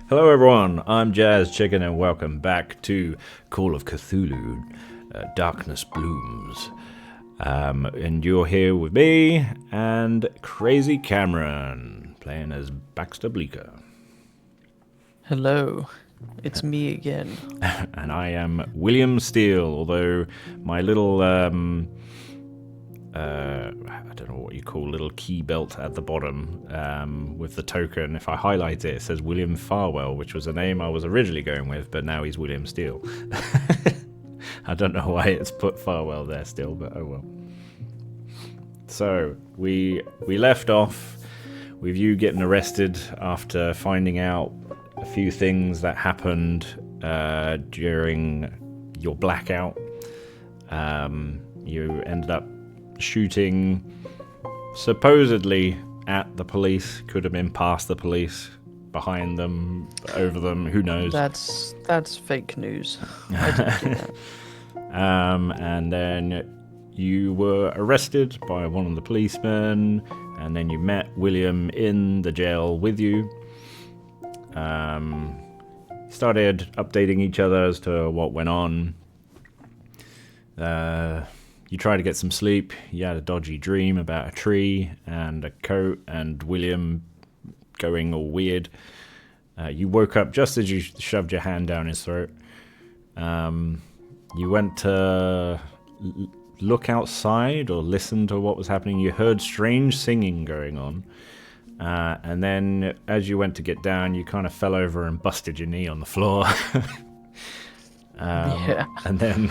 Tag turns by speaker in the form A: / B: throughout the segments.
A: Hello everyone, I'm Jazz Chicken and welcome back to Call of Cthulhu, Darkness Blooms. And you're here with me and KrazyKamron, playing as Baxter Bleeker.
B: Hello, it's me again.
A: And I am William Steele, although my little, I don't know what you call little key belt at the bottom with the token. If I highlight it, it says William Farwell, which was a name I was originally going with, but now he's William Steele. I don't know why it's put Farwell there still, but oh well. So we left off with you getting arrested after finding out a few things that happened during your blackout. You ended up shooting supposedly at the police, could have been past the police, behind them, over them, who knows.
B: That's fake news. I didn't do that.
A: And then you were arrested by one of the policemen, and then you met William in the jail with you. Started updating each other as to what went on. You tried to get some sleep. You had a dodgy dream about a tree and a coat and William going all weird. You woke up just as you shoved your hand down his throat. You went to look outside or listen to what was happening. You heard strange singing going on. And then as you went to get down, you kind of fell over and busted your knee on the floor.
B: Yeah.
A: And then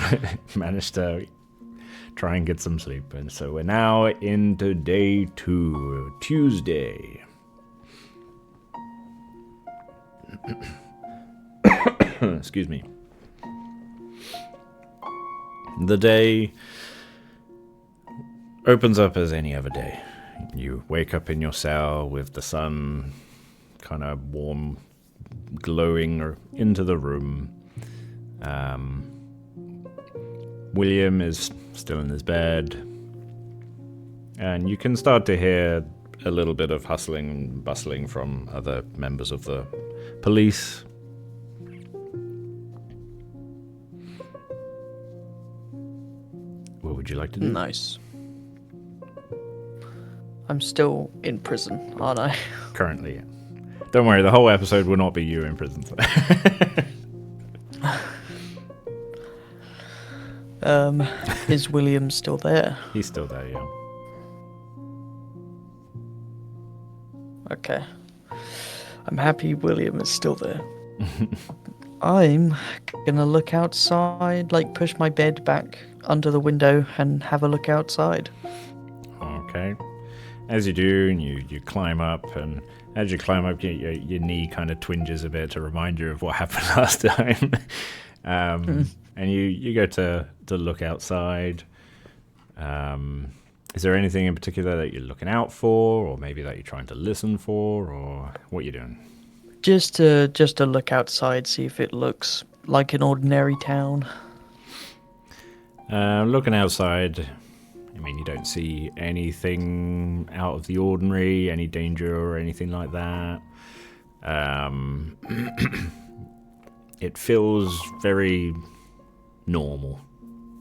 A: managed to try and get some sleep. And so we're now into day 2, Tuesday. Excuse me. The day opens up as any other day. You wake up in your cell with the sun kind of warm, glowing into the room. William is still in his bed, and you can start to hear a little bit of hustling and bustling from other members of the police. What would you like to do?
B: Nice. I'm still in prison, aren't I?
A: Currently, yeah. Don't worry, the whole episode will not be you in prison.
B: Is William still there?
A: He's still there, yeah.
B: Okay. I'm happy William is still there. I'm gonna look outside, like push my bed back under the window and have a look outside.
A: Okay. As you do, and you climb up, and as you climb up, your knee kind of twinges a bit to remind you of what happened last time. And you go to look outside. Is there anything in particular that you're looking out for, or maybe that you're trying to listen for, or what you're doing?
B: Just to look outside, see if it looks like an ordinary town.
A: Looking outside, I mean, you don't see anything out of the ordinary, any danger or anything like that. It feels very normal.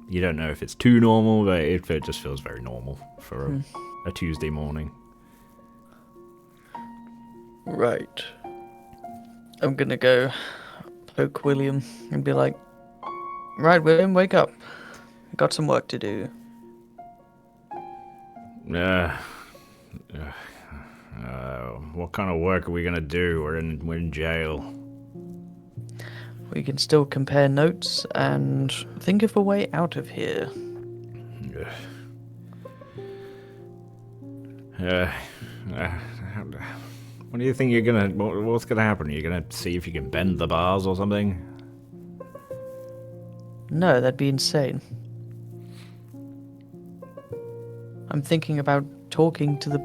A: You don't know if it's too normal, but it just feels very normal for a Tuesday morning.
B: Right. I'm gonna go poke William and be like, "Right, William, wake up. Got some work to do."
A: What kind of work are we gonna do? We're in jail.
B: We can still compare notes and think of a way out of here.
A: What do you think you're gonna? What's gonna happen? Are you gonna see if you can bend the bars or something?
B: No, that'd be insane. I'm thinking about talking to the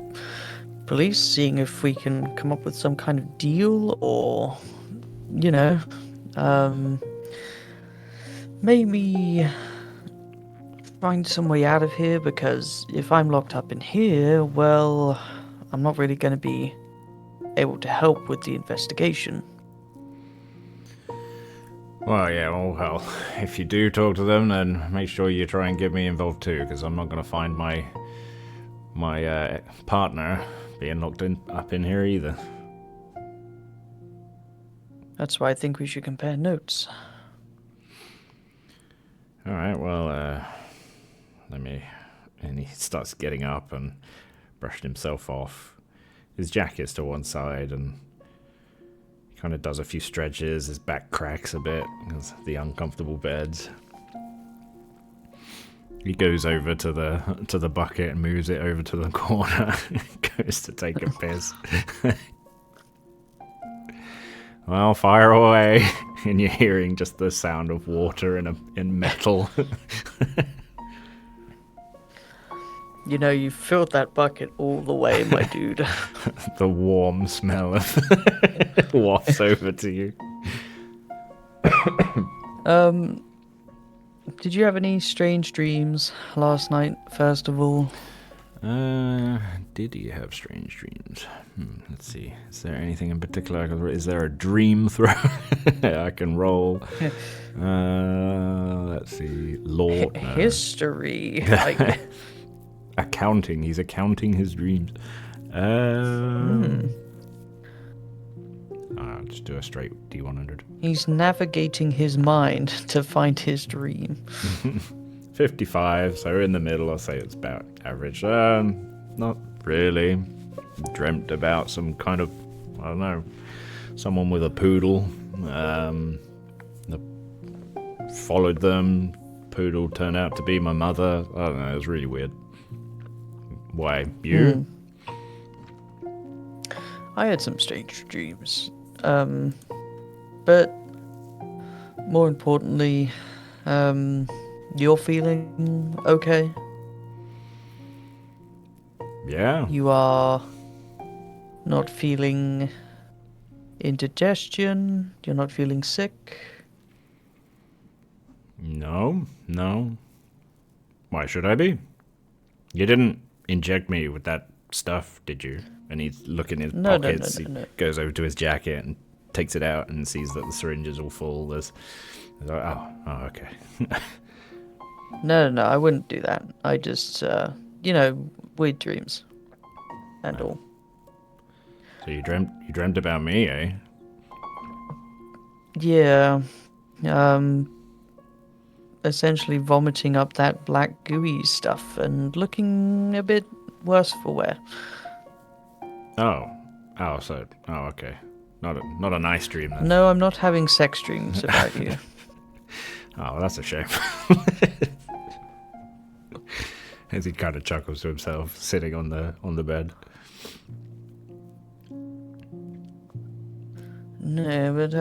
B: police, seeing if we can come up with some kind of deal, or, maybe find some way out of here, because if I'm locked up in here, well, I'm not really going to be able to help with the investigation.
A: Well, yeah, well, if you do talk to them, then make sure you try and get me involved too, because I'm not going to find my partner being locked up in here either.
B: That's why I think we should compare notes.
A: All right, well, let me... And he starts getting up and brushing himself off. His jacket's to one side, and he kind of does a few stretches. His back cracks a bit because of the uncomfortable beds. He goes over to the bucket and moves it over to the corner. Goes to take a piss. Well, fire away, and you're hearing just the sound of water in metal.
B: You know, you filled that bucket all the way, my dude.
A: The warm smell of wafts over to you.
B: Did you have any strange dreams last night, first of all?
A: Did you have strange dreams? Let's see. Is there anything in particular? Is there a dream throw I can roll? Let's see. Lord. No.
B: History.
A: Accounting. He's accounting his dreams. I'll just do a straight D100.
B: He's navigating his mind to find his dream.
A: 55, so in the middle. I'll say it's about average. Not really. Dreamt about some kind of, I don't know, someone with a poodle. Followed them. Poodle turned out to be my mother. I don't know, it was really weird. Why? You?
B: I had some strange dreams. But more importantly, you're feeling okay?
A: Yeah.
B: You are not feeling indigestion? You're not feeling sick?
A: No. Why should I be? You didn't inject me with that stuff, did you? And he's looking in his pockets.
B: No.
A: He goes over to his jacket and takes it out and sees that the syringe is all full. There's like, oh, okay.
B: No, I wouldn't do that. I just, weird dreams. And all.
A: So you dreamt about me, eh?
B: Yeah. Essentially vomiting up that black gooey stuff and looking a bit worse for wear.
A: Okay. Not a nice dream then.
B: No, I'm not having sex dreams about you.
A: Oh, that's a shame. As he kind of chuckles to himself, sitting on the bed.
B: No, but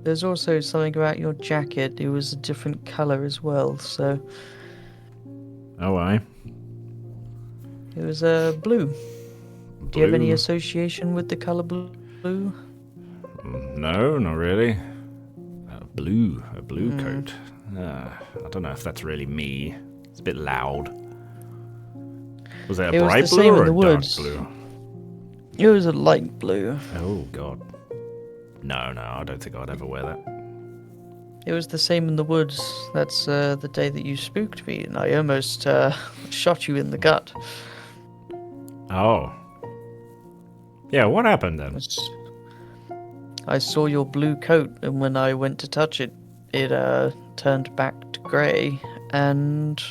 B: there's also something about your jacket. It was a different color as well, so
A: Oh, aye.
B: it was blue. Do you have any association with the color blue?
A: No, not really. A blue coat. I don't know if that's really me. It's a bit loud. Was it a bright blue or a dark blue?
B: It was a light blue.
A: Oh, God. No, I don't think I'd ever wear that.
B: It was the same in the woods. That's the day that you spooked me, and I almost shot you in the gut.
A: Oh. Yeah, what happened then?
B: I saw your blue coat, and when I went to touch it, it turned back to grey, and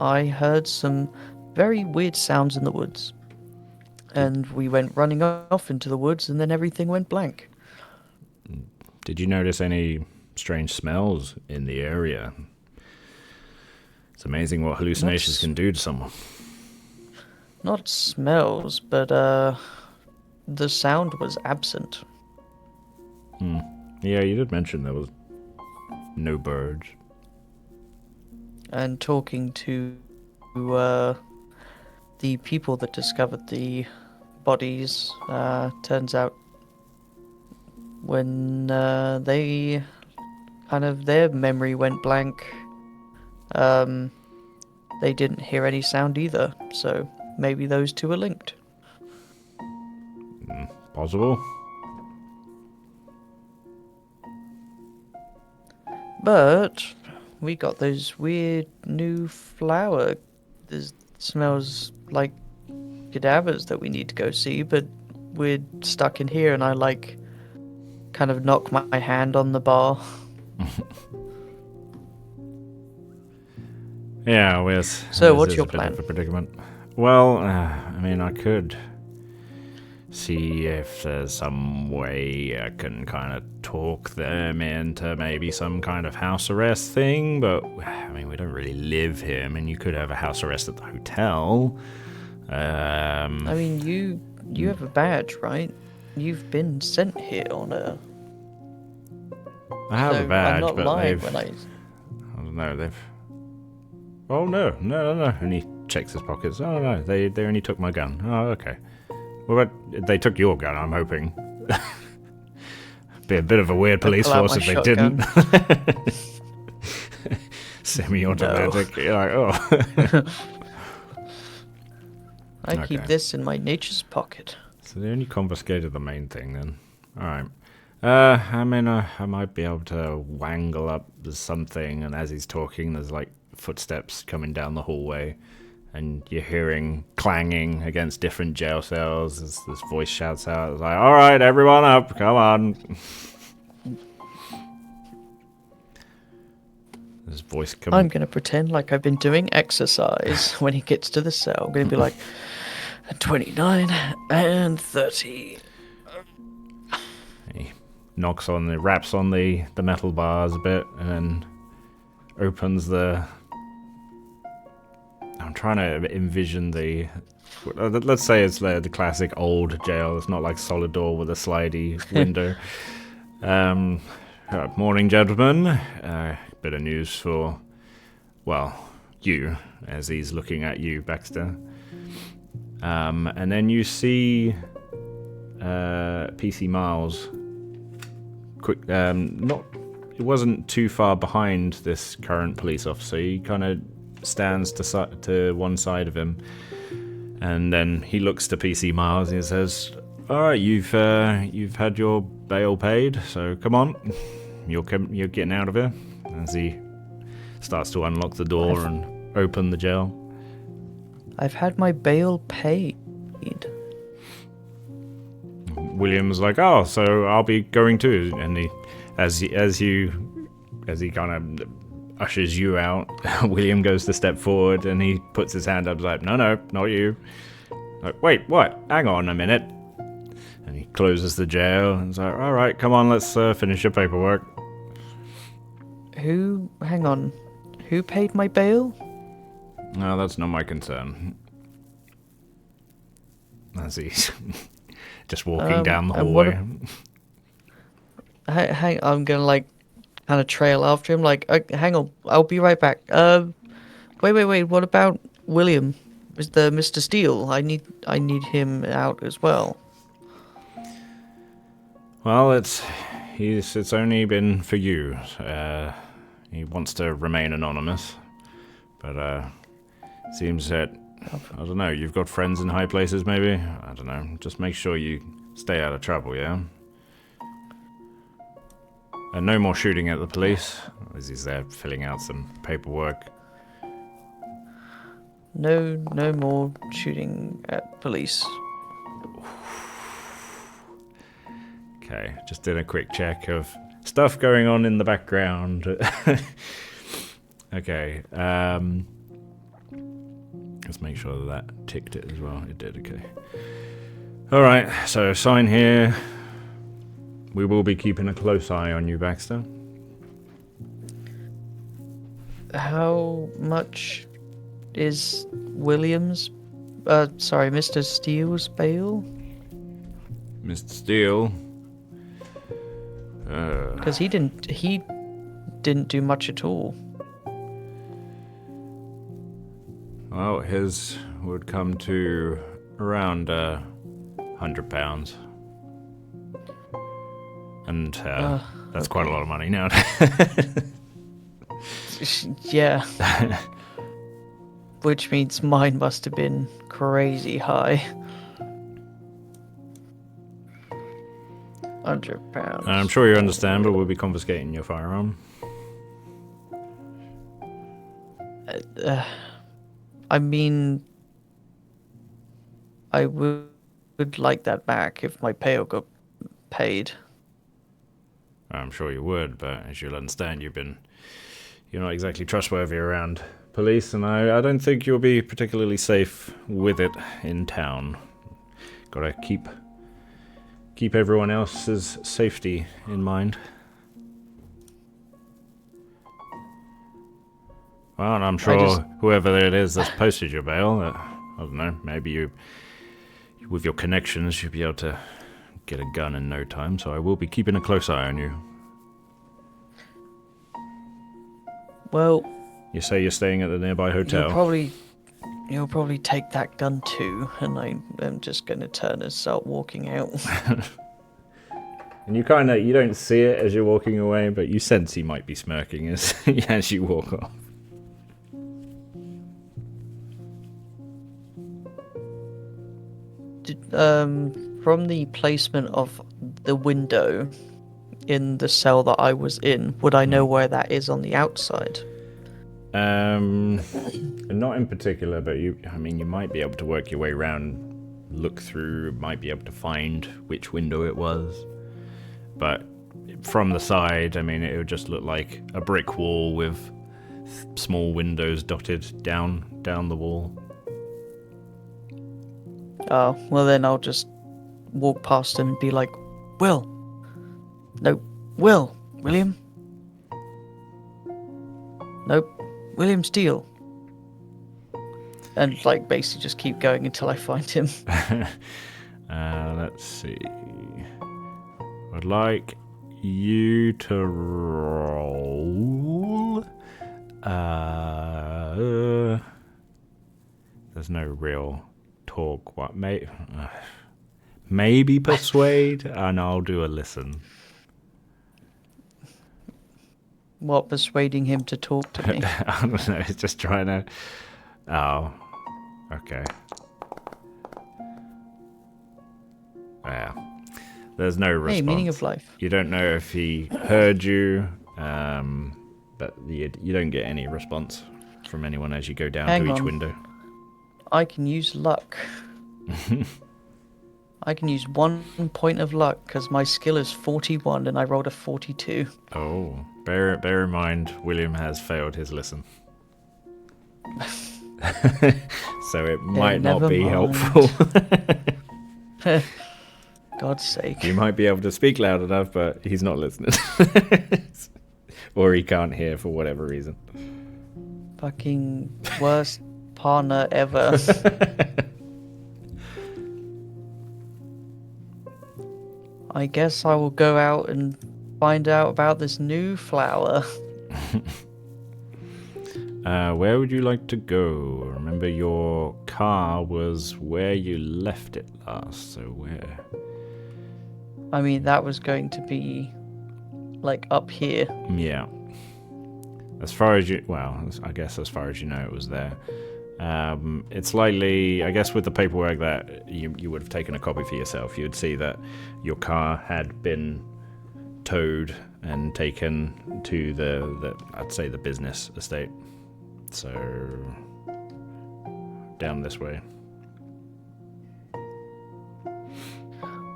B: I heard some very weird sounds in the woods. And we went running off into the woods, and then everything went blank.
A: Did you notice any strange smells in the area? It's amazing what hallucinations can do to someone.
B: Not smells, but the sound was absent.
A: Yeah, you did mention there was no birds.
B: And talking to the people that discovered the bodies, turns out when they their memory went blank, they didn't hear any sound either, so maybe those two are linked.
A: Possible.
B: But we got those weird new flower. This smells like cadavers that we need to go see, but we're stuck in here, and I like kind of knock my hand on the bar.
A: Yeah,
B: So,
A: this
B: what's
A: is
B: your
A: a bit
B: plan?
A: of a predicament. Well, I mean, I could see if there's some way I can kind of talk them into maybe some kind of house arrest thing, but I mean, we don't really live here. I mean, you could have a house arrest at the hotel.
B: I mean, you have a badge, right? You've been sent here on a.
A: I have
B: So
A: a badge,
B: I'm not
A: but
B: lying
A: they've.
B: when
A: I don't know, they've. Oh no. And he checks his pockets. Oh no, they only took my gun. Oh, okay. Well, but they took your gun, I'm hoping. Be a bit of a weird police
B: pull out
A: force
B: my
A: if they
B: shotgun.
A: didn't. Semi-automatic. You're like, oh.
B: I keep
A: Okay.
B: this in my nature's pocket.
A: So they only confiscated the main thing then. Alright. I mean, I might be able to wangle up something, and as he's talking, there's like footsteps coming down the hallway, and you're hearing clanging against different jail cells as this voice shouts out, it's like, alright, everyone up, come on. This voice comes.
B: I'm going to pretend like I've been doing exercise when he gets to the cell. I'm going to be like, 29 and 30.
A: He raps on the metal bars a bit, and then opens the. I'm trying to envision the. Let's say it's the classic old jail. It's not like solid door with a slidey window. Morning, gentlemen. Bit of news for, well, you, as he's looking at you, Baxter. And then you see PC Miles. Quick, it wasn't too far behind this current police officer. He kind of stands to one side of him, and then he looks to PC Miles and he says, "All right, you've had your bail paid, so come on, you're getting out of here." As he starts to unlock the door and open the jail.
B: I've had my bail paid.
A: William's like, "Oh, so I'll be going too." And he, as he kind of ushers you out, William goes to step forward and he puts his hand up, like, "No, not you." Like, "Wait, what? Hang on a minute." And he closes the jail and is like, "All right, come on, let's finish your paperwork."
B: Hang on, who paid my bail?
A: No, that's not my concern. As he's just walking down the hallway.
B: Hang, I'm gonna like kind of trail after him. Like, hang on, I'll be right back. Wait. What about William? Is the Mr. Steele? I need him out as well.
A: Well, it's only been for you. He wants to remain anonymous, but seems that, I don't know, you've got friends in high places maybe? I don't know, just make sure you stay out of trouble, yeah? And no more shooting at the police, as he's there filling out some paperwork.
B: No more shooting at police.
A: Okay, just did a quick check of stuff going on in the background. Okay, let's make sure that ticked it as well. It did, okay. Alright, so sign here. We will be keeping a close eye on you, Baxter.
B: How much is Mr. Steele's bail?
A: Mr. Steele.
B: Because he didn't do much at all.
A: Well, his would come to around £100. And that's quite a lot of money now.
B: Yeah. Which means mine must have been crazy high. £100.
A: I'm sure you understand, but we'll be confiscating your firearm.
B: I mean, I would like that back if my payout got paid.
A: I'm sure you would, but as you'll understand, you're not exactly trustworthy around police, and I don't think you'll be particularly safe with it in town. Gotta keep everyone else's safety in mind. Well, and I'm sure whoever it is that's posted your bail, I don't know, maybe you, with your connections, you'll be able to get a gun in no time, so I will be keeping a close eye on you.
B: Well,
A: You say you're staying at the nearby hotel?
B: You'll probably take that gun too, and I am just going to turn and start walking out.
A: And you don't see it as you're walking away, but you sense he might be smirking as you walk off.
B: From the placement of the window in the cell that I was in, would I know where that is on the outside?
A: Not in particular, but you might be able to work your way around, look through, might be able to find which window it was. But from the side, it would just look like a brick wall with small windows dotted down the wall.
B: Oh, well then I'll just walk past him and be like, Will! No, Will! William? Nope, William Steele. And basically just keep going until I find him.
A: Let's see. I'd like you to roll. There's no real talk. What? Maybe persuade, and I'll do a listen.
B: What, persuading him to talk to me?
A: I don't know. It's just trying to. Oh, okay. Yeah. There's no response.
B: Hey, meaning of life.
A: You don't know if he heard you, but you don't get any response from anyone as you go down to each window.
B: I can use luck. I can use 1 point of luck because my skill is 41 and I rolled a 42.
A: Oh, bear in mind, William has failed his listen. So it might not be helpful.
B: God's sake.
A: You might be able to speak loud enough, but he's not listening. Or he can't hear for whatever reason.
B: Fucking worst partner ever. I guess I will go out and find out about this new flower.
A: Where would you like to go? Remember, your car was where you left it last, so where?
B: That was going to be, up here.
A: Yeah. As far as you... Well, I guess as far as you know, it was there. It's likely, I guess with the paperwork that you would have taken a copy for yourself, you would see that your car had been towed and taken to the I'd say the business estate. So, down this way.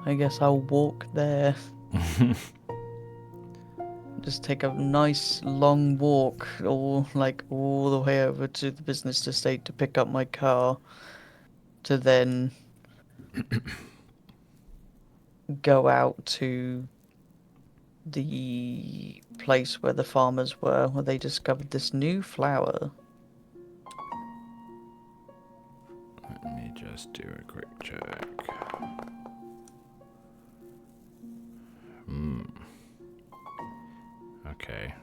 B: I guess I'll walk there. Just take a nice long walk, all the way over to the business estate to pick up my car, to then go out to the place where the farmers were, where they discovered this new flower.
A: Let me just do a quick check. Okay.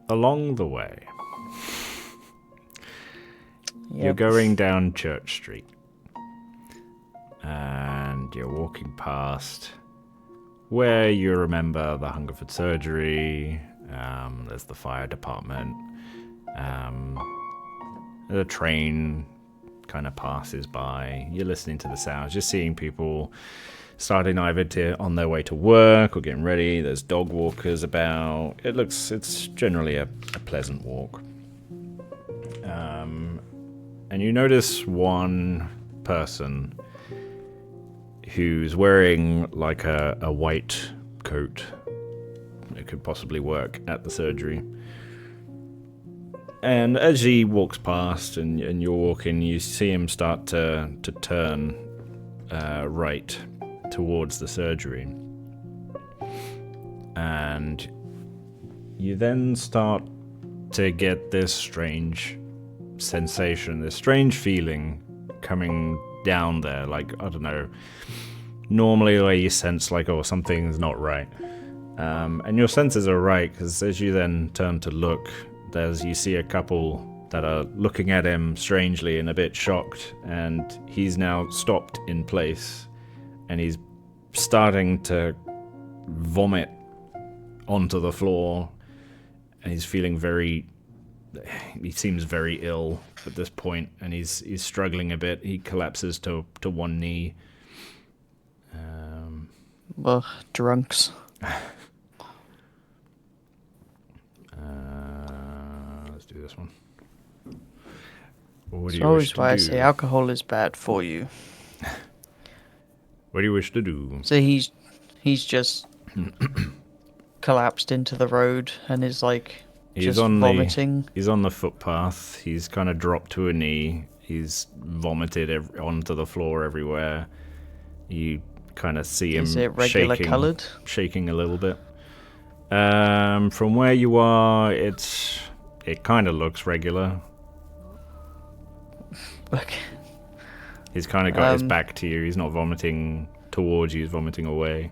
A: Along the way, you're going down Church Street, and you're walking past where you remember the Hungerford surgery. There's the fire department. The train kind of passes by. You're listening to the sounds. You're seeing people starting either on their way to work or getting ready. There's dog walkers about. It's generally a pleasant walk. And you notice one person who's wearing like a white coat. It could possibly work at the surgery. And as he walks past and you're walking, you see him start to turn right towards the surgery. And you then start to get this strange sensation, this strange feeling coming down there. Like, I don't know, normally where you sense like, oh, something's not right. And your senses are right, because as you then turn to look, you see a couple that are looking at him strangely and a bit shocked, and he's now stopped in place, and he's starting to vomit onto the floor, and he's feeling he seems very ill at this point, and he's struggling a bit. He collapses to one knee.
B: Ugh, drunks.
A: Let's do this one.
B: It's always why I say alcohol is bad for you.
A: What do you wish to do?
B: So he's just collapsed into the road and is like vomiting.
A: He's on the footpath. He's kind of dropped to a knee. He's vomited onto the floor everywhere. You kind of see him
B: Is it regular coloured?
A: Shaking a little bit. From where you are, it kind of looks regular.
B: Okay.
A: He's kind of got his back to you. He's not vomiting towards you. He's vomiting away.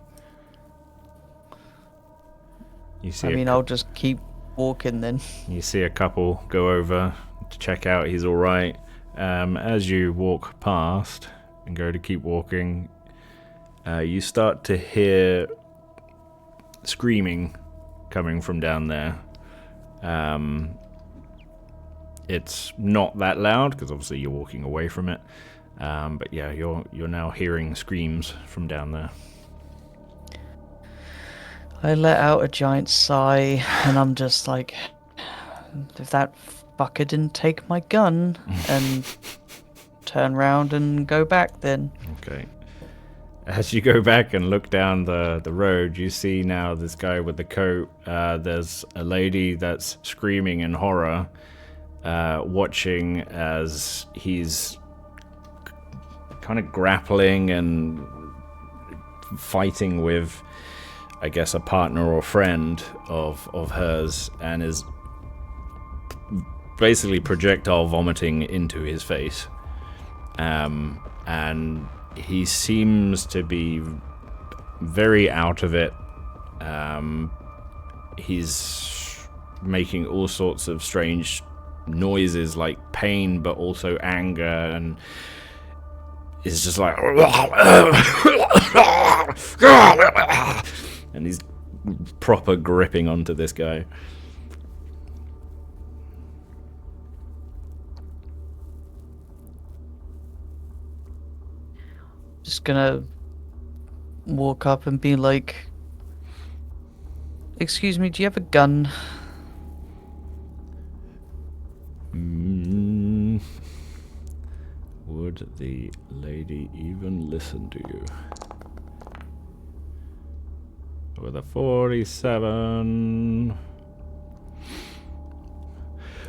A: You see.
B: I'll just keep walking then.
A: You see a couple go over to check out he's all right. As you walk past and go to keep walking, you start to hear screaming coming from down there. It's not that loud because obviously you're walking away from it. But yeah, you're now hearing screams from down there.
B: I let out a giant sigh, and I'm just like, if that fucker didn't take my gun, and turn round and go back then.
A: Okay. As you go back and look down the road, you see now this guy with the coat. There's a lady that's screaming in horror, watching as he's kind of grappling and fighting with, I guess, a partner or friend of hers, and is basically projectile vomiting into his face. And he seems to be very out of it. He's making all sorts of strange noises like pain but also anger, and is just like and he's proper gripping onto this guy.
B: Just gonna walk up and be like, excuse me, do you have a gun?
A: Would the lady even listen to you? With a 47.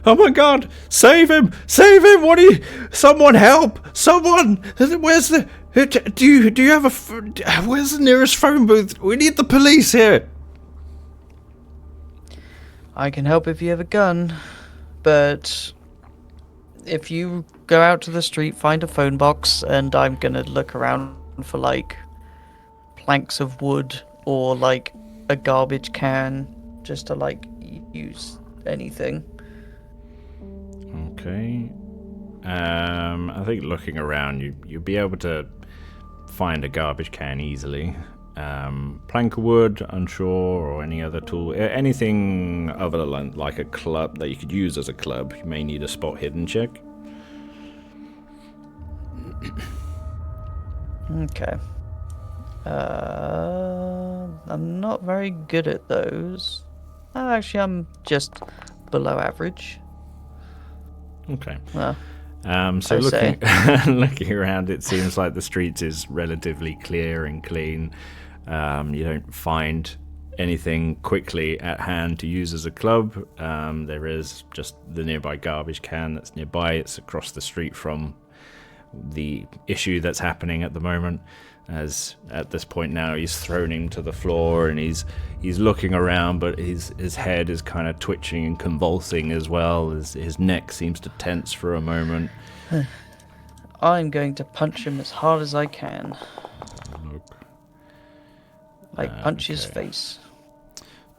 A: Oh my god! Save him! Save him! Someone help! Someone! Where's the... Do you have a... Where's the nearest phone booth? We need the police here!
B: I can help if you have a gun, but if you go out to the street, find a phone box, and I'm gonna look around for, like, planks of wood or, like, a garbage can, just to, like, use anything.
A: Okay. I think looking around, you'll be able to find a garbage can easily. Plank of wood, unsure, or any other tool. Anything other than like a club that you could use as a club. You may need a spot hidden check.
B: Okay. I'm not very good at those. Actually, I'm just below average.
A: Okay.
B: Well,
A: So
B: I say.
A: looking around, it seems like the street is relatively clear and clean. You don't find anything quickly at hand to use as a club. There is just the nearby garbage can that's nearby. It's across the street from the issue that's happening at the moment. As at this point now, he's thrown him to the floor and he's looking around, but his head is kind of twitching and convulsing as well. His neck seems to tense for a moment.
B: I'm going to punch him as hard as I can. Like punch his face.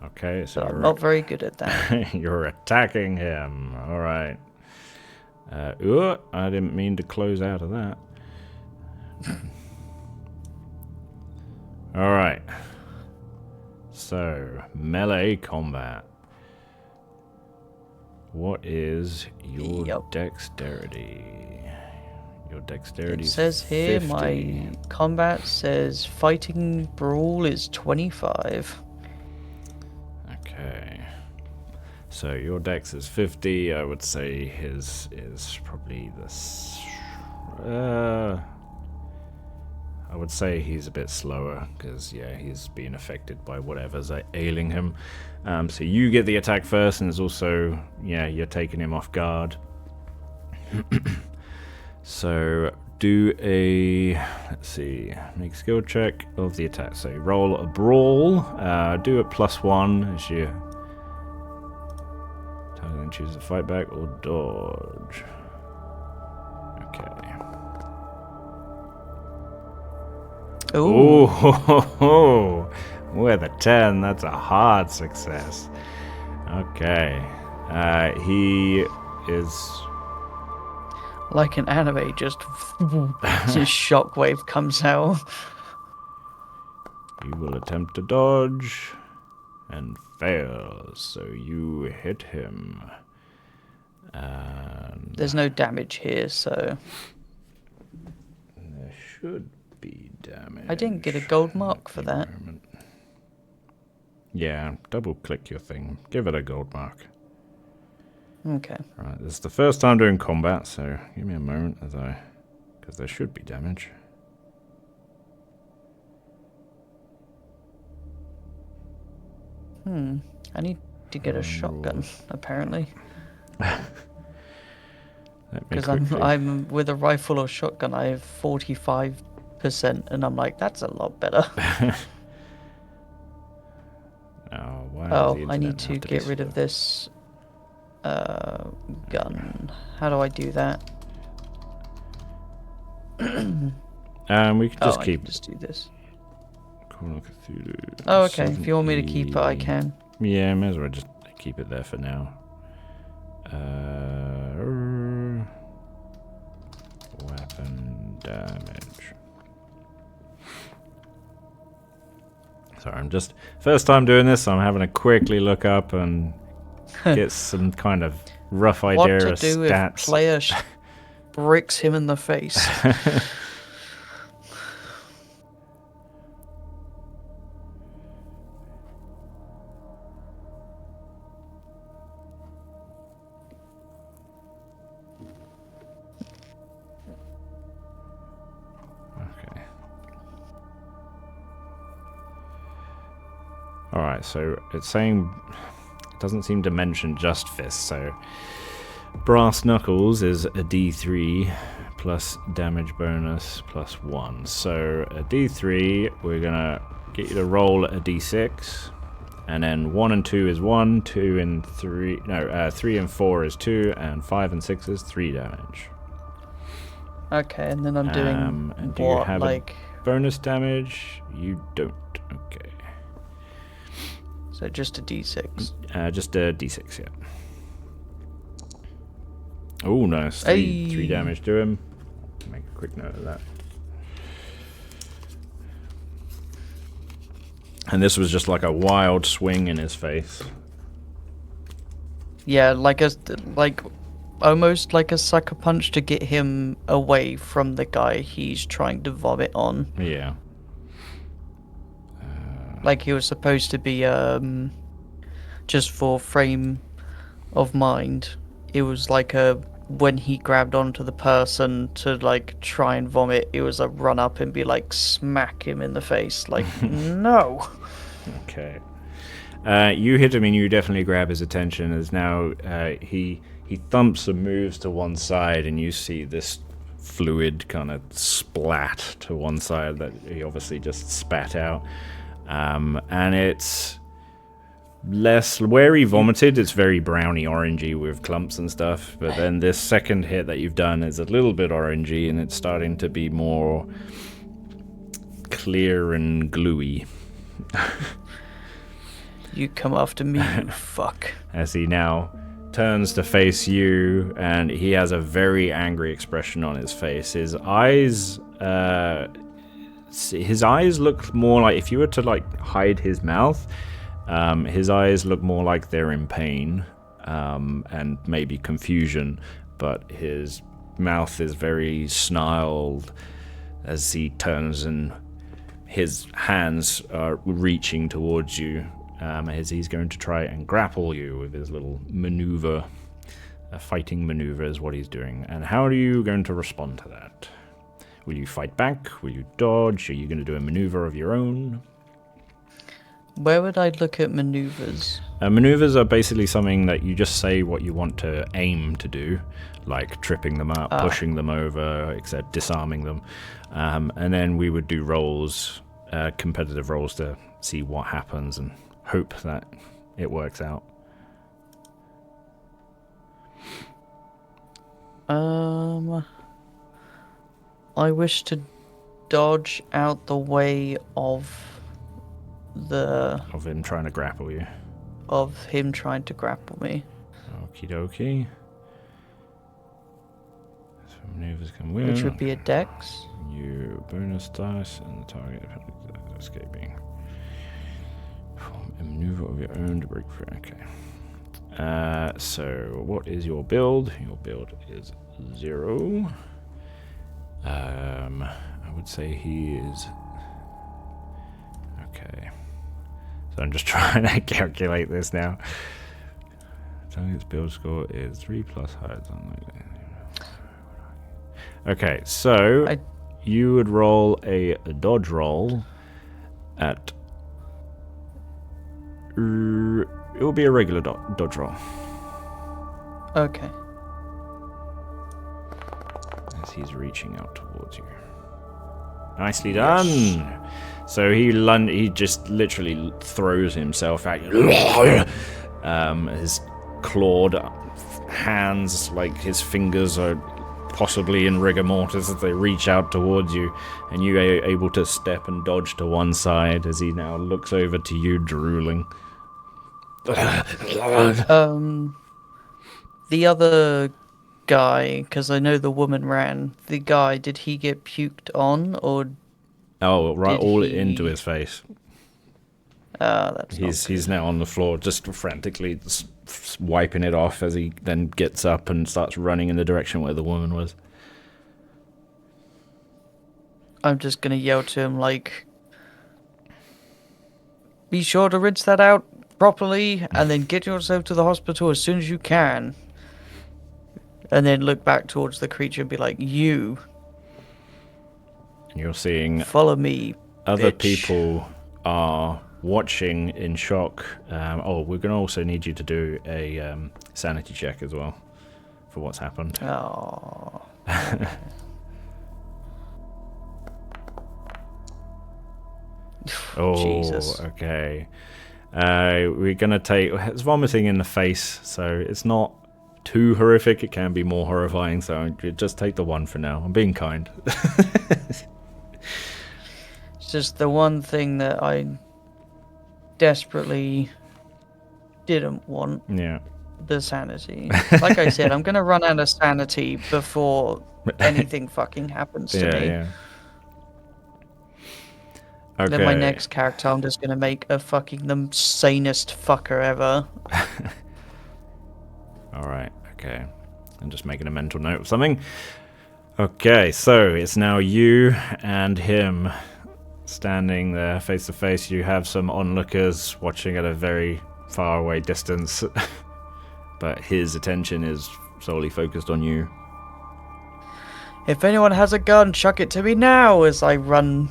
A: Okay, so
B: But I'm not very good at that.
A: you're attacking him. All right. I didn't mean to close out of that. All right. So, melee combat. What is your dexterity? Your dexterity
B: It says here
A: 50.
B: my combat says fighting brawl is 25.
A: Okay. So your dex is 50. I would say his is probably this. I would say he's a bit slower because he's being affected by whatever's ailing him. So you get the attack first, and there's also you're taking him off guard. So do a make skill check of the attack. So roll a brawl. Do a +1 as you target, choose to fight back or dodge. Okay.
B: Ooh.
A: Oh, with a 10, that's a hard success. Okay. He is
B: Like an anime, just shockwave comes out.
A: You will attempt to dodge and fail, so you hit him. And
B: There's no damage here, so
A: there should be damage.
B: I didn't get a gold mark for that.
A: Yeah, double click your thing. Give it a gold mark.
B: Okay.
A: Right, this is the first time doing combat, so give me a moment because there should be damage.
B: I need to get a shotgun, apparently. Because I'm with a rifle or shotgun, I have 45%, and I'm like, that's a lot better. I need to get rid of this gun. How do I do that?
A: We could just
B: I
A: keep.
B: can just do this.
A: Cthulhu.
B: Oh, okay. If you want me to keep it, I can.
A: Yeah, may as well just keep it there for now. Weapon damage. Sorry, I'm just first time doing this, so I'm having to quickly look up and get some kind of rough idea
B: what
A: of
B: to do
A: stats.
B: if player bricks him in the face?
A: Okay. Alright, so it's saying it doesn't seem to mention just fists, so brass knuckles is a D3 plus damage bonus plus 1. So a D3, we're gonna get you to roll a D6, and then 1 and 2 is 1, 2 and 3, no, 3 and 4 is 2, and 5 and 6 is 3 damage.
B: Okay, and then I'm doing
A: and do
B: what,
A: you have
B: like
A: a bonus damage? You don't. Okay.
B: so just a D6.
A: Just a D6, yeah. Oh, nice. Three damage to him. Make a quick note of that. And this was just like a wild swing in his face.
B: Yeah, almost like a sucker punch to get him away from the guy he's trying to vomit on.
A: Yeah.
B: Like he was supposed to be, just for frame of mind, it was like a when he grabbed onto the person to like try and vomit, it was a run up and be like smack him in the face, like no.
A: Okay. You hit him and you definitely grab his attention as now he thumps and moves to one side and you see this fluid kind of splat to one side that he obviously just spat out. And it's less where he vomited, it's very browny orangey with clumps and stuff, but then this second hit that you've done is a little bit orangey and it's starting to be more clear and gluey.
B: You come after me, you fuck.
A: As he now turns to face you, and he has a very angry expression on his face. His eyes look more like, if you were to like hide his mouth, his eyes look more like they're in pain and maybe confusion, but his mouth is very snarled as he turns and his hands are reaching towards you. As he's going to try and grapple you with his little maneuver. A fighting maneuver is what he's doing. And how are you going to respond to that? Will you fight back? Will you dodge? Are you going to do a maneuver of your own?
B: Where would I look at maneuvers?
A: Maneuvers are basically something that you just say what you want to aim to do, like tripping them up, pushing them over, except disarming them. And then we would do rolls, competitive rolls to see what happens and hope that it works out.
B: I wish to dodge out the way of
A: him trying to grapple you.
B: Of him trying to grapple me.
A: Okie dokie. So maneuvers can win.
B: Which would be a dex.
A: You bonus dice and the target escaping. Form a maneuver of your own to break free. Okay. So what is your build? Your build is 0. I would say he is. Okay. So I'm just trying to calculate this now. Target's build score is 3 plus height. Okay, so you would roll a dodge roll at. It will be a regular dodge roll.
B: Okay.
A: As he's reaching out towards you. Nicely done. Yes. So he just literally throws himself at you. His clawed hands, like his fingers are possibly in rigor mortis as they reach out towards you, and you are able to step and dodge to one side as he now looks over to you, drooling.
B: The other guy, because I know the woman ran. The guy, did he get puked on, or?
A: Oh, right, all into his face.
B: That's
A: he's now on the floor, just frantically wiping it off as he then gets up and starts running in the direction where the woman was.
B: I'm just gonna yell to him like, "Be sure to rinse that out properly, and then get yourself to the hospital as soon as you can." And then look back towards the creature and be like, "You."
A: And you're seeing
B: follow me.
A: Other
B: bitch.
A: People are watching in shock. We're going to also need you to do a sanity check as well for what's happened.
B: Oh.
A: Oh,
B: Jesus.
A: Okay. We're going to take... It's vomiting in the face, so it's not too horrific. It can be more horrifying, so just take the 1 for now. I'm being kind.
B: It's just the one thing that I desperately didn't want.
A: Yeah.
B: The sanity. Like I said, I'm going to run out of sanity before anything fucking happens to me.
A: Yeah. Okay.
B: Then my next character, I'm just going to make a fucking the sanest fucker ever.
A: Alright, okay. I'm just making a mental note of something. Okay, so it's now you and him standing there face to face. You have some onlookers watching at a very far away distance. But his attention is solely focused on you.
B: If anyone has a gun, chuck it to me now as I run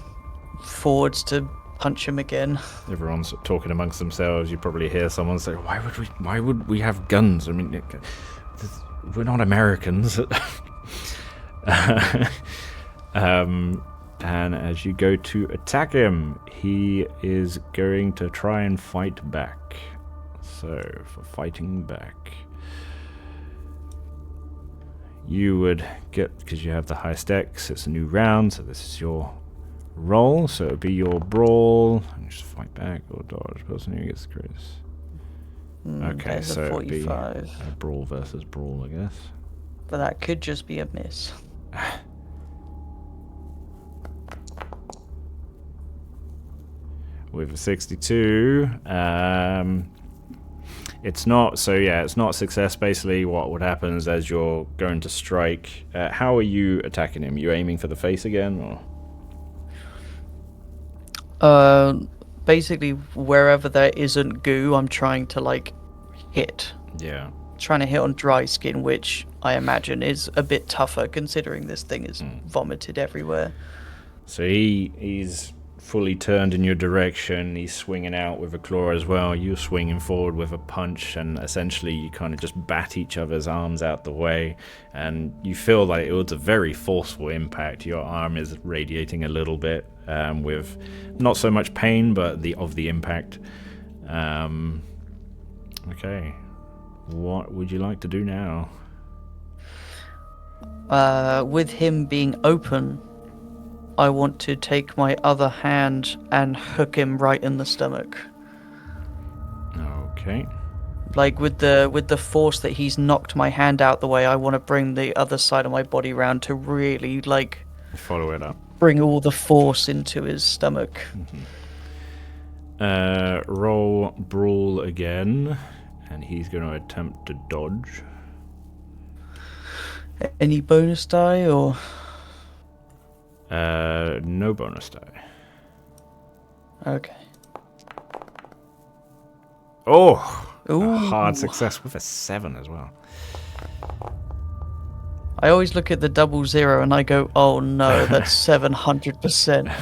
B: forwards to punch him again.
A: Everyone's talking amongst themselves. You probably hear someone say, why would we have guns? I mean, we're not Americans. And as you go to attack him, he is going to try and fight back. So, for fighting back, you would get, because you have the highest dex, it's a new round, so this is your roll, so it would be your brawl, and just fight back or dodge, person who gets Chris. Okay, so it would be a brawl versus brawl, I guess.
B: But that could just be a miss.
A: With a 62, it's not, so yeah, it's not success. Basically, what would happen is as you're going to strike, how are you attacking him? You aiming for the face again, or?
B: Basically, wherever there isn't goo, I'm trying to, like, hit.
A: Yeah.
B: Trying to hit on dry skin, which I imagine is a bit tougher, considering this thing is vomited everywhere.
A: So he's fully turned in your direction. He's swinging out with a claw as well. You're swinging forward with a punch, and essentially you kind of just bat each other's arms out the way, and you feel like it was a very forceful impact. Your arm is radiating a little bit with not so much pain, but of the impact. Okay, what would you like to do now?
B: With him being open, I want to take my other hand and hook him right in the stomach.
A: Okay.
B: Like with the force that he's knocked my hand out the way, I want to bring the other side of my body round to really like
A: follow it up.
B: Bring all the force into his stomach.
A: Roll brawl again, and he's going to attempt to dodge.
B: Any bonus die or?
A: No bonus die.
B: Okay.
A: Oh!
B: Ooh.
A: A hard success with a 7 as well.
B: I always look at the 00 and I go, oh no, that's 700%.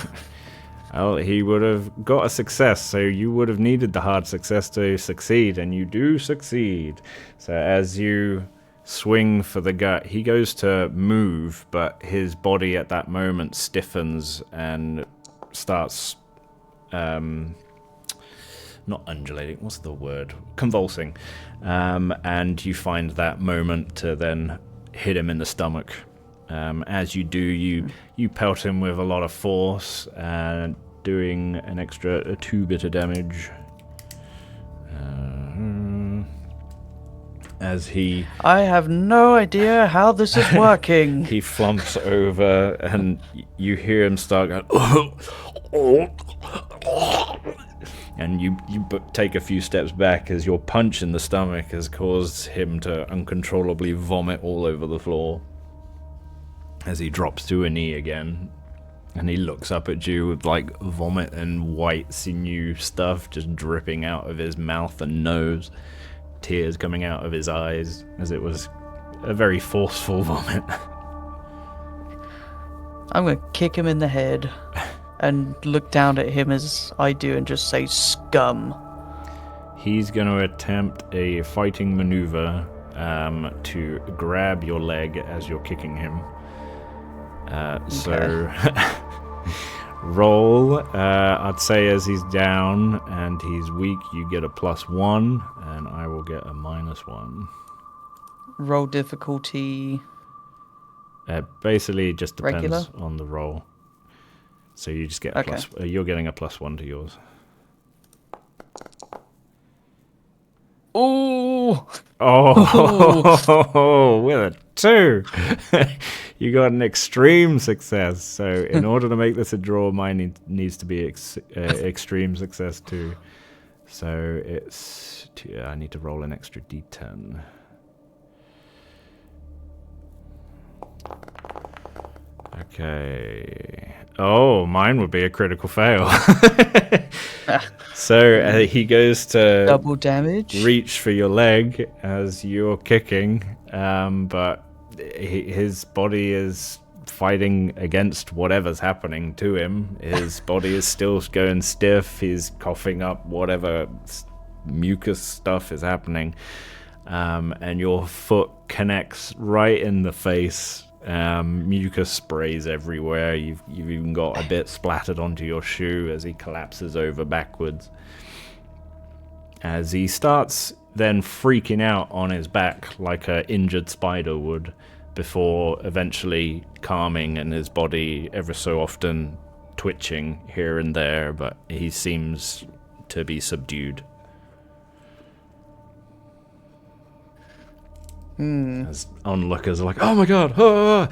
A: Well, he would have got a success, so you would have needed the hard success to succeed, and you do succeed. So as you swing for the gut, he goes to move, but his body at that moment stiffens and starts not undulating, what's the word, convulsing, and you find that moment to then hit him in the stomach. As you do, you pelt him with a lot of force, doing an extra 2 bit of damage. As he...
B: I have no idea how this is working.
A: He flumps over, and you hear him start going... And you take a few steps back as your punch in the stomach has caused him to uncontrollably vomit all over the floor. As he drops to a knee again, and he looks up at you with like vomit and white sinew stuff just dripping out of his mouth and nose, tears coming out of his eyes, as it was a very forceful vomit.
B: I'm going to kick him in the head and look down at him as I do and just say, scum.
A: He's going to attempt a fighting maneuver to grab your leg as you're kicking him. So roll, I'd say as he's down and he's weak, you get a +1, and I will get a -1.
B: Roll difficulty.
A: Basically, it just depends
B: regular?
A: on the roll. So you just get a you're getting a +1 to yours.
B: Ooh!
A: Oh, with a 2. You got an extreme success. So in order to make this a draw, mine needs to be extreme success too. So it's... I need to roll an extra d10. Okay. Oh, mine would be a critical fail. So he goes to
B: Double damage.
A: reach for your leg as you're kicking, but his body is fighting against whatever's happening to him. His body is still going stiff. He's coughing up whatever mucus stuff is happening, and your foot connects right in the face. Mucus sprays everywhere. You've even got a bit splattered onto your shoe as he collapses over backwards. As he starts then freaking out on his back like an injured spider would, before eventually calming and his body ever so often twitching here and there, but he seems to be subdued. As onlookers are like, oh my god, ah!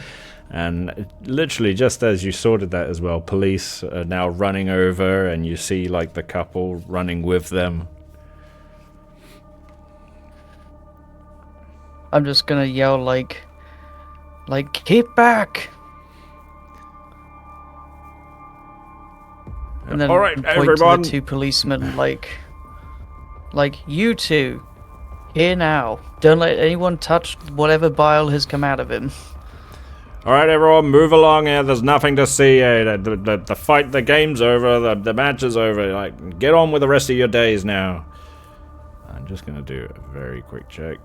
A: And literally just as you sorted that as well, police are now running over, and you see like the couple running with them.
B: I'm just gonna yell like keep back. And then
A: All right,
B: point
A: everyone.
B: to the two policemen like you two. Here now. Don't let anyone touch whatever bile has come out of him.
A: All right, everyone, move along here. There's nothing to see here. The fight, the game's over. The match is over. Like, get on with the rest of your days now. I'm just gonna do a very quick check.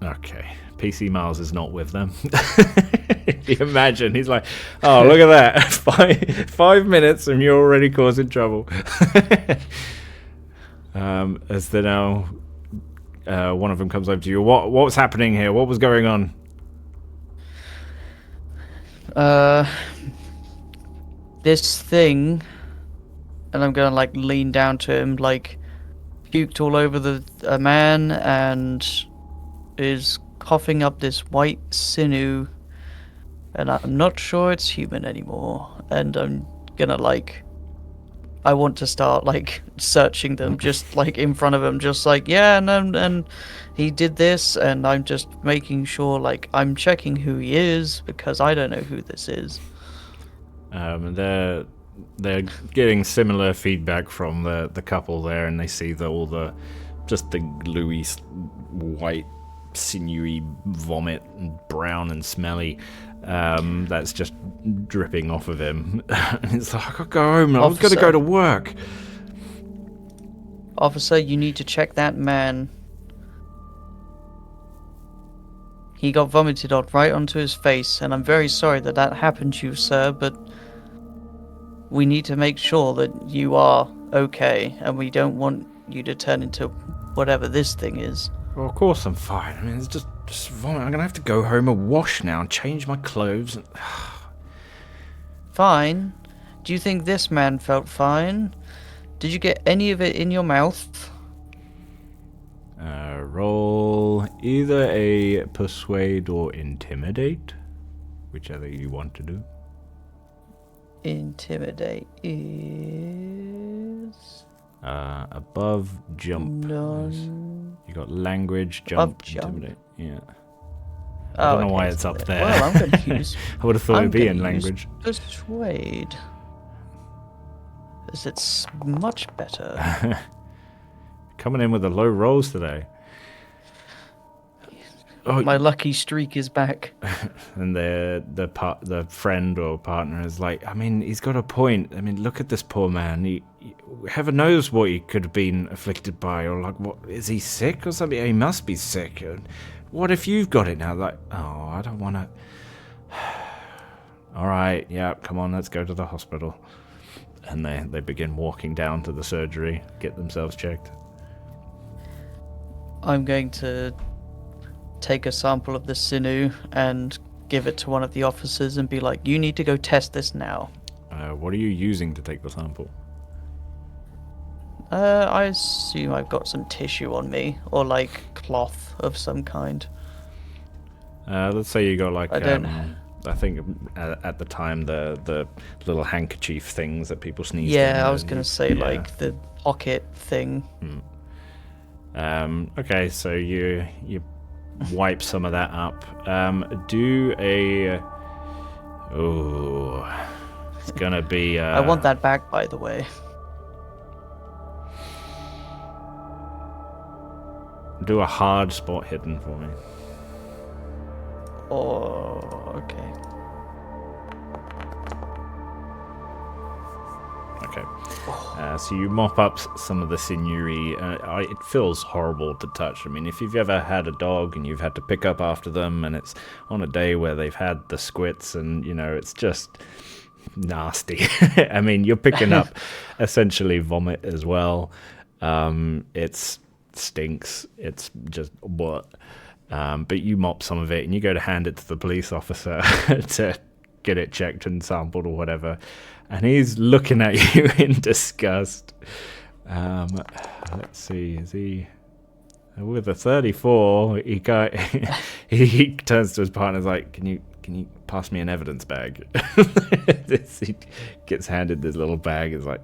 A: Okay, PC Miles is not with them. You imagine he's like, oh, look at that. 5 minutes and you're already causing trouble. As they now, one of them comes over to you. What was happening here? What was going on?
B: This thing, and I'm gonna like lean down to him, like puked all over a man and is coughing up this white sinew, and I'm not sure it's human anymore. And I'm gonna like, I want to start like searching them, just like in front of him, just like, yeah, and he did this, and I'm just making sure, like, I'm checking who he is because I don't know who this is.
A: They're getting similar feedback from the couple there, and they see all the just the gluey white sinewy vomit, and brown and smelly. That's just dripping off of him. And it's like, I gotta go home. I was gonna go to work.
B: Officer, you need to check that man. He got vomited on right onto his face, and I'm very sorry that happened to you, sir, but we need to make sure that you are okay, and we don't want you to turn into whatever this thing is.
A: Well, of course I'm fine. I mean, it's just vomit. I'm gonna have to go home and wash now and change my clothes. And...
B: Fine? Do you think this man felt fine? Did you get any of it in your mouth?
A: Roll either a persuade or intimidate, whichever you want to do.
B: Intimidate is...
A: above jump.
B: None.
A: You got language, jump, intimidate. Yeah. I
B: Oh,
A: don't know
B: okay,
A: why it's up there.
B: Well, I'm going to use...
A: I would have thought it'd be in language.
B: Persuade. Because it's much better.
A: Coming in with the low rolls today. Oh,
B: My lucky streak is back.
A: and the friend or partner is like, I mean, he's got a point. I mean, look at this poor man. He heaven knows what he could have been afflicted by, or like, what is he sick or something? He must be sick. What if you've got it now? Like, oh, I don't want to. All right, yeah, come on, let's go to the hospital. And they begin walking down to the surgery, get themselves checked.
B: I'm going to take a sample of the sinew and give it to one of the officers and be like, you need to go test this now.
A: What are you using to take the sample?
B: I assume I've got some tissue on me, or like cloth of some kind.
A: Let's say you got like,
B: I
A: think at the time the little handkerchief things that people sneeze.
B: Yeah, I was gonna say like the pocket thing.
A: Okay, so you wipe some of that up. Do a Oh, it's gonna be.
B: I want that back, by the way.
A: Do a hard spot hidden for me.
B: Oh, okay.
A: Okay. So you mop up some of the sinewy. It feels horrible to touch. I mean, if you've ever had a dog and you've had to pick up after them, and it's on a day where they've had the squits, and it's just nasty. I mean, you're picking up essentially vomit as well. It stinks. It's just what. But you mop some of it, and you go to hand it to the police officer to get it checked and sampled or whatever. And he's looking at you in disgust. Let's see, is he with a 34? He turns to his partner and is like, "Can you pass me an evidence bag?" He gets handed this little bag. It's like,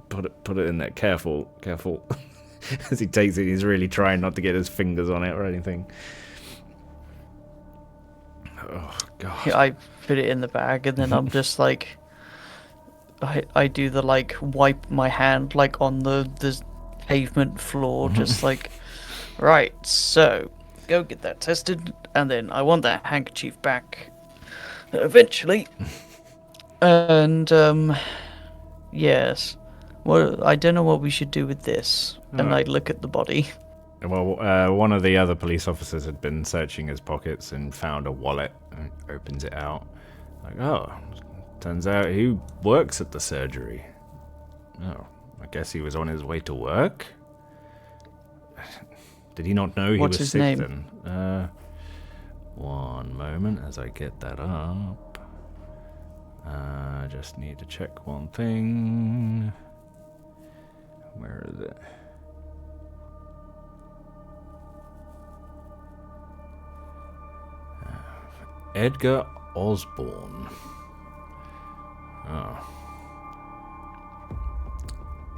A: put it in there. Careful. As he takes it, he's really trying not to get his fingers on it or anything. Oh god.
B: Yeah, I put it in the bag, and then I'm just like, I do the like wipe my hand like on the pavement floor, just like, right, so go get that tested, and then I want that handkerchief back eventually. And yes, well, I don't know what we should do with this. And I look at the body.
A: Well, one of the other police officers had been searching his pockets and found a wallet and opens it out. Like, oh, turns out he works at the surgery. Oh, I guess he was on his way to work? Did he not know he
B: What's
A: was
B: his
A: sick
B: name?
A: then? One moment as I get that up. I just need to check one thing. Where is it? Edgar Osborne. Oh,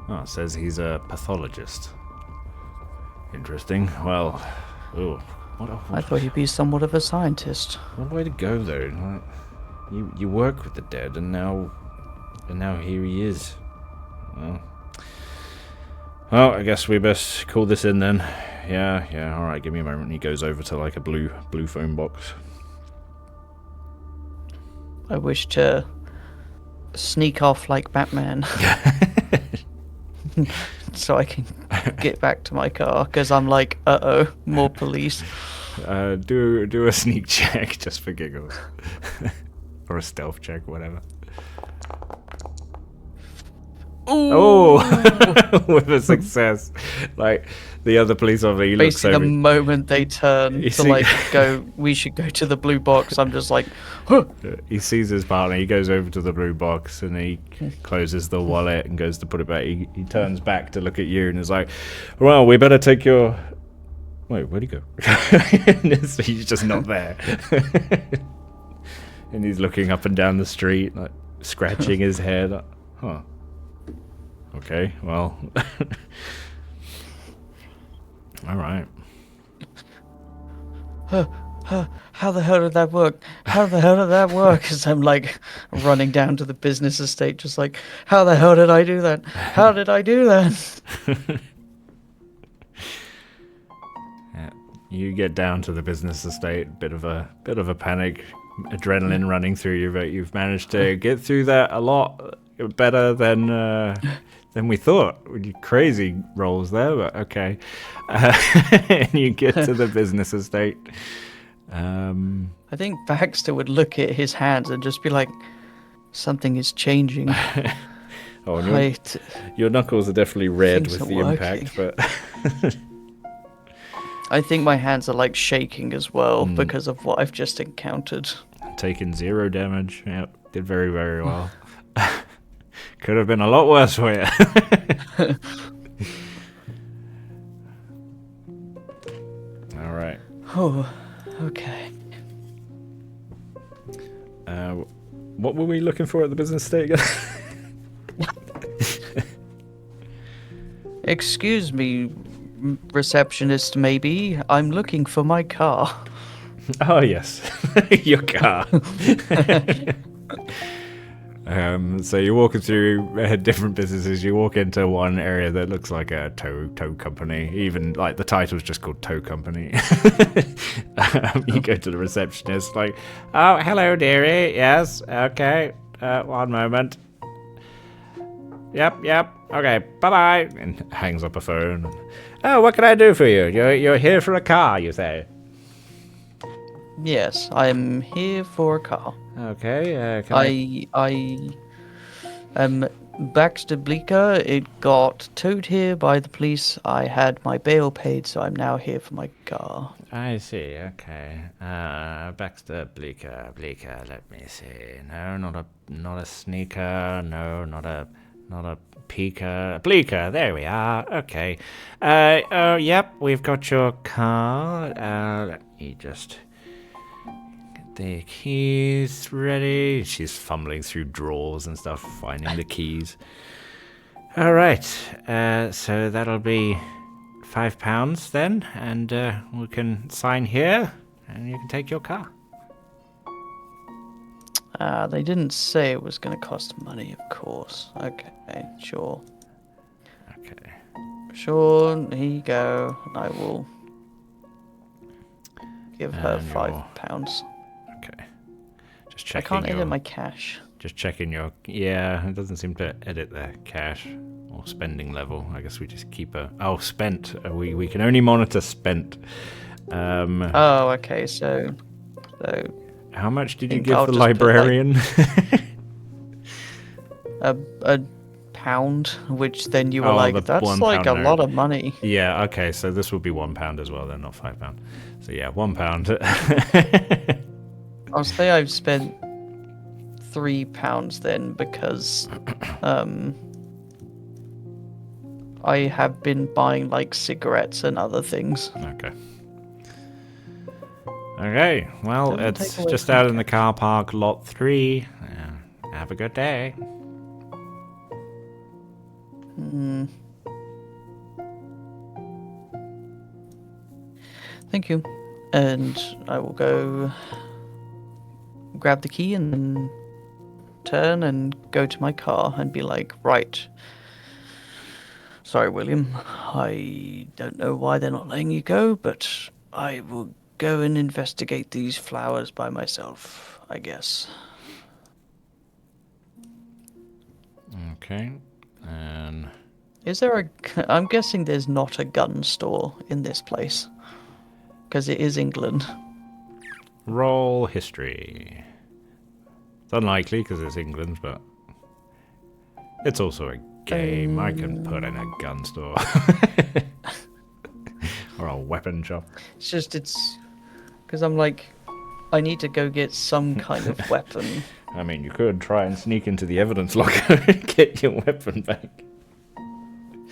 A: it says he's a pathologist. Interesting. Well,
B: I thought he'd be somewhat of a scientist.
A: what way to go though? Like, you work with the dead, and now here he is. Well, I guess we best call this in then. Yeah. All right, give me a moment. He goes over to like a blue phone box.
B: I wish to sneak off like Batman. So I can get back to my car, because I'm like, more police.
A: Do a sneak check just for giggles. Or a stealth check, whatever.
B: Ooh.
A: Oh, with a success. Like the other police officer, he looks
B: Basically,
A: over.
B: the moment they turn to like go, we should go to the blue box, I'm just like, huh.
A: He sees his partner, he goes over to the blue box and he closes the wallet and goes to put it back. He turns back to look at you and is like, well, we better take your... Wait, where'd he go? He's just not there. And he's looking up and down the street, like scratching his head. Like, huh. Okay, well. All right.
B: How the hell did that work? How the hell did that work? As I'm like running down to the business estate, just like, how the hell did I do that? How did I do that?
A: Yeah. You get down to the business estate, bit of a panic, adrenaline running through you, but you've managed to get through that a lot better than we thought. Crazy rolls there, but okay. And you get to the business estate.
B: I think Baxter would look at his hands and just be like, something is changing.
A: Oh, and your knuckles are definitely red with the impact, but
B: I think my hands are like shaking as well because of what I've just encountered.
A: Taking 0 damage. Yep, did very, very well. Could have been a lot worse for you. All right.
B: Oh, okay.
A: What were we looking for at the business estate again?
B: Excuse me, receptionist, maybe. I'm looking for my car.
A: Oh, yes. Your car. So you're walking through different businesses. You walk into one area that looks like a tow company. Even like the title's just called Tow Company. You go to the receptionist, like, oh, hello, dearie. Yes, okay. One moment. Yep. Okay, bye-bye. And hangs up a phone. Oh, what can I do for you? You're here for a car, you say?
B: Yes, I'm here for a car.
A: Okay.
B: I am Baxter Bleeker. It got towed here by the police. I had my bail paid, so I'm now here for my car.
A: I see. Okay. Baxter Bleeker. Let me see. No, not a sneaker. No, not a peeker. Bleeker. There we are. Okay. Yep. We've got your car. Let me just get the keys ready. She's fumbling through drawers and stuff, finding the keys. All right. So that'll be £5 then, and we can sign here, and you can take your car.
B: They didn't say it was going to cost money, of course. Okay, sure.
A: Okay.
B: Sure, here you go. And I will give her
A: And
B: £5.
A: Okay. Just
B: I
A: checking.
B: can't edit my cash.
A: Just checking your. Yeah, it doesn't seem to edit the cash or spending level. I guess we just keep a. Oh, spent. We can only monitor spent.
B: Oh, okay. So.
A: How much did you
B: think
A: give
B: I'll
A: the
B: just put,
A: librarian?
B: a pound, which then you were like, that's
A: £1
B: like a
A: note.
B: lot of money.
A: Yeah. Okay. So this will be £1 as well, then, not £5. So yeah, £1.
B: I'll say I've spent £3 then because I have been buying like cigarettes and other things.
A: Okay, well,
B: Don't
A: it's
B: take away
A: just
B: from
A: out in the
B: cash.
A: car park, lot 3. Have a good day.
B: Thank you. And I will go grab the key and then turn and go to my car and be like, right. Sorry, William. I don't know why they're not letting you go, but I will go and investigate these flowers by myself, I guess.
A: Okay, and
B: Is there I'm guessing there's not a gun store in this place. Because it is England.
A: roll history. It's unlikely because it's England, but it's also a game. I can put in a gun store. Or a weapon shop.
B: It's because I'm like, I need to go get some kind of weapon.
A: I mean, you could try and sneak into the evidence locker and get your weapon back.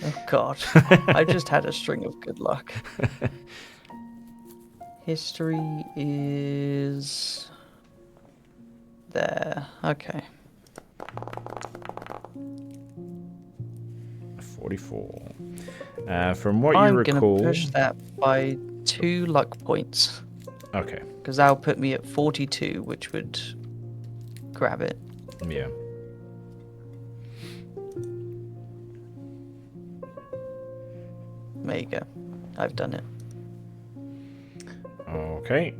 B: Oh god. I just had a string of good luck. History is there. Okay.
A: 44. From what
B: I'm
A: you recall...
B: gonna push that by 2 luck points.
A: Okay.
B: Because that'll put me at 42, which would grab it.
A: Yeah.
B: There you go. I've done it.
A: Okay.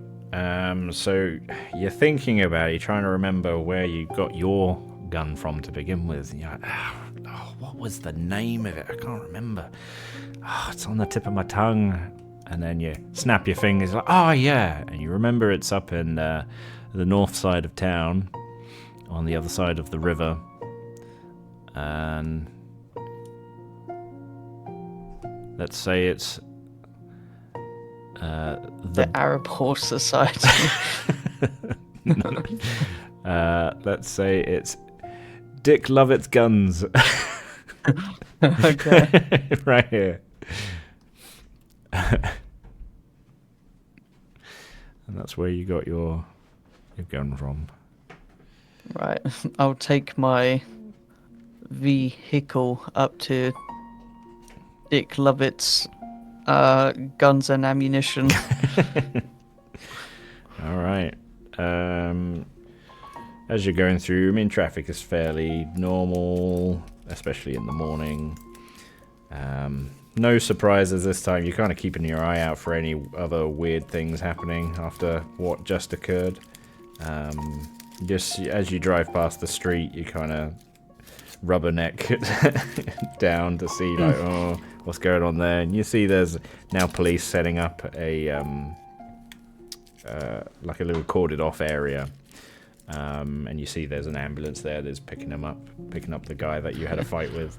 A: So you're thinking about it, you're trying to remember where you got your gun from to begin with. You're like, oh, what was the name of it? I can't remember. Oh, it's on the tip of my tongue. And then you snap your fingers, like, oh yeah. And you remember it's up in the north side of town, on the other side of the river. And let's say it's
B: The Arab Horse Society.
A: Let's say it's Dick Lovett's Guns.
B: Okay.
A: Right here. And that's where you got your gun from.
B: Right. I'll take my vehicle up to Dick Lovett's guns and ammunition.
A: All right. As you're going through, I mean, traffic is fairly normal, especially in the morning. No surprises this time. You're kind of keeping your eye out for any other weird things happening after what just occurred. Just as you drive past the street, you kind of rubberneck down to see, like, oh, what's going on there. And you see there's now police setting up a like a little corded off area. And you see there's an ambulance there that's picking up the guy that you had a fight with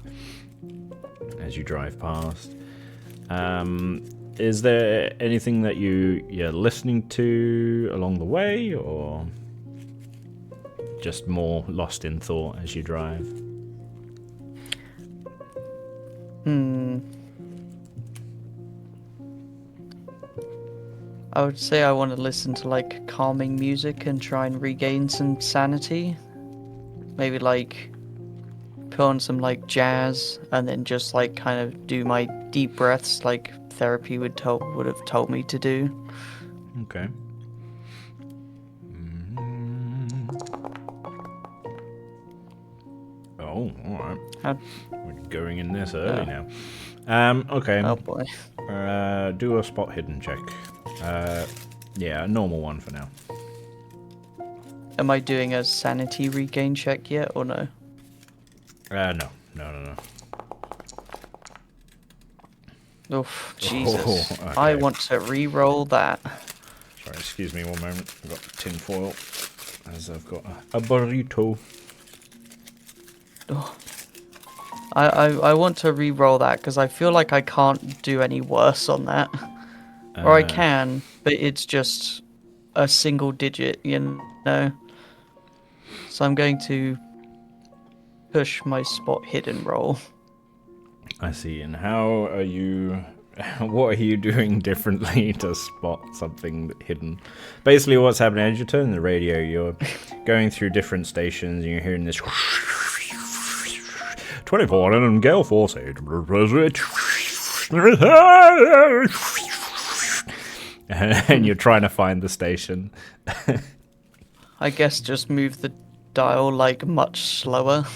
A: as you drive past. Is there anything that you're listening to along the way, or just more lost in thought as you drive?
B: I would say I want to listen to like calming music and try and regain some sanity. Maybe like put on some like jazz and then just like kind of do my deep breaths like therapy would have told me to do.
A: Okay. Oh, all right. We're going in this early now. Okay.
B: Oh boy.
A: Do a spot hidden check. Yeah, a normal one for now.
B: Am I doing a sanity regain check yet or no?
A: No.
B: Oof, Jesus.
A: Oh, okay.
B: I want to re-roll that.
A: Sorry, excuse me one moment. I've got tin foil as I've got a burrito.
B: Oh. I want to re-roll that because I feel like I can't do any worse on that. Or I can, but it's just a single digit, you know? So I'm going to push my spot hidden roll.
A: I see. And how are you... What are you doing differently to spot something hidden? Basically what's happening, as you turn the radio, you're going through different stations and you're hearing this... 24 and Gale Force 8. And you're trying to find the station.
B: I guess just move the dial like much slower.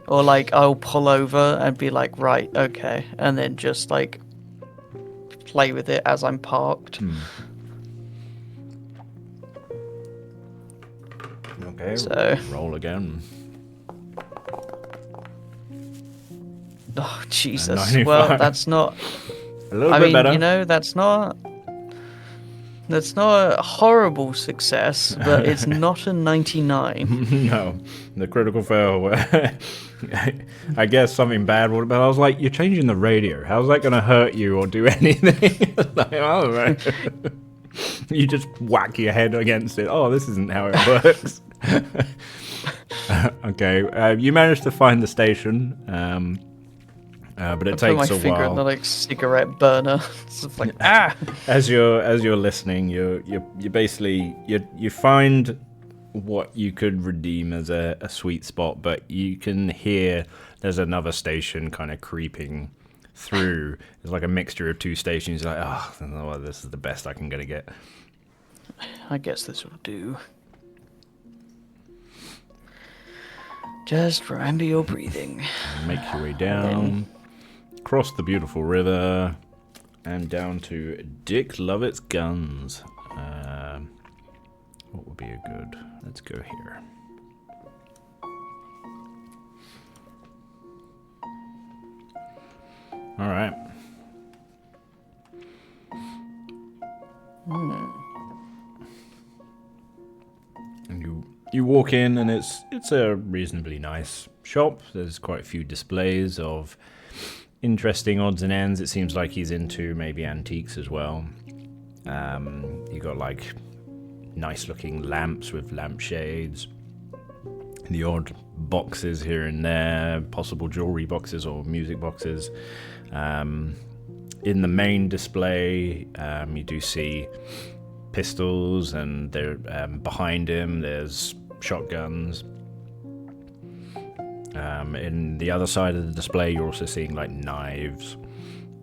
B: Or like I'll pull over and be like, right, okay, and then just like play with it as I'm parked.
A: Okay,
B: so
A: roll again.
B: Oh Jesus!
A: 95.
B: Well, that's not.
A: A little
B: I
A: bit
B: mean,
A: better.
B: you know, that's not a horrible success, but it's not a 99.
A: No, the critical fail. I guess something bad would have been. I was like, you're changing the radio. How's that going to hurt you or do anything? Like, I don't know. You just whack your head against it. Oh, this isn't how it works. Okay, you managed to find the station, but it takes a while.
B: I put my finger in the like cigarette burner. It's just like
A: As you're listening, you basically you find what you could redeem as a sweet spot, but you can hear there's another station kind of creeping through. It's like a mixture of two stations. You're like, oh, this is the best I can get.
B: I guess this will do. Just remember your breathing.
A: Make your way down, cross the beautiful river, and down to Dick Lovett's Guns. What would be a good... Let's go here. All right. And you walk in, and it's a reasonably nice shop. There's quite a few displays of interesting odds and ends. It seems like he's into maybe antiques as well. You got like nice looking lamps with lampshades, the odd boxes here and there, possible jewelry boxes or music boxes. In the main display, you do see pistols, and they're behind him there's shotguns. In the other side of the display, you're also seeing like knives,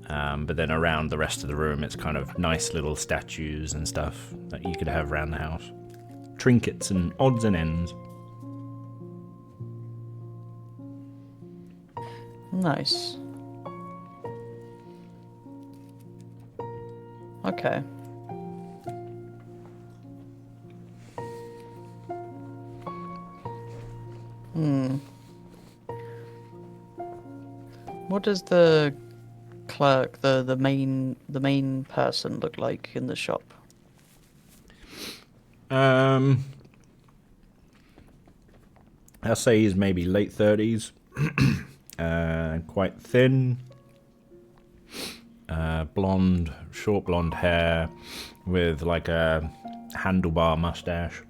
A: But then around the rest of the room, it's kind of nice little statues and stuff that you could have around the house. Trinkets and odds and ends.
B: Nice. Okay. What does the clerk, the main person look like in the shop?
A: I'll say he's maybe late 30s. Quite thin. Blonde, short blonde hair with like a handlebar mustache.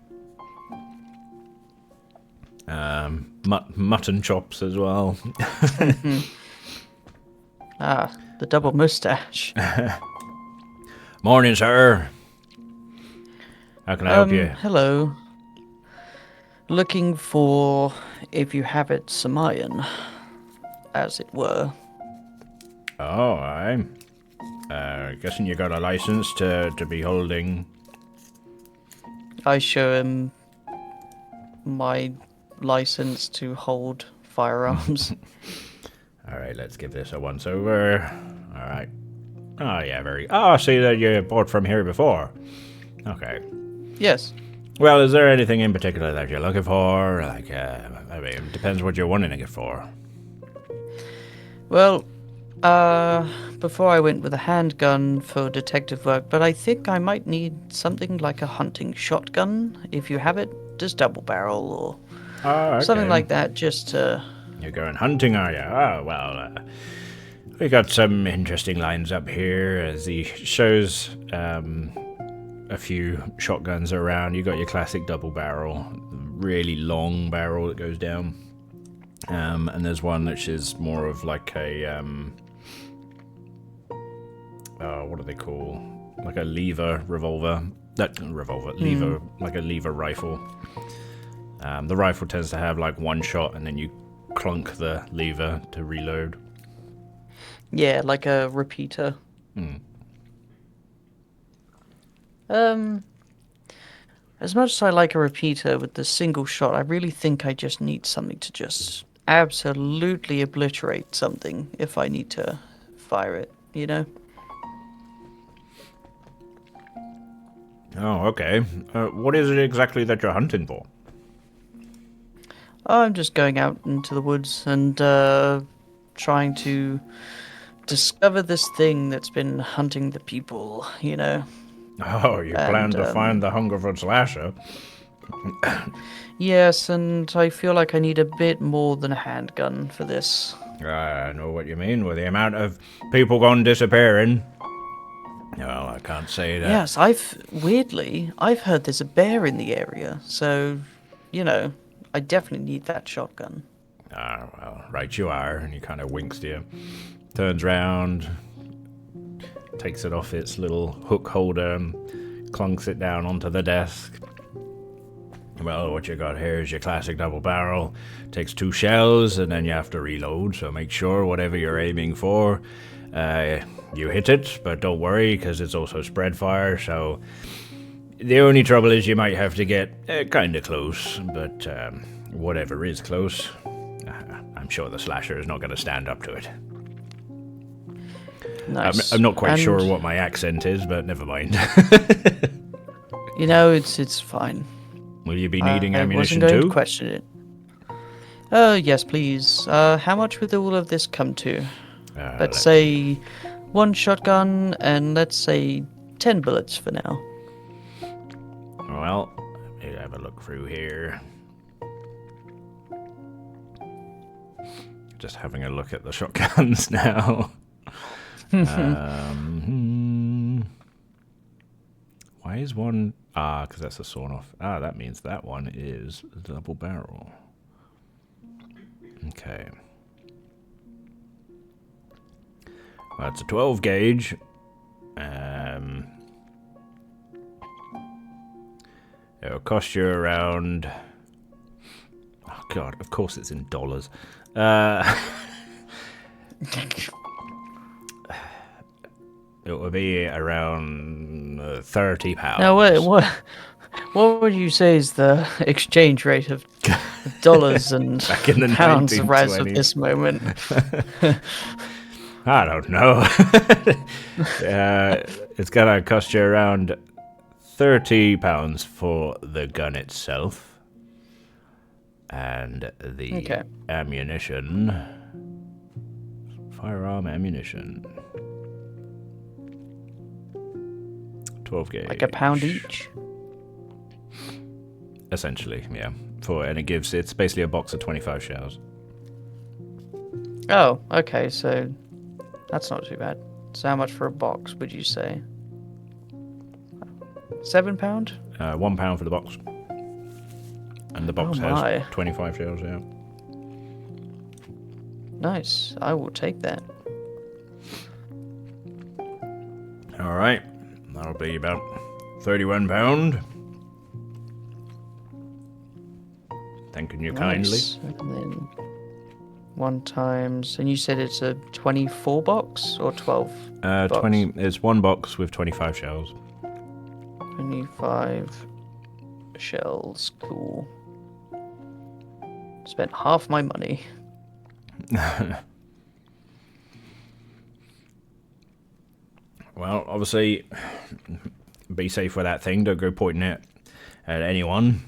A: Mutton chops as well.
B: Ah, the double mustache.
A: Morning, sir. How can I help you?
B: Hello. Looking for, if you have it, some iron, as it were.
A: Oh, I'm guessing you got a license to be holding.
B: I show him my license to hold firearms.
A: Alright, let's give this a once over. Alright. Oh, yeah, I see that you bought from here before. Okay.
B: Yes.
A: Well, is there anything in particular that you're looking for? Like, I mean, it depends what you're wanting it for.
B: Well, before I went with a handgun for detective work, but I think I might need something like a hunting shotgun, if you have it. Just double barrel or
A: Okay.
B: something like that, just to...
A: You're going hunting, are you? Oh, well, we got some interesting lines up here as he shows a few shotguns around. You got your classic double barrel, really long barrel that goes down. And there's one which is more of like a, what do they call? Like a lever revolver. Lever, like a lever rifle. The rifle tends to have like one shot and then you clunk the lever to reload.
B: Yeah, like a repeater. As much as I like a repeater with the single shot, I really think I just need something to just absolutely obliterate something if I need to fire it, you know?
A: Oh, okay. What is it exactly that you're hunting for?
B: I'm just going out into the woods and trying to discover this thing that's been hunting the people, you know?
A: Oh, you plan to find the Hungerford slasher?
B: Yes, and I feel like I need a bit more than a handgun for this.
A: I know what you mean, with the amount of people gone disappearing. No, I can't say that.
B: Yes, weirdly, I've heard there's a bear in the area, so, you know, I definitely need that shotgun.
A: Ah, well, right you are, and he kind of winks to you. Turns round, takes it off its little hook holder and clunks it down onto the desk. Well, what you got here is your classic double barrel. Takes 2 shells, and then you have to reload, so make sure whatever you're aiming for, you hit it, but don't worry, because it's also spread fire, so the only trouble is you might have to get kind of close, but whatever is close, I'm sure the slasher is not going to stand up to it.
B: Nice.
A: I'm not quite sure what my accent is, but never mind.
B: You know, it's fine.
A: Will you be needing ammunition
B: I wasn't going
A: too?
B: to question it. Yes, please. How much would all of this come to? Let's say 1 shotgun and let's say 10 bullets for now.
A: Well, let me have a look through here. Just having a look at the shotguns now. Why is one... because that's a sawn off. That means that one is a double barrel. Okay. Well, it's a 12 gauge. It'll cost you around... Oh, God, of course it's in dollars. It will be around £30.
B: Now, wait, what would you say is the exchange rate of dollars and
A: Back in the
B: pounds as of
A: 1920s.
B: this moment?
A: I don't know. It's gonna cost you around £30 for the gun itself and the ammunition. Firearm ammunition. 12 gauge.
B: Like £1 each?
A: Essentially, yeah. It's basically a box of 25 shells.
B: Oh, okay, so that's not too bad. So how much for a box, would you say? £7?
A: £1 for the box. And the box has 25 shells, yeah.
B: Nice. I will take that.
A: Alright. That'll be about £31. Thanking you kindly.
B: And then 1 times, and you said it's a 24 box or 12?
A: 20. It's one box with 25 shells.
B: 25 shells. Cool. Spent half my money.
A: Well, obviously, be safe with that thing. Don't go pointing it at anyone.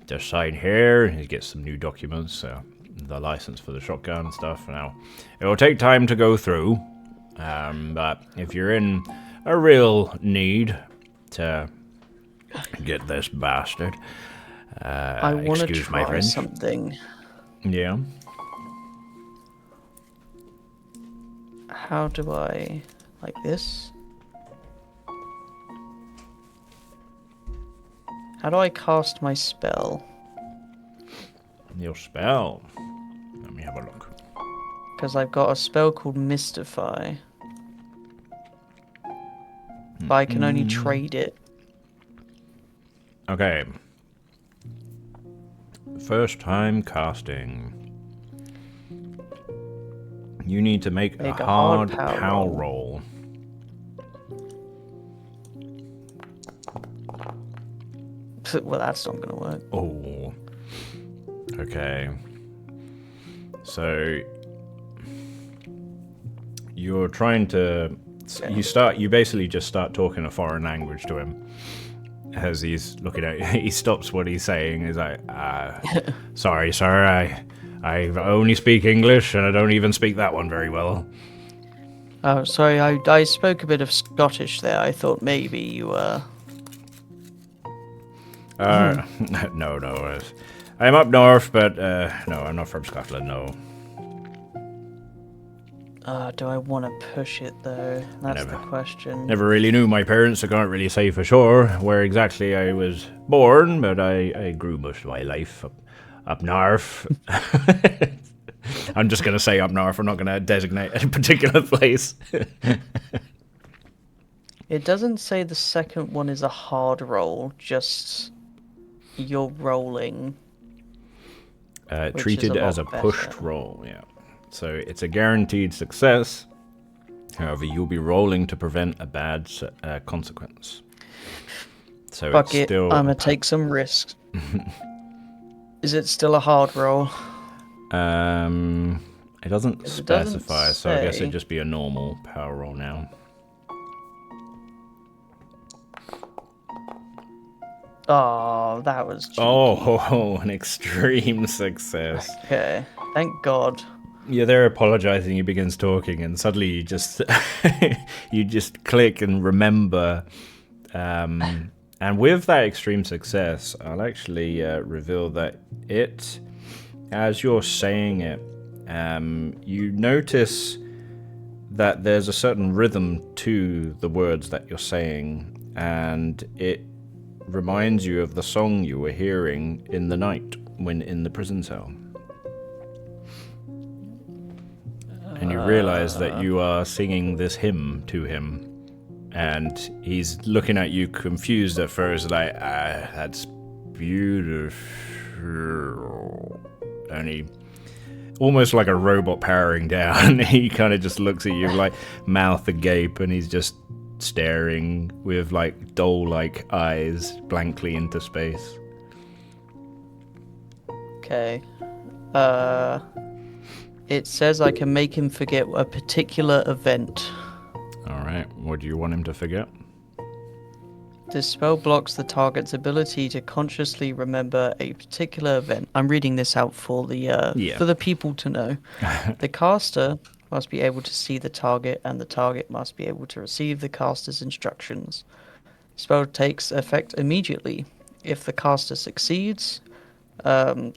A: Just sign here. You get some new documents, the license for the shotgun and stuff. Now, it will take time to go through, but if you're in a real need to get this bastard,
B: I want to try something.
A: Yeah.
B: How do I... like this? How do I cast my spell?
A: Your spell? Let me have a look.
B: Because I've got a spell called Mystify. But I can only trade it.
A: Okay. First time casting. You need to make a hard power roll.
B: Well, that's not going to work.
A: Oh. Okay. So you're trying to you basically just start talking a foreign language to him as he's looking at you. He stops what he's saying. He's like, sorry, sir, I only speak English and I don't even speak that one very well.
B: Oh, sorry, I spoke a bit of Scottish there. I thought maybe you were...
A: No. I'm up north, but no, I'm not from Scotland, no.
B: Do I want to push it, though? That's the question.
A: Never really knew my parents. I can't really say for sure where exactly I was born, but I grew most of my life up north. I'm just going to say up north. I'm not going to designate a particular place.
B: It doesn't say the second one is a hard roll, just you're rolling.
A: Treated as a pushed roll, yeah. So it's a guaranteed success. However, you'll be rolling to prevent a bad consequence. So
B: Fuck
A: it's
B: it,
A: still...
B: I'm gonna take some risks. Is it still a hard roll?
A: It doesn't specify, so I guess it'd just be a normal power roll now.
B: Oh, that was cheeky.
A: Oh, an extreme success.
B: Okay, thank God.
A: You're there apologizing, he begins talking, and suddenly you just you just click and remember. And with that extreme success, I'll actually reveal that as you're saying it, you notice that there's a certain rhythm to the words that you're saying, and it reminds you of the song you were hearing in the night when in the prison cell. And you realize that you are singing this hymn to him, and he's looking at you confused at first, like, that's beautiful. And almost like a robot powering down. He kind of just looks at you like mouth agape, and he's just staring with like doll-like eyes blankly into space.
B: Okay. It says I can make him forget a particular event.
A: Alright, what do you want him to forget?
B: This spell blocks the target's ability to consciously remember a particular event. I'm reading this out for the people to know. The caster must be able to see the target, and the target must be able to receive the caster's instructions. Spell takes effect immediately. If the caster succeeds, the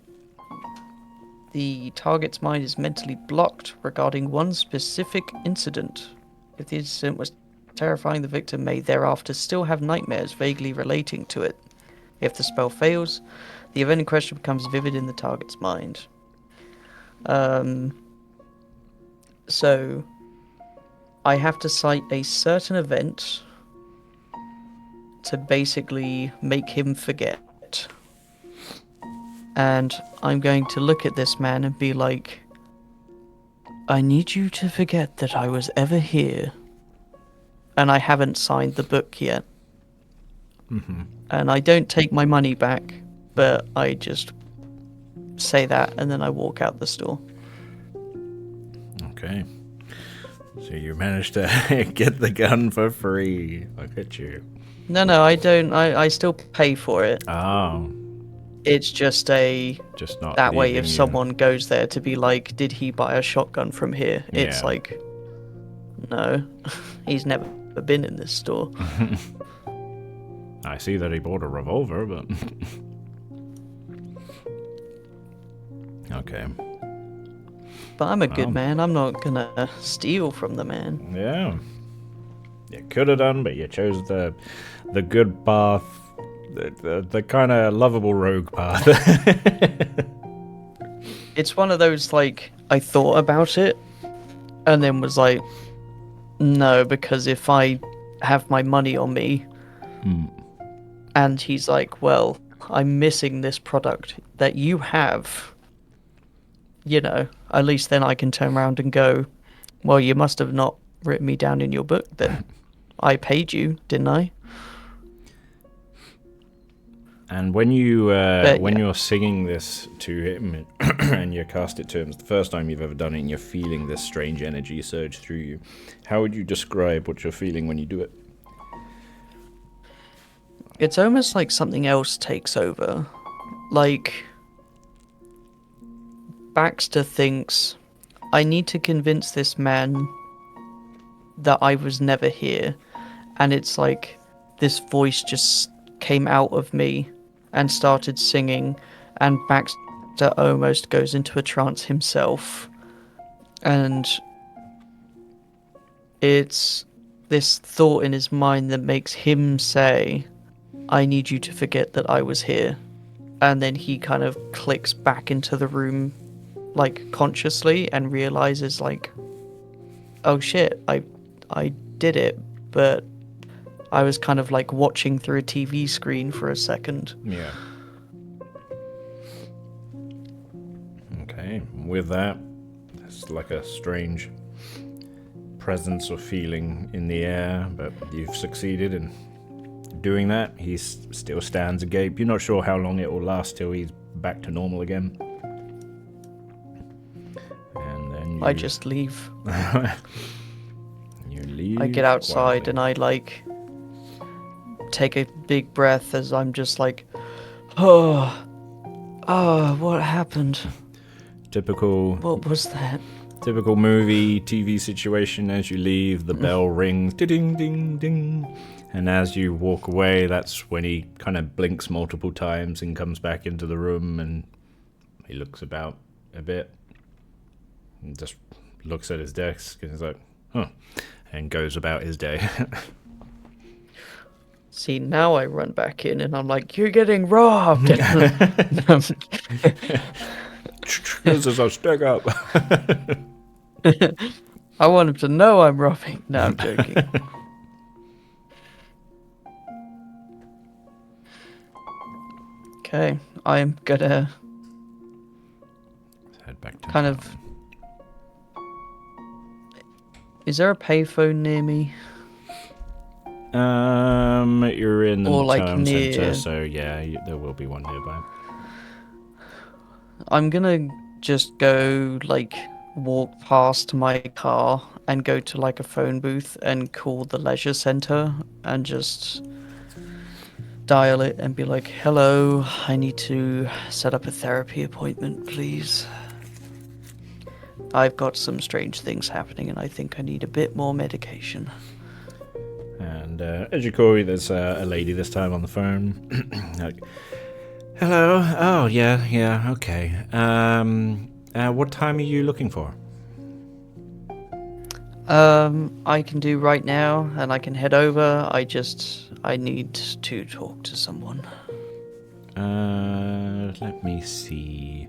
B: target's mind is mentally blocked regarding one specific incident. If the incident was terrifying, the victim may thereafter still have nightmares vaguely relating to it. If the spell fails, the event in question becomes vivid in the target's mind. So, I have to cite a certain event to basically make him forget. And I'm going to look at this man and be like, I need you to forget that I was ever here. And I haven't signed the book yet.
A: Mm-hmm.
B: And I don't take my money back, but I just say that and then I walk out the store.
A: Okay. So you managed to get the gun for free. Look at you.
B: No, I don't. I still pay for it.
A: Oh.
B: It's just
A: not
B: that way if
A: leaving you.
B: someone goes there to be like, did he buy a shotgun from here? It's
A: Yeah.
B: like, no, he's never been in this store.
A: I see that he bought a revolver, but... Okay.
B: But I'm a good man. I'm not gonna steal from the man.
A: Yeah. You could have done, but you chose the good path, the kind of lovable rogue path.
B: It's one of those, like, I thought about it, and then was like, no, because if I have my money on me, and he's like, well, I'm missing this product that you have, you know, at least then I can turn around and go, well, you must have not written me down in your book then. I paid you, didn't I?
A: And when you you're singing this to him and you cast it to him, it's the first time you've ever done it, and you're feeling this strange energy surge through you. How would you describe what you're feeling when you do it?
B: It's almost like something else takes over. Like, Baxter thinks, I need to convince this man that I was never here. And it's like this voice just came out of me and started singing, and Baxter almost goes into a trance himself. And it's this thought in his mind that makes him say, I need you to forget that I was here. And then he kind of clicks back into the room, like, consciously, and realizes, like, oh shit, I did it, but I was kind of like watching through a TV screen for a second.
A: Yeah. Okay, with that, it's like a strange presence or feeling in the air, but you've succeeded in doing that. He still stands agape. You're not sure how long it will last till he's back to normal again. And then
B: I just leave.
A: You leave.
B: I get outside
A: quietly.
B: and I, like, take a big breath as I'm just like, oh, what happened?
A: Typical.
B: What was that?
A: Typical movie, TV situation. As you leave, the bell rings, ding, ding, ding. And as you walk away, that's when he kind of blinks multiple times and comes back into the room, and he looks about a bit and just looks at his desk and is like, huh, and goes about his day.
B: See, now I run back in and I'm like, you're getting robbed.
A: This is a stick up.
B: I want him to know I'm robbing. No, I'm joking. Okay, I'm gonna
A: back to
B: kind
A: town.
B: of... Is there a payphone near me?
A: You're in the
B: Or, like,
A: town
B: near...
A: centre, so yeah, there will be one nearby.
B: I'm gonna just go, like, walk past my car and go to, like, a phone booth and call the leisure centre and just dial it and be like, hello, I need to set up a therapy appointment, please. I've got some strange things happening and I think I need a bit more medication.
A: And as you call, there's a lady this time on the phone. Like, hello. Oh, yeah, okay. What time are you looking for?
B: I can do right now and I can head over. I need to talk to someone.
A: Let me see.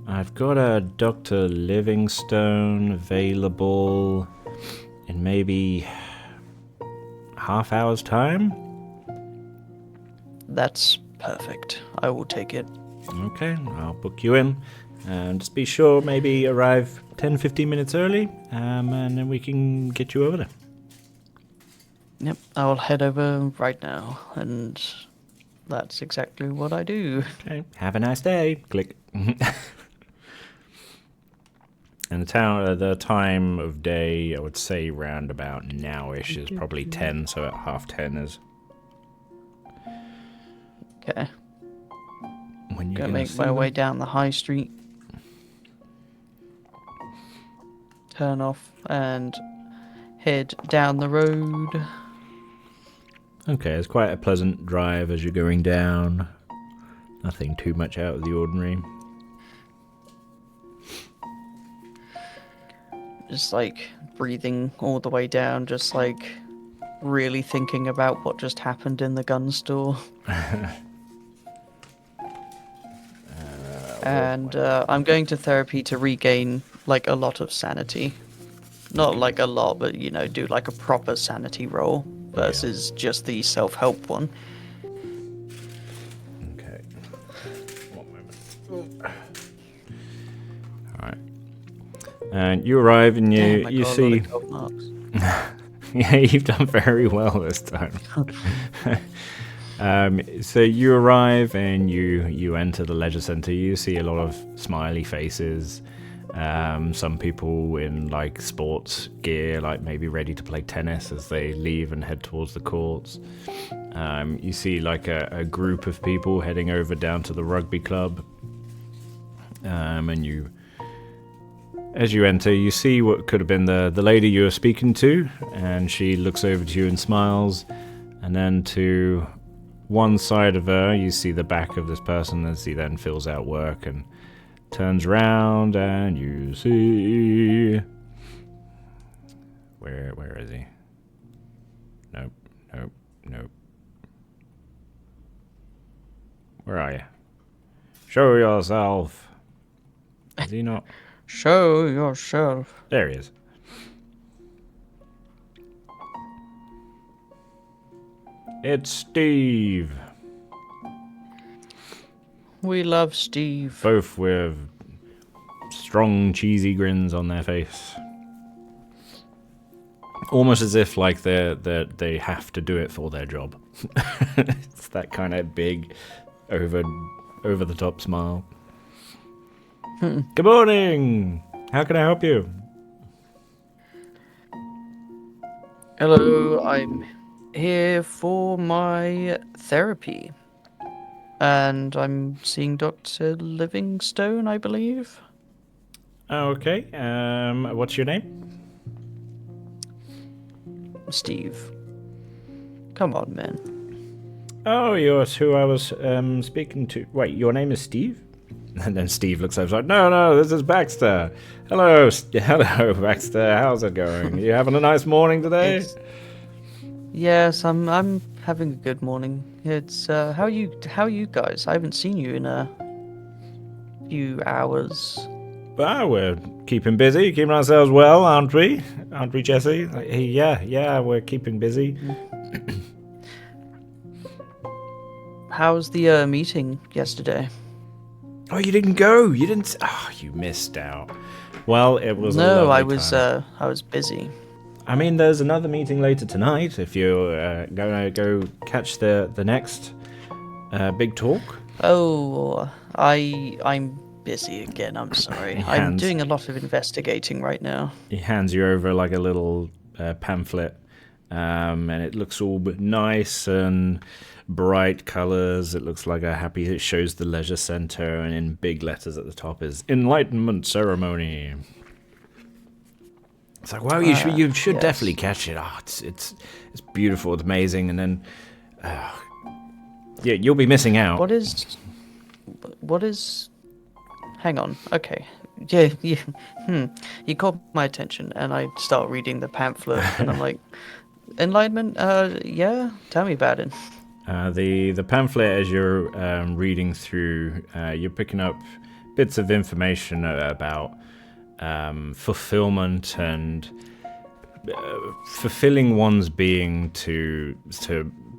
A: I've got a Dr. Livingstone available in maybe half hour's time.
B: That's perfect. I will take it.
A: Okay, I'll book you in. And just be sure maybe arrive 10-15 minutes early, and then we can get you over there.
B: Yep, I'll head over right now, and that's exactly what I do.
A: Okay, have a nice day. Click. And the time of day, I would say round about now-ish is probably 10, so at 10:30 is
B: Okay,
A: when you're
B: gonna
A: gonna
B: make
A: see
B: my
A: them.
B: way down the high street. Turn off and head down the road.
A: Okay, it's quite a pleasant drive as you're going down. Nothing too much out of the ordinary.
B: Just like breathing all the way down, just like really thinking about what just happened in the gun store. And I'm going to therapy to regain like a lot of sanity. Not like a lot, but you know, do like a proper sanity roll versus just the self-help one.
A: Okay. 1 moment. Alright. And you arrive and
B: Damn, I
A: you
B: got a lot
A: see...
B: of 12 marks.
A: Yeah, you've done very well this time. So you arrive and you enter the leisure center. You see a lot of smiley faces. Some people in like sports gear, like maybe ready to play tennis as they leave and head towards the courts. You see like a group of people heading over down to the rugby club. And as you enter, you see what could have been the lady you were speaking to, and she looks over to you and smiles. And then to one side of her, you see the back of this person as he then fills out work and turns around, and you see... Where is he? Nope. Where are you? Show yourself. Is he not?
B: Show yourself.
A: There he is. It's Steve.
B: We love Steve.
A: Both with strong, cheesy grins on their face. Almost as if like they have to do it for their job. It's that kind of big, over the top smile. Good morning. How can I help you?
B: Hello, I'm here for my therapy. And I'm seeing Dr. Livingstone, I believe.
A: Okay. What's your name?
B: Steve. Come on, man.
A: Oh, you're who I was speaking to. Wait, your name is Steve? And then Steve looks over, like, no, this is Baxter. Hello, Baxter. How's it going? You having a nice morning today?
B: Yes, I'm having a good morning. It's how are you guys? I haven't seen you in a few hours.
A: Well, we're keeping busy, keeping ourselves well, aren't we? Aren't we, Jesse? Yeah, we're keeping busy.
B: how's the meeting yesterday?
A: Oh, you didn't go. You didn't. Oh, you missed out. Well, it was a
B: No,
A: lovely time.
B: I was busy.
A: I mean, there's another meeting later tonight. If you're gonna go catch the next big talk.
B: Oh, I'm busy again. I'm sorry.
A: He
B: I'm
A: hands
B: doing a lot of investigating right now.
A: he hands you over like a little pamphlet, and it looks all nice and bright colors. It looks like a happy. It shows the leisure center, and in big letters at the top is Enlightenment Ceremony. It's like, well, you should
B: Yes.
A: definitely catch it. Oh, it's beautiful, it's amazing, and then yeah, you'll be missing out.
B: What is? Hang on. Okay. Yeah. You caught my attention, and I start reading the pamphlet, and I'm like, Enlightenment. Yeah. Tell me about it.
A: The pamphlet, as you're reading through, you're picking up bits of information about fulfillment and fulfilling one's being to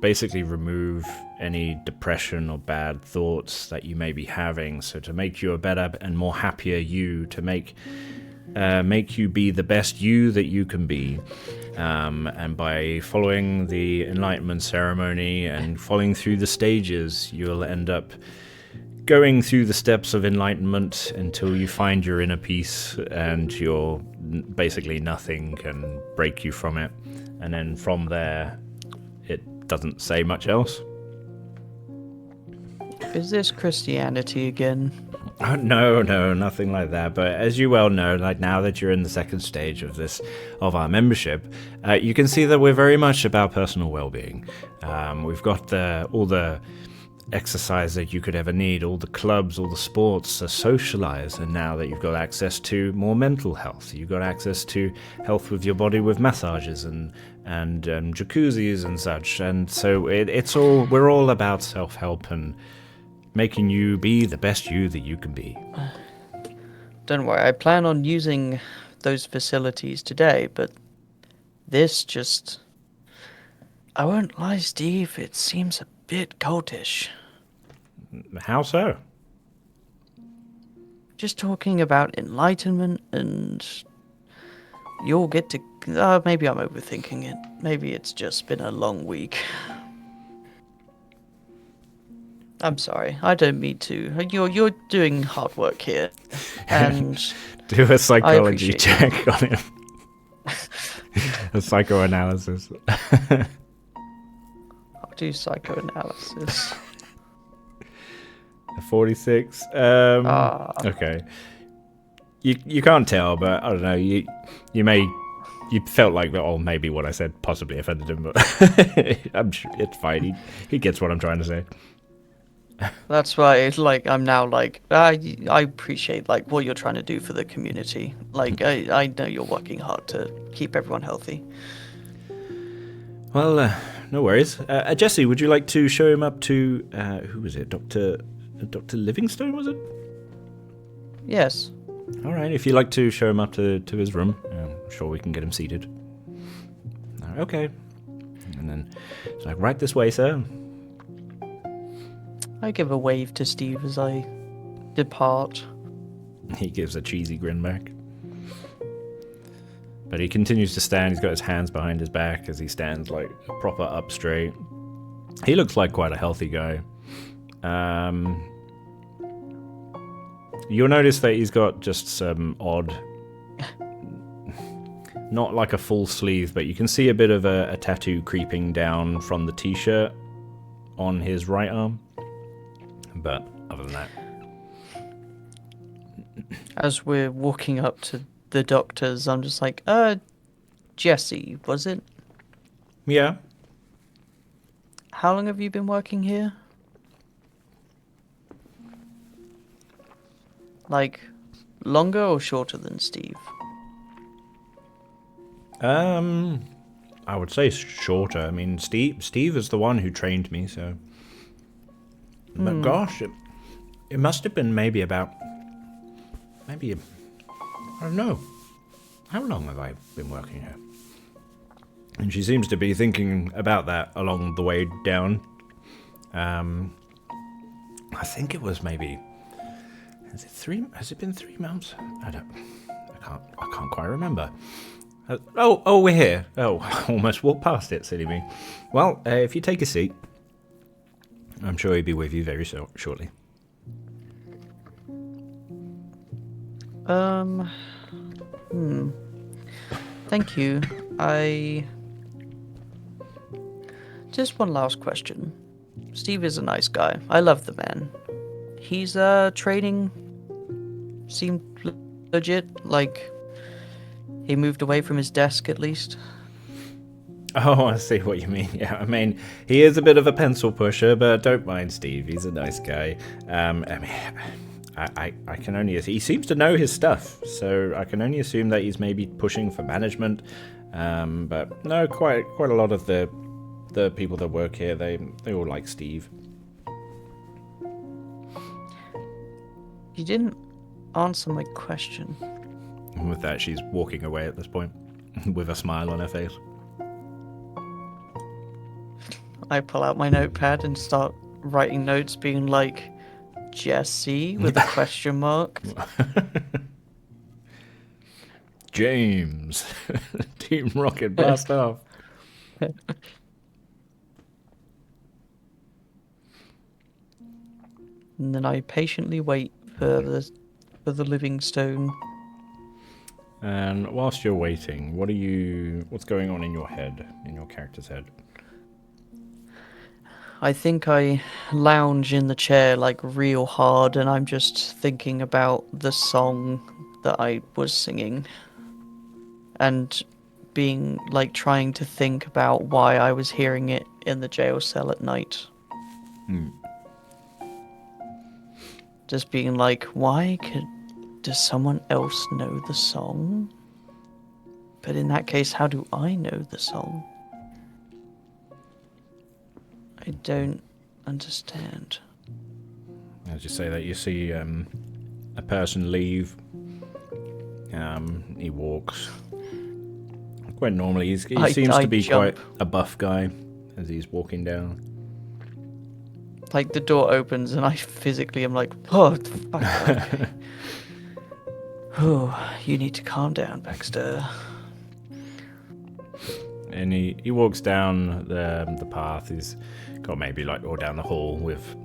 A: basically remove any depression or bad thoughts that you may be having. So to make you a better and more happier you, to make you be the best you that you can be. And by following the enlightenment ceremony and following through the stages, you'll end up going through the steps of enlightenment until you find your inner peace, and you're basically nothing can break you from it. And then from there, it doesn't say much else.
B: Is this Christianity again?
A: Oh, no, nothing like that. But as you well know, like now that you're in the second stage of our membership, you can see that we're very much about personal well-being. We've got all the exercise that you could ever need, all the clubs, all the sports are socialized, and now that you've got access to more mental health, you've got access to health with your body with massages and jacuzzis and such. And so we're all about self-help and making you be the best you that you can be.
B: Don't worry, I plan on using those facilities today, but this just... I won't lie, Steve, it seems a bit cultish.
A: How so?
B: Just talking about enlightenment, and you'll get to... maybe I'm overthinking it. Maybe it's just been a long week. I'm sorry, I don't mean to. You're doing hard work here, and
A: Do a psychology
B: appreciate
A: check on him. A psychoanalysis.
B: I'll do psychoanalysis.
A: A 46. Okay. You can't tell, but I don't know. You felt like that. Oh, maybe what I said possibly offended him, but I'm sure it's fine. He gets what I'm trying to say.
B: That's why it's like I'm now like I appreciate like what you're trying to do for the community. Like I know you're working hard to keep everyone healthy.
A: Well, no worries. Jesse, would you like to show him up to who was it? Dr. Livingstone, was it?
B: Yes.
A: All right. If you'd like to show him up to his room, I'm sure we can get him seated. Okay. And then it's like, right this way, sir.
B: I give a wave to Steve as I depart.
A: He gives a cheesy grin back. But he continues to stand. He's got his hands behind his back as he stands like proper up straight. He looks like quite a healthy guy. You'll notice that he's got just some odd... not like a full sleeve, but you can see a bit of a tattoo creeping down from the t-shirt on his right arm. But other than that...
B: As we're walking up to the doctors, I'm just like, Jesse, was it?
A: Yeah.
B: How long have you been working here? Like, longer or shorter than Steve?
A: I would say shorter. I mean, Steve is the one who trained me, so... But gosh, it must have been maybe, I don't know. How long have I been working here? And she seems to be thinking about that along the way down. I think it was maybe. Has it been 3 months? I can't quite remember. We're here. Oh, I almost walked past it, silly me. Well, if you take a seat, I'm sure he'll be with you very shortly.
B: Thank you. Just one last question. Steve is a nice guy. I love the man. He's training seemed legit, like he moved away from his desk at least.
A: Oh, I see what you mean. Yeah, I mean, he is a bit of a pencil pusher, but don't mind Steve. He's a nice guy. I mean, I can only... He seems to know his stuff, so I can only assume that he's maybe pushing for management. But no, quite a lot of the people that work here, they all like Steve.
B: You didn't answer my question.
A: And with that, she's walking away at this point, with a smile on her face.
B: I pull out my notepad and start writing notes being like, Jesse, with a question mark.
A: James. Team Rocket, blast off.
B: And then I patiently wait for the living stone.
A: And whilst you're waiting, what's going on in your head, in your character's head?
B: I think I lounge in the chair like real hard, and I'm just thinking about the song that I was singing. And being like trying to think about why I was hearing it in the jail cell at night. Just being like, does someone else know the song? But in that case, how do I know the song? I don't understand.
A: As you say that, you see a person leave. He walks quite normally. He seems to be
B: jump.
A: Quite a buff guy as he's walking down.
B: Like the door opens and I physically am like, oh, fuck. Okay. Oh, you need to calm down, Baxter.
A: And he walks down the path. He's got maybe or down the hall with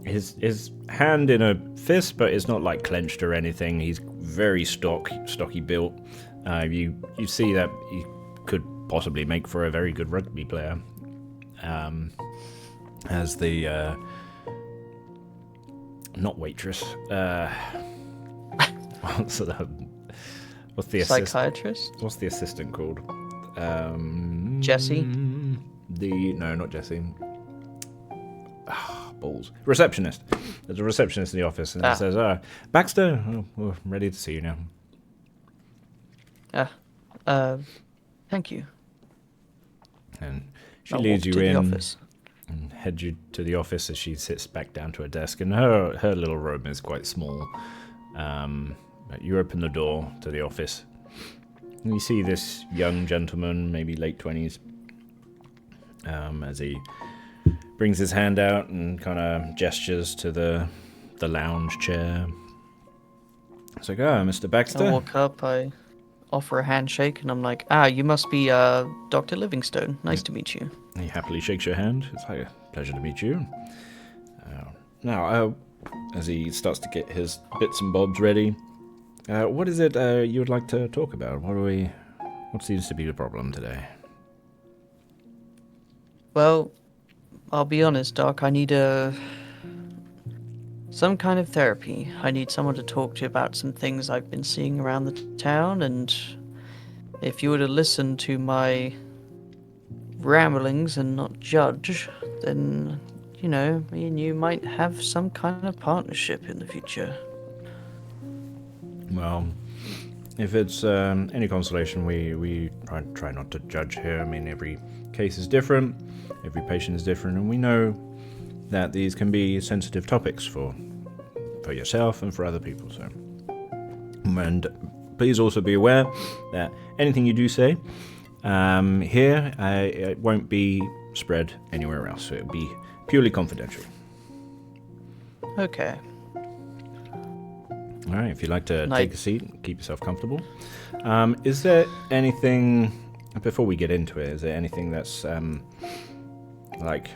A: his hand in a fist, but it's not like clenched or anything. He's very stocky built. You see that he could possibly make for a very good rugby player. As the not waitress. What's the
B: psychiatrist?
A: What's the assistant called?
B: Jesse?
A: No, not Jesse. Balls. Receptionist. There's a receptionist in the office, and it says, Baxter, we're ready to see you now.
B: Thank you.
A: And she leads you in
B: office.
A: and heads you to the office as she sits back down to her desk, and her little room is quite small. But you open the door to the office, and you see this young gentleman, maybe late 20s, as he brings his hand out and kind of gestures to the lounge chair. It's like, Mr. Baxter.
B: I walk up, I offer a handshake, and I'm like, you must be Dr. Livingstone. Nice to meet you.
A: He happily shakes your hand. It's like a pleasure to meet you. Now, as he starts to get his bits and bobs ready, what is it you would like to talk about? What seems to be the problem today?
B: Well, I'll be honest, Doc. I need some kind of therapy. I need someone to talk to about some things I've been seeing around the town, and if you were to listen to my ramblings and not judge, then, me and you might have some kind of partnership in the future.
A: Well, if it's any consolation, we try not to judge here. I mean, every case is different, every patient is different, and we know that these can be sensitive topics for yourself and for other people. So, and please also be aware that anything you do say here, it won't be spread anywhere else. So it'll be purely confidential.
B: Okay.
A: All right, if you'd like to
B: And I
A: take a seat, keep yourself comfortable. Is there anything, before we get into it, is there anything that's like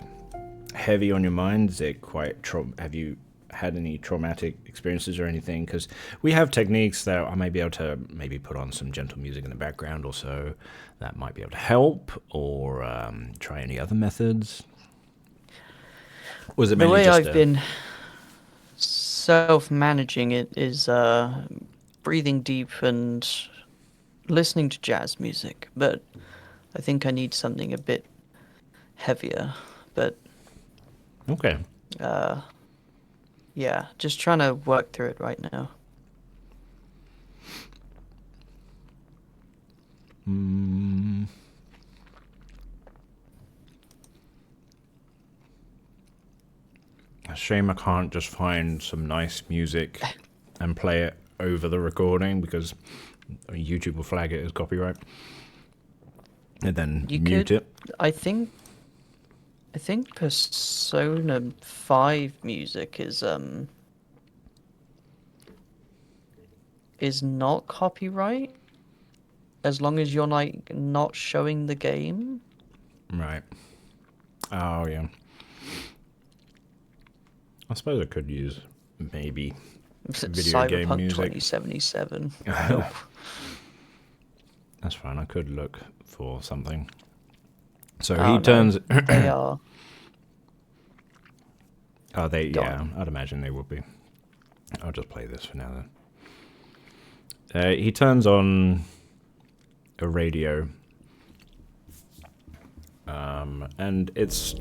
A: heavy on your mind? Is it quite have you had any traumatic experiences or anything? Because we have techniques that I may be able to maybe put on some gentle music in the background or so that might be able to help, or try any other methods. Was it
B: the
A: mainly
B: way
A: just
B: I've been self-managing it is breathing deep and listening to jazz music, but I think I need something a bit heavier. But
A: Okay.
B: yeah, just trying to work through it right now.
A: A shame I can't just find some nice music and play it over the recording, because YouTube will flag it as copyright and then
B: You
A: mute
B: could,
A: it.
B: I think Persona 5 music is not copyright as long as you're like not showing the game.
A: Right. Oh, yeah. I suppose I could use maybe video game
B: Cyberpunk
A: music.
B: 2077. Nope.
A: That's fine. I could look for something. So
B: Oh,
A: he turns.
B: no. They are.
A: Oh, they.
B: Go
A: Yeah,
B: on.
A: I'd imagine they would be. I'll just play this for now then. He turns on a radio, and it's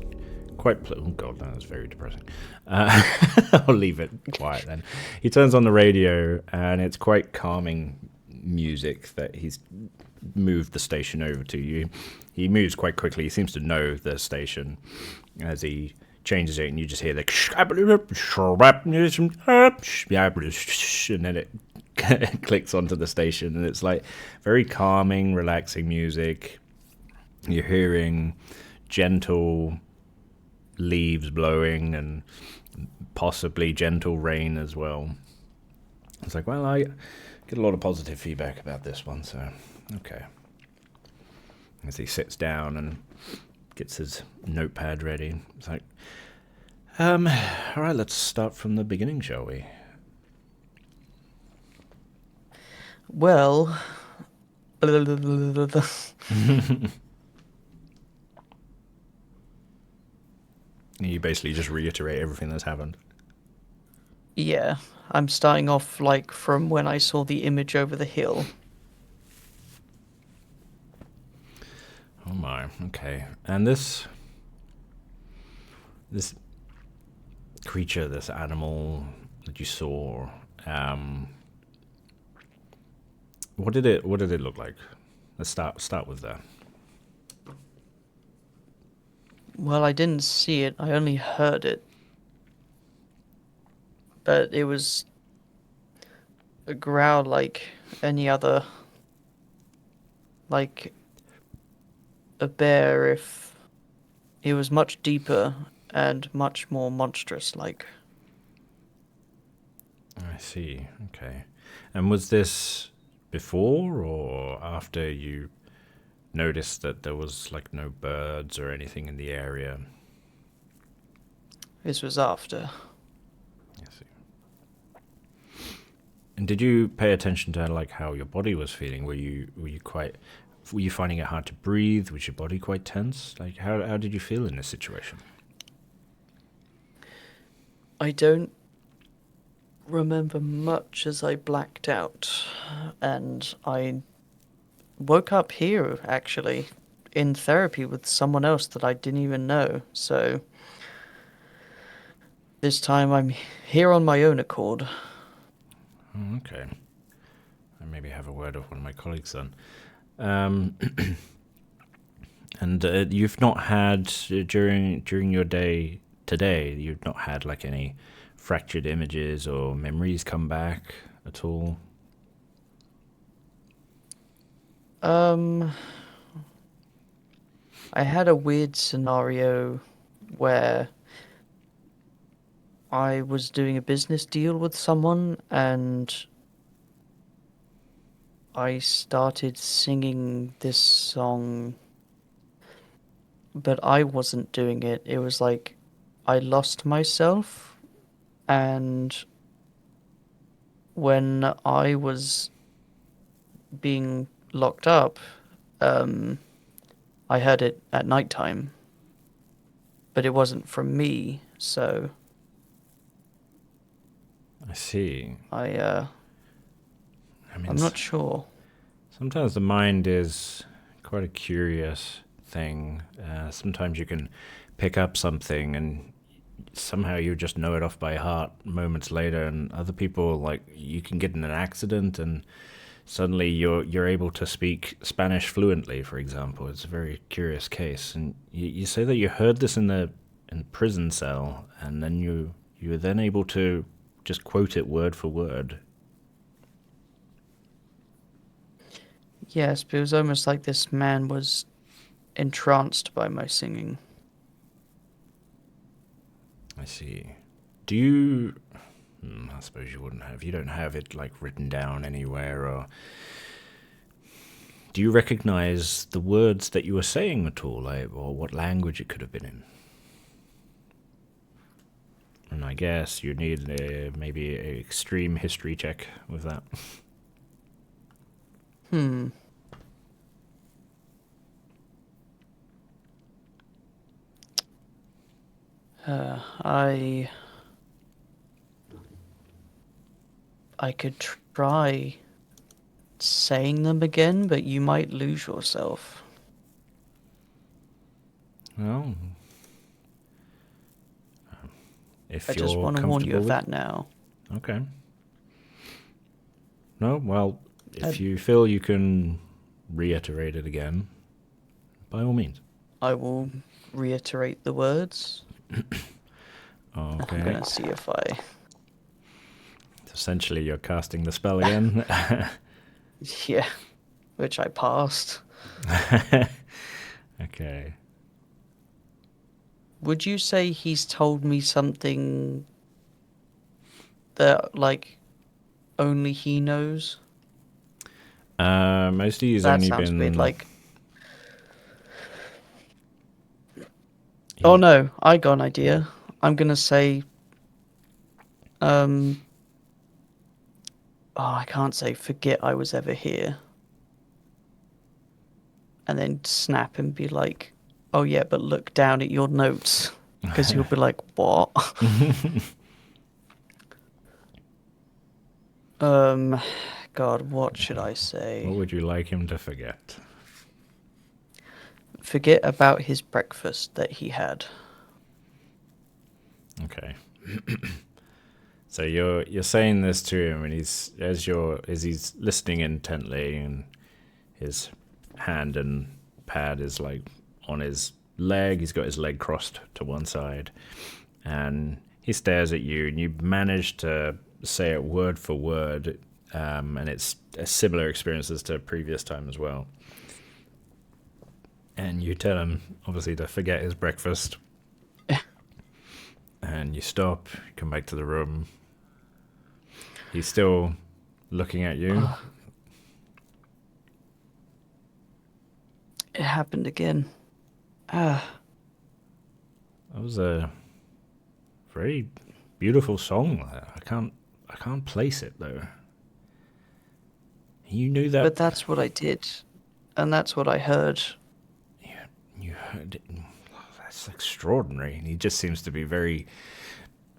A: quite. Oh God, that's very depressing. I'll leave it quiet then. He turns on the radio, and it's quite calming music that he's moved the station over to. You. He moves quite quickly. He seems to know the station as he changes it, and you just hear the and then it clicks onto the station, and it's like very calming, relaxing music. You're hearing gentle leaves blowing and possibly gentle rain as well. It's like, well, I get a lot of positive feedback about this one, so okay. As he sits down and gets his notepad ready, it's like, all right, let's start from the beginning, shall we?
B: Well,
A: You basically just reiterate everything that's happened.
B: yeah, I'm starting off like from when I saw the image over the hill.
A: Oh my, okay. And this creature, this animal that you saw, what did it look like? Let's start with that.
B: Well, I didn't see it, I only heard it. But it was a growl like any other, like a bear if it was much deeper and much more monstrous like.
A: I see. Okay. And was this before or after you noticed that there was like no birds or anything in the area?
B: This was after.
A: I see. And did you pay attention to like how your body was feeling? Were you finding it hard to breathe? Was your body quite tense? Like how did you feel in this situation?
B: I don't remember much as I blacked out, and I woke up here actually in therapy with someone else that I didn't even know. So this time I'm here on my own accord.
A: Oh, okay. I maybe have a word with one of my colleagues then. And you've not had during your day today. You've not had like any fractured images or memories come back at all.
B: I had a weird scenario where I was doing a business deal with someone and I started singing this song, but I wasn't doing it. It was like I lost myself, and when I was being locked up, um, I heard it at nighttime, but it wasn't from me, so
A: I see.
B: I
A: I mean,
B: I'm not sure.
A: sometimes the mind is quite a curious thing. Sometimes you can pick up something and somehow you just know it off by heart moments later, and other people, like, you can get in an accident and suddenly you're able to speak Spanish fluently, for example. It's a very curious case. And you say that you heard this in the prison cell, and then you were then able to just quote it word for word.
B: Yes, but it was almost like this man was entranced by my singing.
A: I see. Do you? I suppose you wouldn't have. You don't have it like written down anywhere, or do you recognize the words that you were saying at all, like, or what language it could have been in? And I guess you need maybe an extreme history check with that.
B: Hmm. I could try saying them again, but you might lose yourself.
A: Well, if
B: I just
A: you're
B: want to warn you
A: comfortable
B: of
A: with.
B: that now.
A: Okay. No, well, if you feel you can reiterate it again, by all means.
B: I will reiterate the words. I'm
A: Okay.
B: gonna see if I.
A: Essentially, you're casting the spell again.
B: Yeah, which I passed.
A: Okay.
B: Would you say he's told me something that, like, only he knows?
A: Mostly he's
B: That
A: only
B: sounds weird.
A: been.
B: Like, oh no, I got an idea. I'm gonna say, oh, I can't say forget I was ever here. And then snap and be like, oh yeah, but look down at your notes. Because you'll be like, what? God, what should I
A: What
B: say?
A: would you like him to forget?
B: Forget about his breakfast that he had.
A: Okay. So you're saying this to him, and he's as he's listening intently, and his hand and pad is like on his leg. He's got his leg crossed to one side, and he stares at you, and you manage to say it word for word, and it's a similar experience as to previous time as well. And you tell him, obviously, to forget his breakfast. And you stop, you come back to the room. He's still looking at you.
B: It happened again.
A: That was a very beautiful song. I can't place it though. You knew that.
B: But that's what I did. And that's what I heard.
A: You heard it. That's extraordinary. And he just seems to be very,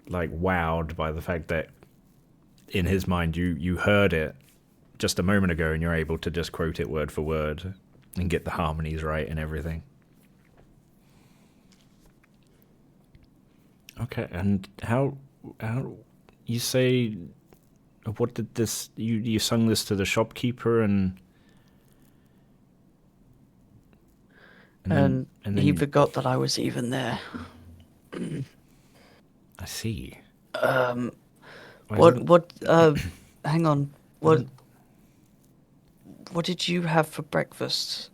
A: like, wowed by the fact that in his mind you heard it just a moment ago, and you're able to just quote it word for word and get the harmonies right and everything. Okay, and how you say, what did this, you sung this to the shopkeeper, and
B: And
A: then
B: he forgot that I was even there.
A: I see.
B: What hang on. What did you have for breakfast?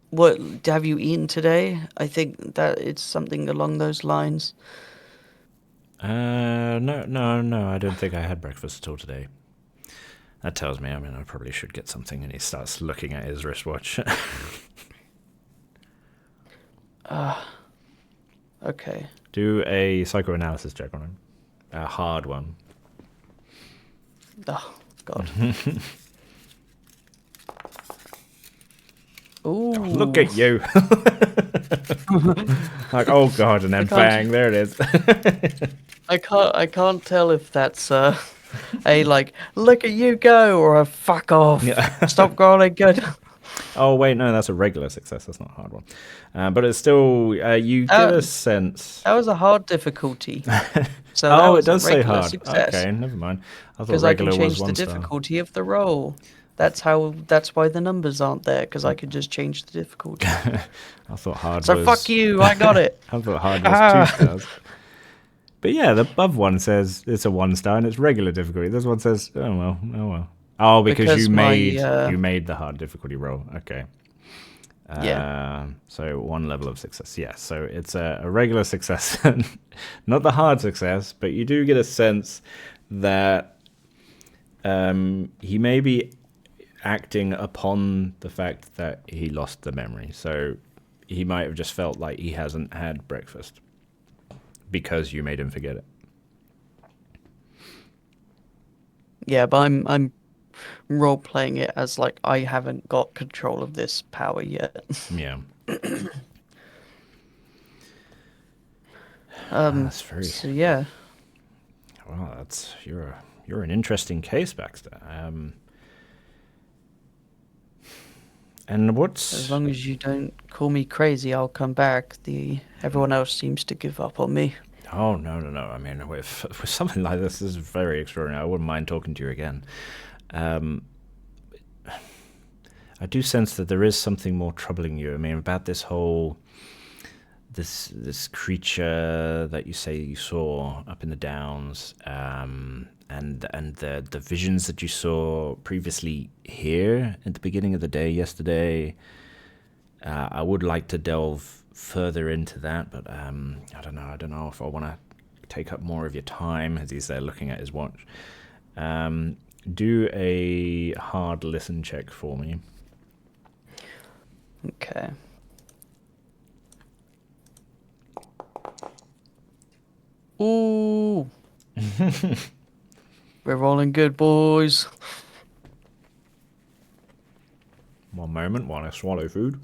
B: What have you eaten today? I think that it's something along those lines.
A: No. I don't think I had breakfast at all today. That tells me, I probably should get something. And he starts looking at his wristwatch.
B: Okay.
A: Do a psychoanalysis check on him. A hard one.
B: Oh, God. Ooh.
A: Look at you. Like, oh God, and then bang, there it is.
B: I can't tell if that's a like, look at you go, or a fuck off.
A: Yeah.
B: Stop growling good.
A: Oh wait, no, that's a regular success. That's not a hard one. But it's still, you get a sense.
B: That was a hard difficulty. So that
A: Oh, it
B: was a
A: does say
B: regular
A: hard.
B: success.
A: Okay, never mind. I thought
B: Because I can
A: regular was
B: change the
A: 1 star.
B: difficulty of the roll. That's why the numbers aren't there, because I can just change the difficulty.
A: I thought hard
B: So
A: was.
B: fuck you, I got it.
A: I thought hard was 2 stars. But yeah, the above one says it's a 1 star and it's regular difficulty. This one says, oh well. Oh, because you made the hard difficulty roll. Okay.
B: Yeah.
A: So 1 level of success. Yeah. So it's a regular success, not the hard success, but you do get a sense that he may be acting upon the fact that he lost the memory. So he might have just felt like he hasn't had breakfast because you made him forget it.
B: Yeah, but I'm role playing it as like I haven't got control of this power yet.
A: Yeah. That's very.
B: So yeah.
A: Well, you're an interesting case, Baxter. And what's
B: As long as you don't call me crazy, I'll come back. Everyone else seems to give up on me.
A: Oh no! I mean, with something like this is very extraordinary. I wouldn't mind talking to you again. I do sense that there is something more troubling you. I mean, about this whole this creature that you say you saw up in the downs, and the visions that you saw previously here at the beginning of the day yesterday. I would like to delve further into that, but I don't know. I don't know if I want to take up more of your time, as he's there looking at his watch. Do a hard listen check for me.
B: Okay. Ooh. We're rolling good, boys.
A: One moment while I swallow food.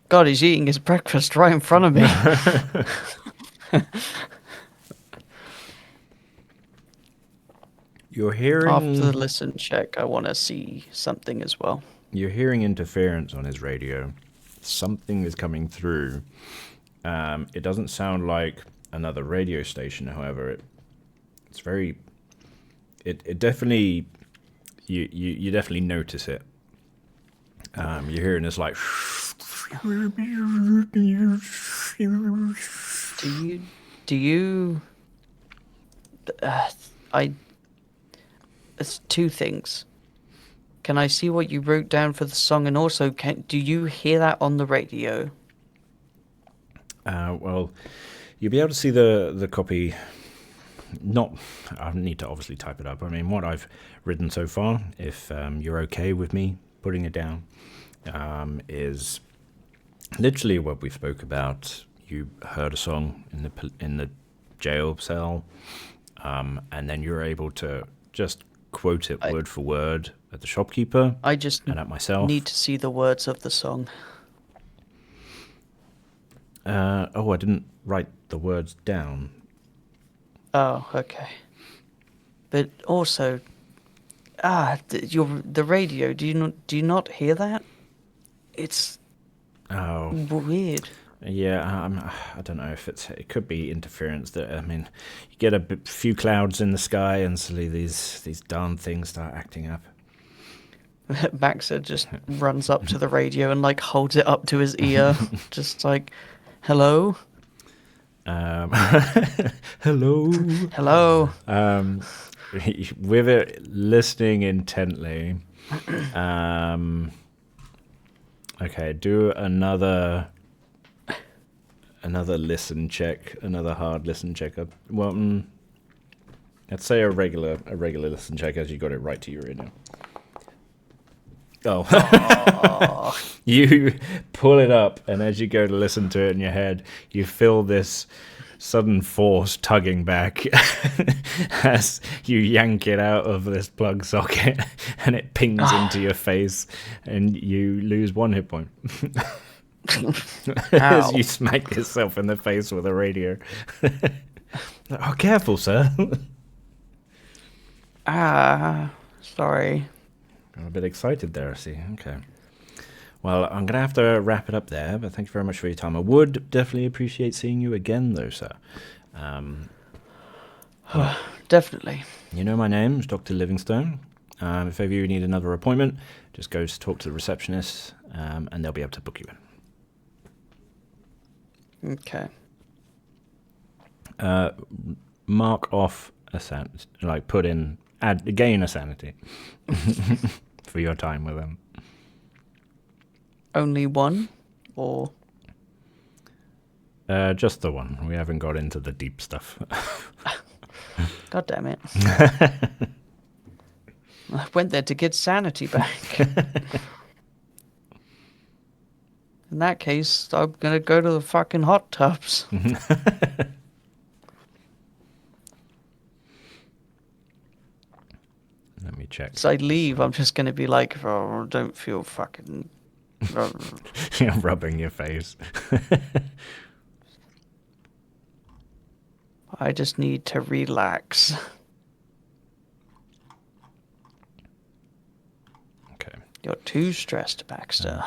B: God, he's eating his breakfast right in front of me.
A: You're hearing...
B: After the listen check, I want to see something as well.
A: You're hearing interference on his radio. Something is coming through. It doesn't sound like another radio station, however. It's very... It definitely... You definitely notice it. You're hearing this like...
B: Do you... It's 2 things. Can I see what you wrote down for the song, and also do you hear that on the radio?
A: Well, you'll be able to see the copy. I need to obviously type it up. I mean, what I've written so far, if you're okay with me putting it down, is literally what we spoke about. You heard a song in the jail cell, and then you're able to just quote it word for word at the shopkeeper.
B: I just
A: and at myself.
B: Need to see the words of the song.
A: I didn't write the words down.
B: Oh, okay. But also, the radio. Do you not hear that? It's weird.
A: Yeah, I don't know if it could be interference. That I mean, you get a few clouds in the sky, and suddenly these darn things start acting up.
B: Baxter just runs up to the radio and like holds it up to his ear, just like, "Hello,
A: hello,
B: hello."
A: With it listening intently. Okay, do another Another listen check. Another hard listen check. Well, let's say a regular listen check, as you got it right to your ear now. Oh. You pull it up, and as you go to listen to it in your head, you feel this sudden force tugging back as you yank it out of this plug socket, and it pings into your face, and you lose 1 hit point. As you smack yourself in the face with a radio. Oh, careful, sir.
B: Sorry.
A: Got a bit excited there, I see. Okay. Well, I'm going to have to wrap it up there, but thank you very much for your time. I would definitely appreciate seeing you again, though, sir.
B: Definitely.
A: You know my name is Dr. Livingstone. If ever you need another appointment, just go to talk to the receptionist, and they'll be able to book you in.
B: Okay.
A: Mark off a sanity, like put in, gain a sanity for your time with them.
B: Only one, or
A: just the one. We haven't got into the deep stuff.
B: God damn it! I went there to get sanity back. In that case, I'm gonna go to the fucking hot tubs.
A: Let me check.
B: As I leave, I'm just gonna be like, oh, I don't feel fucking.
A: You're rubbing your face.
B: I just need to relax.
A: Okay.
B: You're too stressed, Baxter.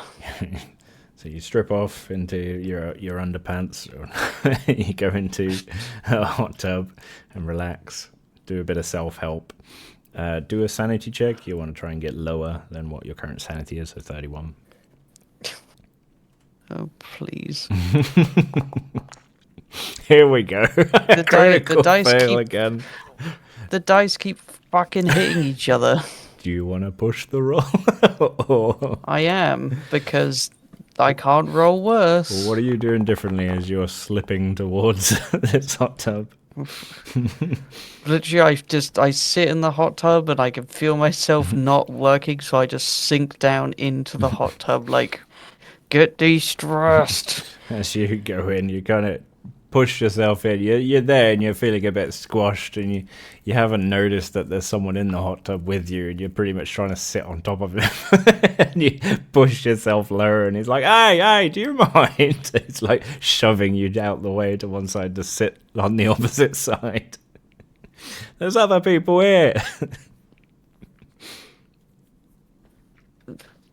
A: So you strip off into your underpants, or you go into a hot tub and relax. Do a bit of self-help. Do a sanity check. You want to try and get lower than what your current sanity is, so 31.
B: Oh, please.
A: Here we go.
B: The dice
A: fail
B: keep
A: again.
B: The dice keep fucking hitting each other.
A: Do you want to push the roll? Or
B: I am, because I can't roll worse.
A: what are you doing differently as you're slipping towards this hot tub?
B: Literally, I sit in the hot tub and I can feel myself not working, so I just sink down into the hot tub like, get de-stressed.
A: As you go in, you kind of push yourself in. You're there and you're feeling a bit squashed, and you haven't noticed that there's someone in the hot tub with you, and you're pretty much trying to sit on top of him. And you push yourself lower, and he's like, hey, do you mind? It's like shoving you out the way to one side to sit on the opposite side. There's other people here.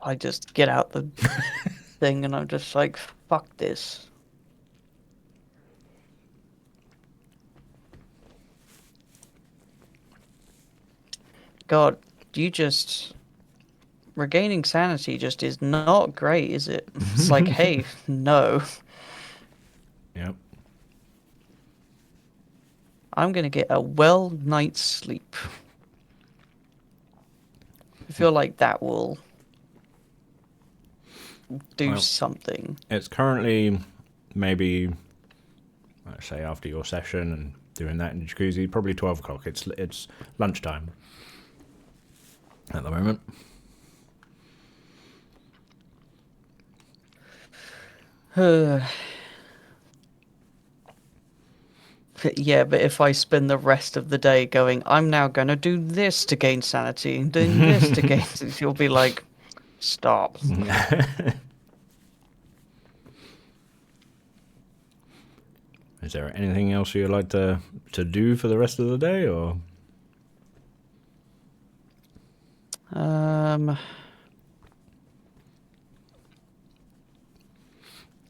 B: I just get out the thing and I'm just like, fuck this. God, regaining sanity just is not great, is it? It's like, hey, no.
A: Yep.
B: I'm gonna get a well night's sleep. I feel like that will do something.
A: It's currently maybe, let's say, after your session and doing that in the jacuzzi, probably 12 o'clock. It's lunchtime at the moment.
B: Yeah, but if I spend the rest of the day going, I'm now going to do this to gain sanity, and doing this to gain sanity, you'll be like, stop.
A: Is there anything else you'd like to do for the rest of the day, or?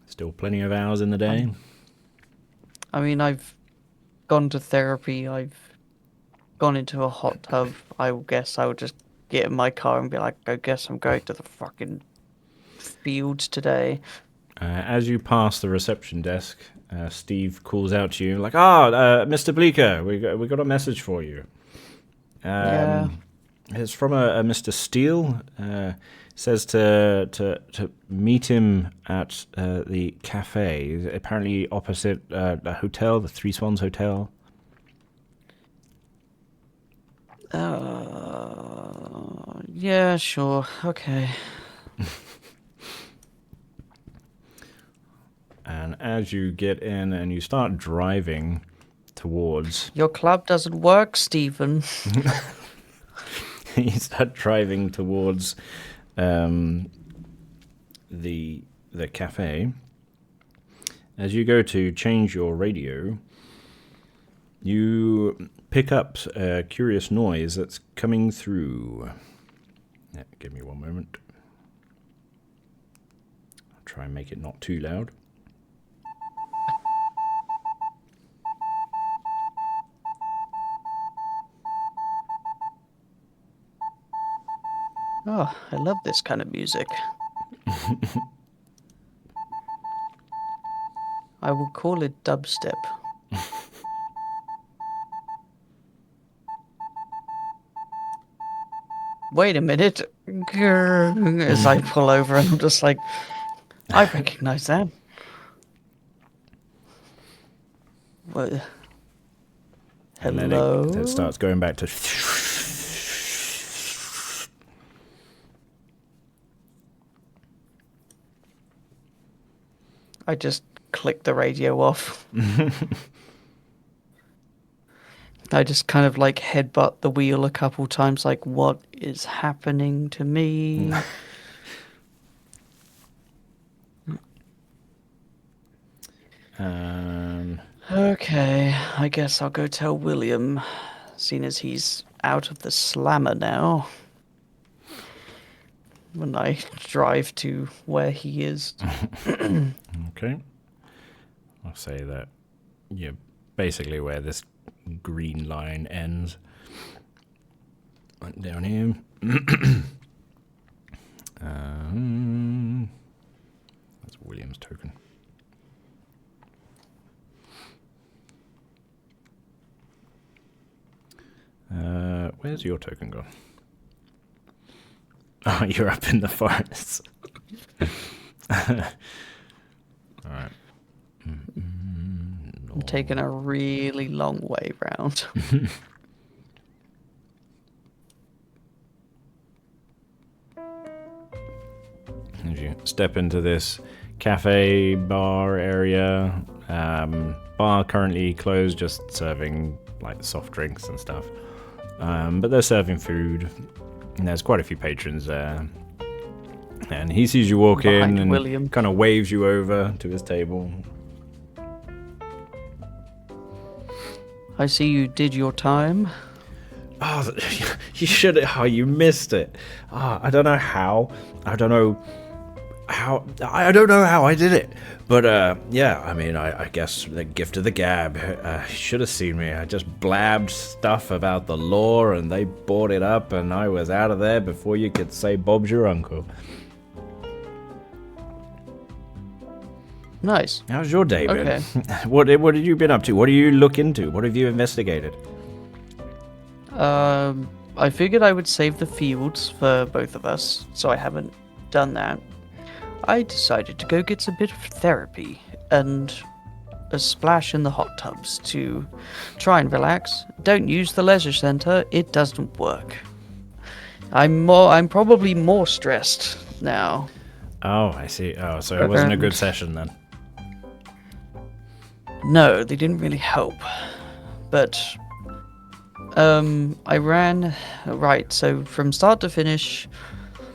A: Still plenty of hours in the day?
B: I mean, I've gone to therapy, I've gone into a hot tub. I guess I would just get in my car and be like, I guess I'm going to the fucking fields today.
A: As you pass the reception desk, Steve calls out to you like, Mr. Bleeker, we got a message for you.
B: Yeah.
A: It's from a Mr. Steele. Says to meet him at the cafe, apparently opposite a hotel, the Three Swans Hotel.
B: Yeah, sure. Okay.
A: And as you get in and you start driving towards...
B: Your club doesn't work, Stephen.
A: You start driving towards the cafe. As you go to change your radio, you pick up a curious noise that's coming through. Yeah, give me one moment. I'll try and make it not too loud.
B: Oh, I love this kind of music. I will call it dubstep. Wait a minute. As I pull over, I'm just like, I recognize that. What?
A: And
B: Hello?
A: then it starts going back to...
B: I just clicked the radio off. I just kind of like headbutt the wheel a couple times, like, what is happening to me? Okay, I guess I'll go tell William, seeing as he's out of the slammer now. When I drive to where he is.
A: Okay. I'll say that you're basically where this green line ends. Right down here. That's William's token. Where's your token gone? Oh, you're up in the forest. Alright.
B: I'm taking a really long way round.
A: As you step into this cafe bar area, bar currently closed, just serving like soft drinks and stuff. But they're serving food. And there's quite a few patrons there. And he sees you walk in and
B: William.
A: kind of waves you over to his table.
B: I see you did your time.
A: Oh, you should. Oh, you missed it. Oh, I don't know how. I don't know how I did it. But yeah, I mean, I guess the gift of the gab. Should have seen me. I just blabbed stuff about the lore, and they bought it up, and I was out of there before you could say Bob's your uncle.
B: Nice.
A: How's your day been?
B: Okay.
A: What have you been up to? What do you look into? What have you investigated?
B: I figured I would save the fields for both of us, so I haven't done that. I decided to go get some bit of therapy and a splash in the hot tubs to try and relax. Don't use the leisure center; it doesn't work. I'm probably more stressed now.
A: Oh, I see. Oh, so it wasn't a good session then.
B: No, they didn't really help. But I ran right, so from start to finish,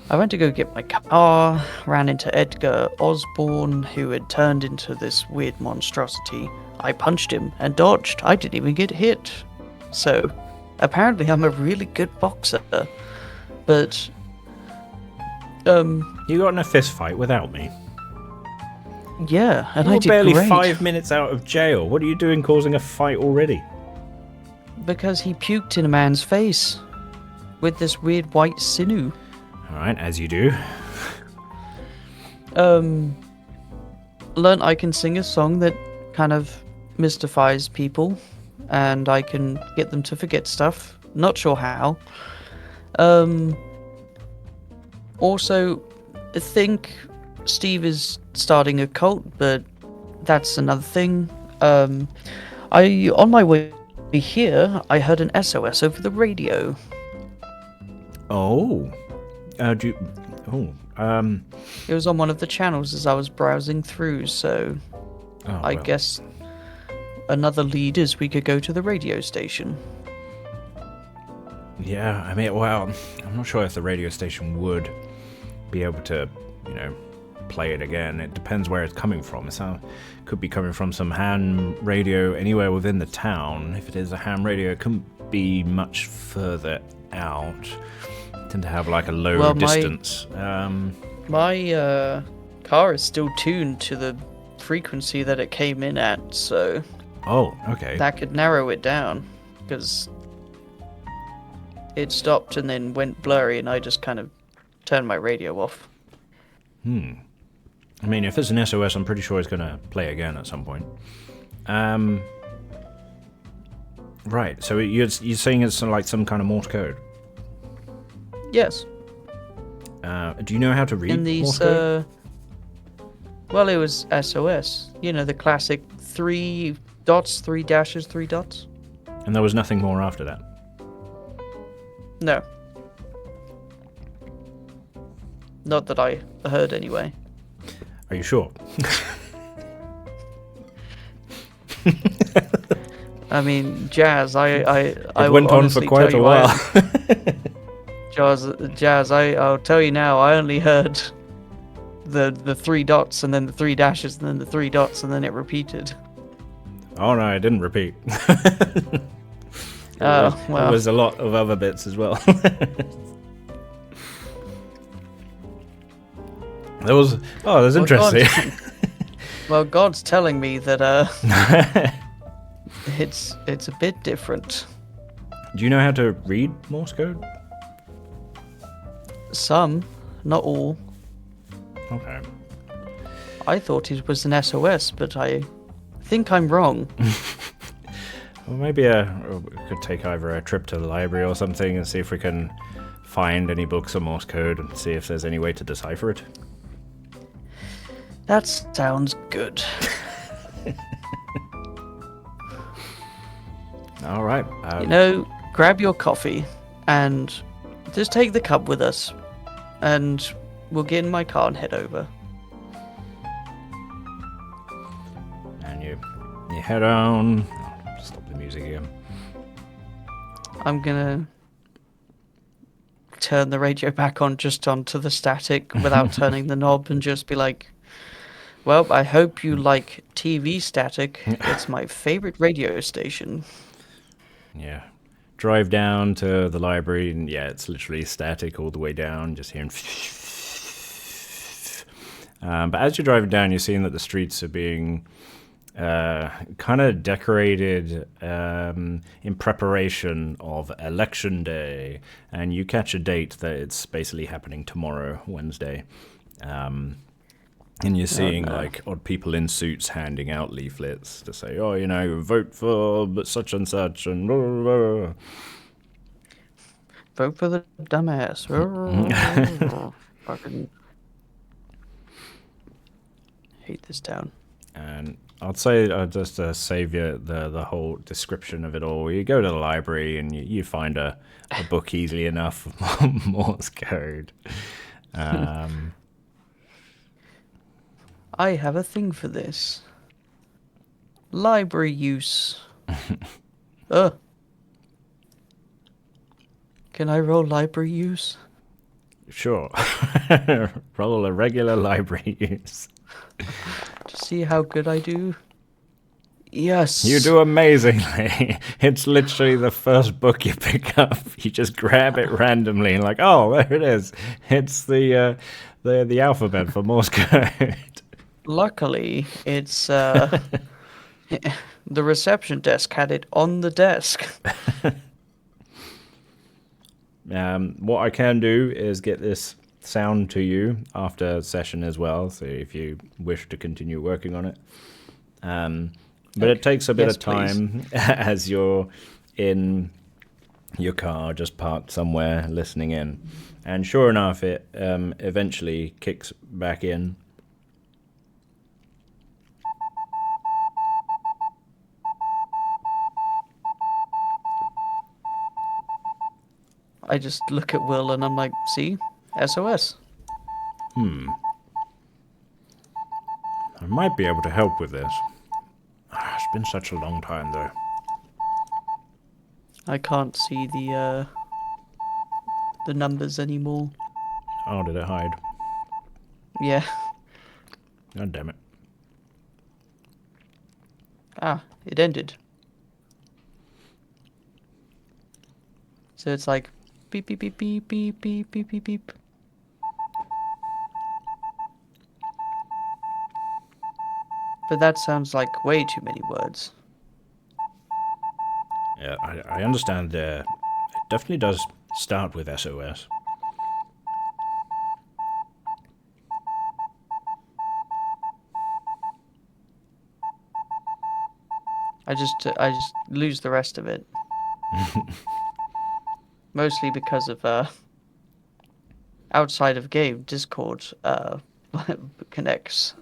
B: I went to go get my car, ran into Edgar Osborne, who had turned into this weird monstrosity. I punched him and dodged. I didn't even get hit. So, apparently I'm a really good boxer. But,
A: You got in a fist fight without me.
B: yeah, and
A: You
B: I
A: were
B: did
A: barely
B: great.
A: 5 minutes out of jail. What are you doing causing a fight already?
B: Because he puked in a man's face with this weird white sinew.
A: Alright, as you do.
B: Learned I can sing a song that kind of mystifies people, and I can get them to forget stuff. Not sure how. Also, I think Steve is starting a cult, but that's another thing. On my way here, I heard an SOS over the radio.
A: Oh. Do you... Oh.
B: It was on one of the channels as I was browsing through, so I guess another lead is we could go to the radio station.
A: Yeah, I mean, well, I'm not sure if the radio station would be able to, play it again. It depends where it's coming from. It could be coming from some ham radio anywhere within the town. If it is a ham radio, it couldn't be much further out. Tend to have like a low distance.
B: My car is still tuned to the frequency that it came in at, so
A: oh, okay.
B: That could narrow it down, because it stopped and then went blurry, and I just kind of turned my radio off.
A: I mean, if it's an SOS, I'm pretty sure it's going to play again at some point. Right, so you're saying it's like some kind of Morse code?
B: Yes.
A: Do you know how to read
B: in these,
A: Morse code?
B: Well, it was SOS. You know, the classic 3 dots, 3 dashes, 3 dots.
A: And there was nothing more after that?
B: No. Not that I heard, anyway.
A: Are you sure?
B: I mean, Jazz, I
A: went on for quite a while.
B: Jazz, I'll tell you now, I only heard the 3 dots and then the 3 dashes and then the 3 dots and then it repeated.
A: Oh no, it didn't repeat.
B: Well.
A: There was a lot of other bits as well. That's interesting.
B: God's telling me that it's a bit different.
A: Do you know how to read Morse code?
B: Some, not all.
A: Okay.
B: I thought it was an SOS, but I think I'm wrong.
A: Well, maybe we could take either a trip to the library or something and see if we can find any books on Morse code and see if there's any way to decipher it.
B: That sounds good.
A: All right.
B: Grab your coffee and just take the cup with us, and we'll get in my car and head over.
A: And you head on. Oh, stop the music again.
B: I'm gonna turn the radio back on, just onto the static without turning the knob, and just be like, well, I hope you like TV static. It's my favorite radio station.
A: Yeah. Drive down to the library, and yeah, it's literally static all the way down, just hearing. But as you're driving down, you're seeing that the streets are being kind of decorated in preparation of Election Day, and you catch a date that it's basically happening tomorrow, Wednesday. And you're seeing like odd people in suits handing out leaflets to say, vote for such and such, and blah, blah, blah.
B: Vote for the dumbass. Fucking hate this town.
A: And I'd say just to save you the whole description of it all, you go to the library and you find a book easily enough of Morse code.
B: I have a thing for this. Library use. Can I roll library use?
A: Sure. Roll a regular library use.
B: To see how good I do? Yes.
A: You do amazingly. It's literally the first book you pick up. You just grab it randomly and like, oh, there it is. It's the alphabet for Morse code.
B: Luckily, it's the reception desk had it on the desk.
A: What I can do is get this sound to you after session as well, so if you wish to continue working on it. But it takes a bit of time as you're in your car just parked somewhere listening in. And sure enough, it eventually kicks back in.
B: I just look at Will and I'm like, see? SOS.
A: I might be able to help with this. It's been such a long time, though.
B: I can't see the numbers anymore.
A: Oh, did it hide?
B: Yeah.
A: God damn it.
B: Ah, it ended. So it's like beep beep beep beep beep beep beep beep beep. But that sounds like way too many words.
A: Yeah, I understand. It definitely does start with SOS.
B: I just lose the rest of it. Mostly because of outside of game Discord connects.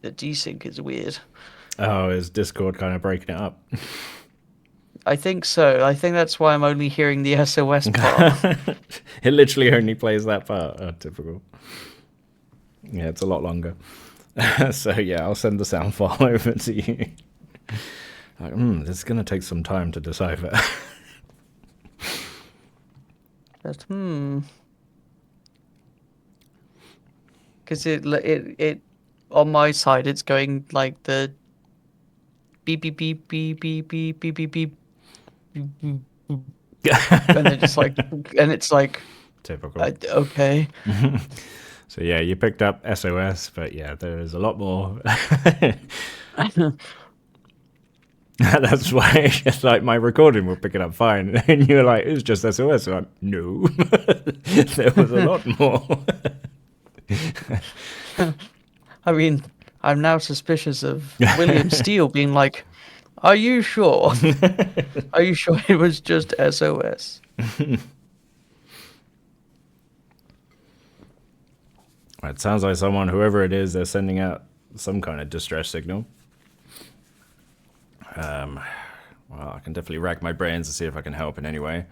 B: The desync is weird.
A: Oh, is Discord kind of breaking it up?
B: I think so. I think that's why I'm only hearing the SOS part.
A: It literally only plays that part. Oh, typical. Yeah, it's a lot longer. So yeah, I'll send the sound file over to you. Like, this is gonna take some time to decipher.
B: Just because it on my side it's going like the beep beep beep beep beep beep beep beep beep, and then just like and it's like
A: Typical.
B: okay.
A: So yeah, you picked up SOS, but yeah, there is a lot more. That's why it's like my recording will pick it up fine, and you're like, it's just SOS. So I'm like, no, there was a lot more.
B: I mean, I'm now suspicious of William Steele being like, "Are you sure? Are you sure it was just SOS?"
A: It sounds like someone, whoever it is, they're sending out some kind of distress signal. Well, I can definitely rack my brains to see if I can help in any way.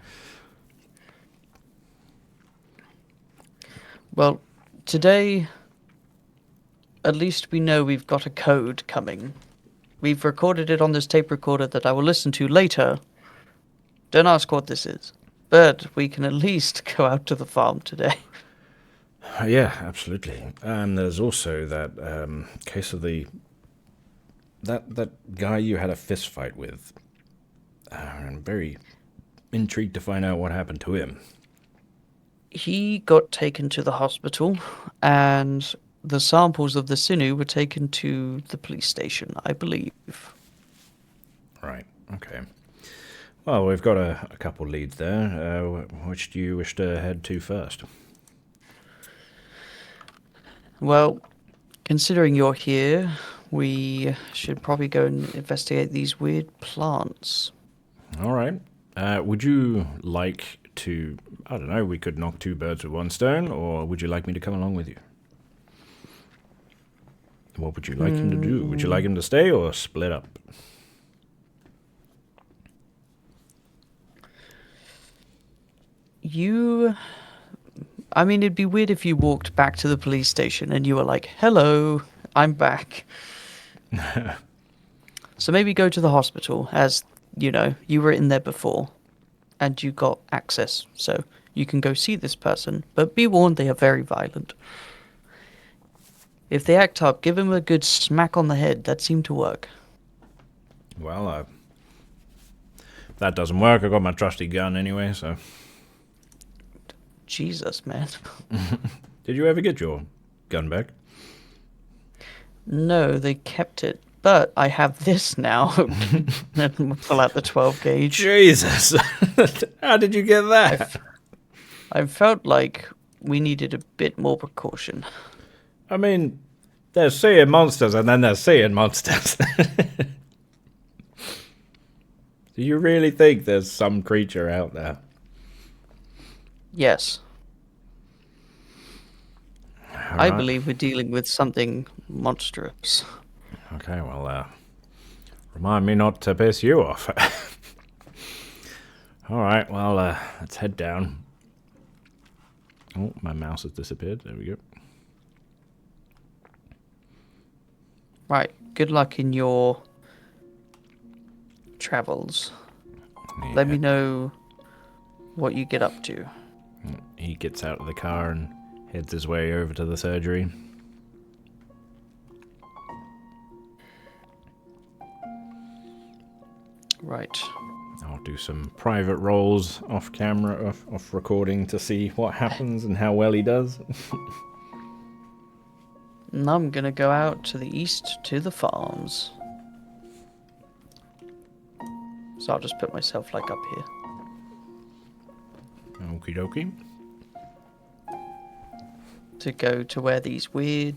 B: Well, today, at least we know we've got a code coming. We've recorded it on this tape recorder that I will listen to later. Don't ask what this is. But we can at least go out to the farm today.
A: Yeah, absolutely. There's also that case of that guy you had a fist fight with. I'm very intrigued to find out what happened to him.
B: He got taken to the hospital, and the samples of the sinew were taken to the police station, I believe.
A: Right, okay. Well, we've got a couple leads there. Which do you wish to head to first?
B: Well, considering you're here, we should probably go and investigate these weird plants.
A: All right. Would you like to, I don't know, we could knock two birds with one stone, or would you like me to come along with you? What would you like him to do? Would you like him to stay or split up?
B: I mean, it'd be weird if you walked back to the police station and you were like, "Hello, I'm back." So maybe go to the hospital, as, you know, you were in there before and you got access. So you can go see this person, but be warned, they are very violent. If they act up, give them a good smack on the head. That seemed to work.
A: Well, if that doesn't work, I've got my trusty gun anyway, so...
B: Jesus, man.
A: Did you ever get your gun back?
B: No, they kept it. But I have this now. And pull out the 12 gauge.
A: Jesus! How did you get that?
B: I felt like we needed a bit more precaution.
A: I mean, there's seeing monsters and then there's seeing monsters. Do you really think there's some creature out there?
B: Yes.
A: All
B: I
A: right.
B: believe we're dealing with something monstrous.
A: Okay, well, remind me not to piss you off. All right, well, let's head down. Oh, my mouse has disappeared. There we go.
B: Right. Good luck in your travels.
A: Yeah.
B: Let me know what you get up to.
A: He gets out of the car and heads his way over to the surgery.
B: Right.
A: I'll do some private rolls off camera, off recording to see what happens and how well he does.
B: And I'm gonna go out to the east to the farms. So I'll just put myself like up here.
A: Okie dokie.
B: To go to where these weird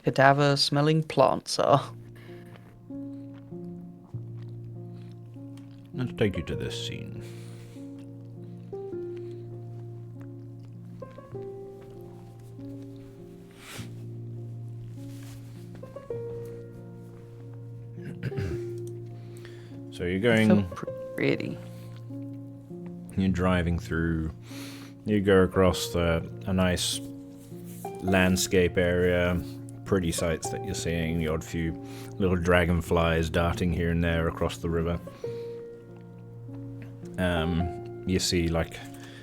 B: cadaver smelling plants are.
A: Let's take you to this scene. So you're going...
B: Pretty.
A: You're driving through. You go across a nice landscape area. Pretty sights that you're seeing. The odd few little dragonflies darting here and there across the river. You see, like,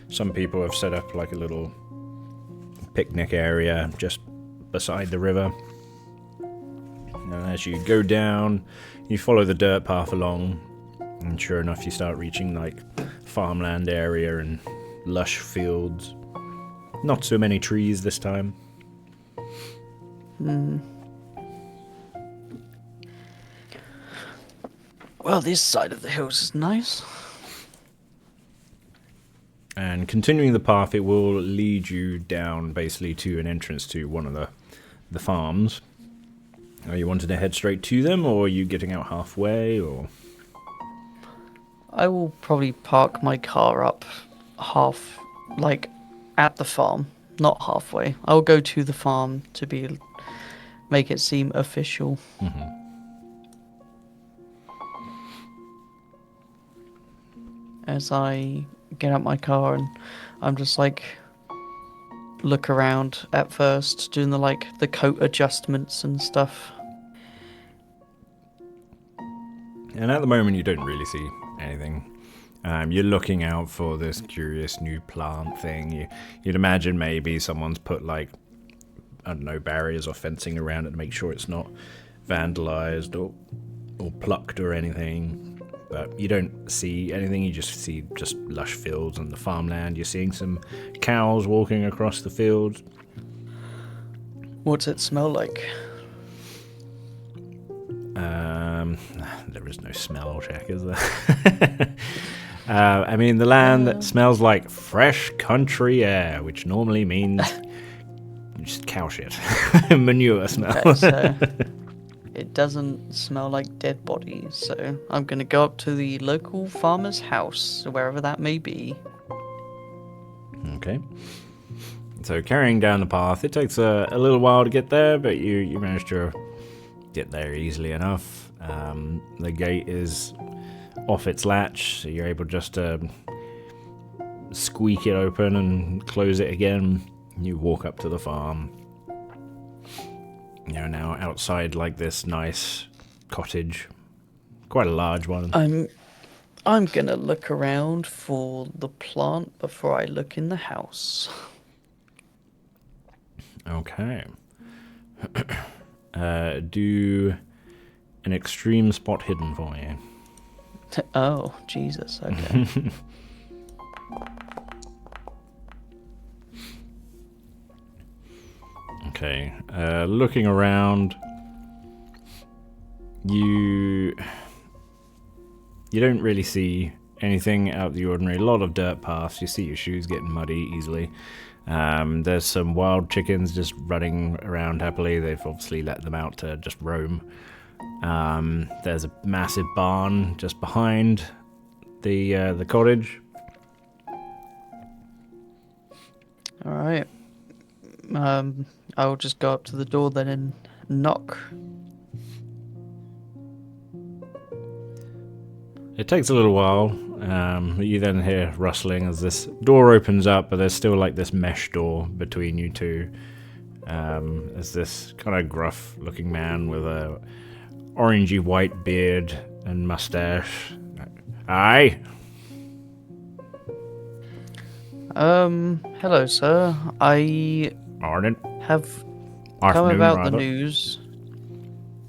A: some people have set up like a little picnic area just beside the river. And as you go down, you follow the dirt path along, and sure enough, you start reaching like farmland area and lush fields. Not so many trees this time.
B: Well, this side of the hills is nice.
A: And continuing the path, it will lead you down basically to an entrance to one of the farms. Are you wanting to head straight to them, or are you getting out halfway, or...?
B: I will probably park my car up half, like, at the farm, not halfway. I'll go to the farm to make it seem official. As I get out my car and I'm just like look around at first, doing the coat adjustments and stuff.
A: And at the moment, you don't really see anything. You're looking out for this curious new plant thing. You'd imagine maybe someone's put, like, I don't know, barriers or fencing around it to make sure it's not vandalized or plucked or anything. But you don't see anything. You just see just lush fields and the farmland. You're seeing some cows walking across the fields.
B: What's it smell like?
A: There is no smell check, is there? I mean, the land that smells like fresh country air, which normally means just cow shit. Manure smell.
B: Okay, so it doesn't smell like dead bodies, so I'm going to go up to the local farmer's house, wherever that may be.
A: Okay. So carrying down the path, it takes a little while to get there, but you manage to get there easily enough. The gate is off its latch, so you're able just to squeak it open and close it again. You walk up to the farm. You're now outside like this nice cottage, quite a large one.
B: I'm gonna look around for the plant before I look in the house.
A: Okay. Do an extreme spot hidden for me.
B: Oh, Jesus, okay.
A: Okay, looking around, you don't really see anything out of the ordinary. A lot of dirt paths. You see your shoes getting muddy easily. There's some wild chickens just running around happily. They've obviously let them out to just roam. There's a massive barn just behind the cottage.
B: All right. I'll just go up to the door then and knock.
A: It takes a little while. You then hear rustling as this door opens up, but there's still like this mesh door between you two. There's this kind of gruff-looking man with a orangey white beard and mustache. Aye.
B: Hello, sir. I
A: Morning.
B: have come
A: Afternoon,
B: about
A: rather.
B: the news.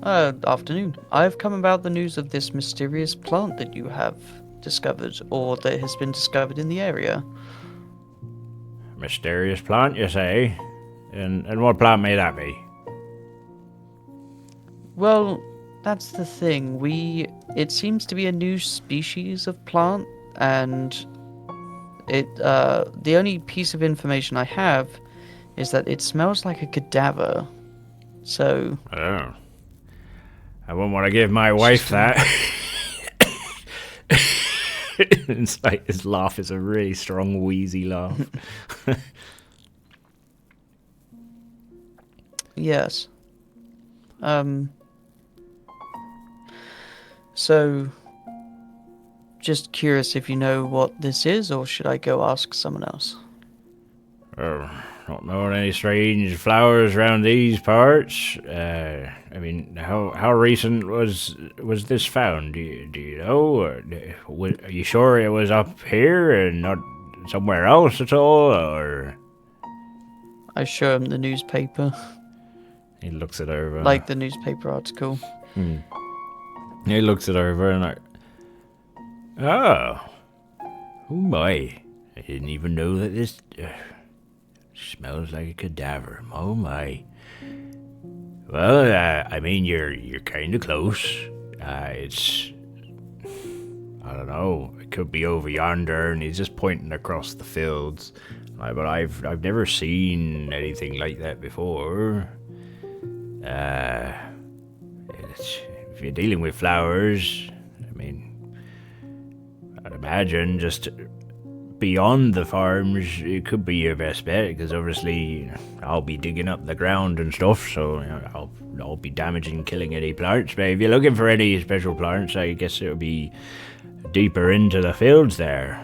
B: Afternoon. I've come about the news of this mysterious plant that you have discovered, or that has been discovered in the area.
A: Mysterious plant, you say? And what plant may that be?
B: Well, that's the thing. It seems to be a new species of plant, and the only piece of information I have is that it smells like a cadaver. So.
A: Oh. I wouldn't want to give my wife that. It's like his laugh is a really strong, wheezy laugh.
B: Yes. So, just curious if you know what this is, or should I go ask someone else?
A: Oh, not knowing any strange flowers around these parts. I mean, how recent was this found? Do you know? Or are you sure it was up here and not somewhere else at all? Or
B: I show him the newspaper,
A: he looks it over.
B: like the newspaper article.
A: He looks it over and like, oh my! I didn't even know that this smells like a cadaver. Oh my! Well, I mean, you're kind of close. It's, I don't know. It could be over yonder, and he's just pointing across the fields. But I've never seen anything like that before. If you're dealing with flowers, I mean, I'd imagine just beyond the farms, it could be your best bet, because obviously I'll be digging up the ground and stuff, so I'll be damaging, killing any plants. But if you're looking for any special plants, I guess it'll be deeper into the fields there.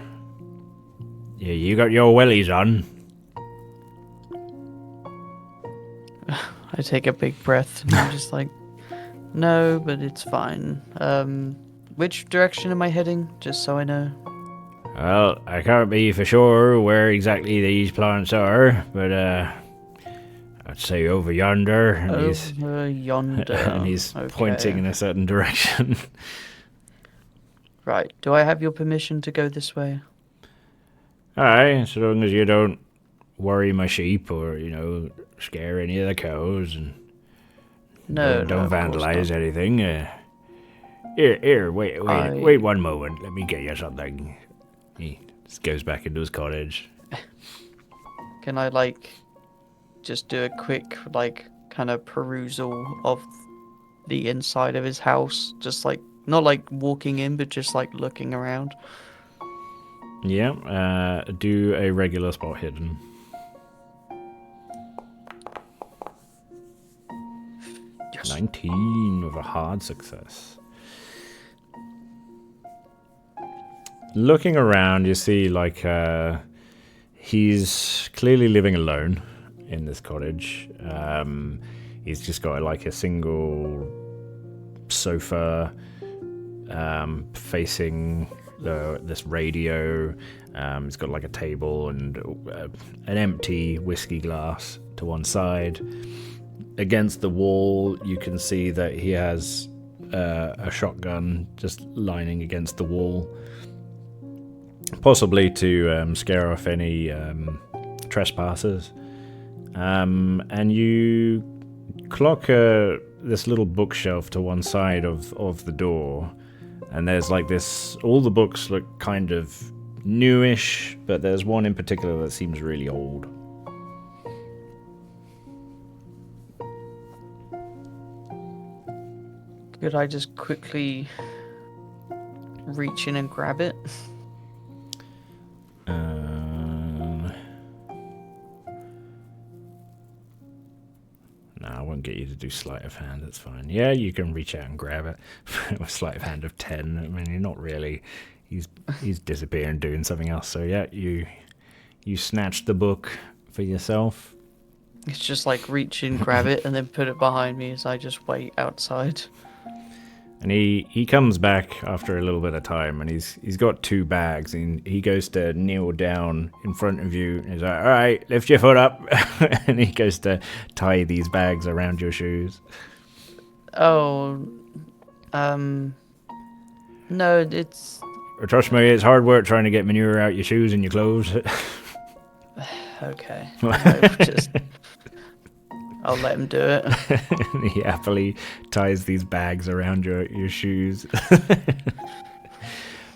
A: Yeah, you got your wellies on.
B: I take a big breath, and I'm just like, no, but it's fine. Which direction am I heading, just so I know?
A: Well, I can't be for sure where exactly these plants are, but I'd say over yonder. And
B: Over yonder.
A: and he's
B: Okay.
A: pointing in a certain direction.
B: Right. Do I have your permission to go this way?
A: Alright, so long as you don't worry my sheep or, scare any of the cows and
B: No,
A: don't
B: of course
A: vandalize
B: not.
A: anything. Here, wait one moment. Let me get you something. He just goes back into his cottage.
B: Can I, just do a quick, kind of perusal of the inside of his house? Just, not, walking in, but just, looking around?
A: Yeah, do a regular spot hidden.
B: Yes.
A: 19 with a hard success. Looking around, you see, he's clearly living alone in this cottage. He's just got, a single sofa facing this radio. He's got, a table and an empty whiskey glass to one side. Against the wall, you can see that he has a shotgun just lining against the wall. Possibly to scare off any trespassers. And you clock this little bookshelf to one side of the door. And there's this, all the books look kind of newish, but there's one in particular that seems really old.
B: Could I just quickly reach in and grab it?
A: No, I won't get you to do sleight of hand. That's fine. Yeah, you can reach out and grab it. With sleight of hand of 10. I mean, you're not really. He's disappearing, doing something else. So yeah, you snatched the book for yourself.
B: It's just like reach in, grab it, and then put it behind me as I just wait outside.
A: And he comes back after a little bit of time, and he's got 2 bags, and he goes to kneel down in front of you, and he's like, all right, lift your foot up. And he goes to tie these bags around your shoes.
B: Oh, no, it's...
A: Trust me, it's hard work trying to get manure out your shoes and your clothes.
B: Okay. I'll let him do it.
A: He happily ties these bags around your shoes.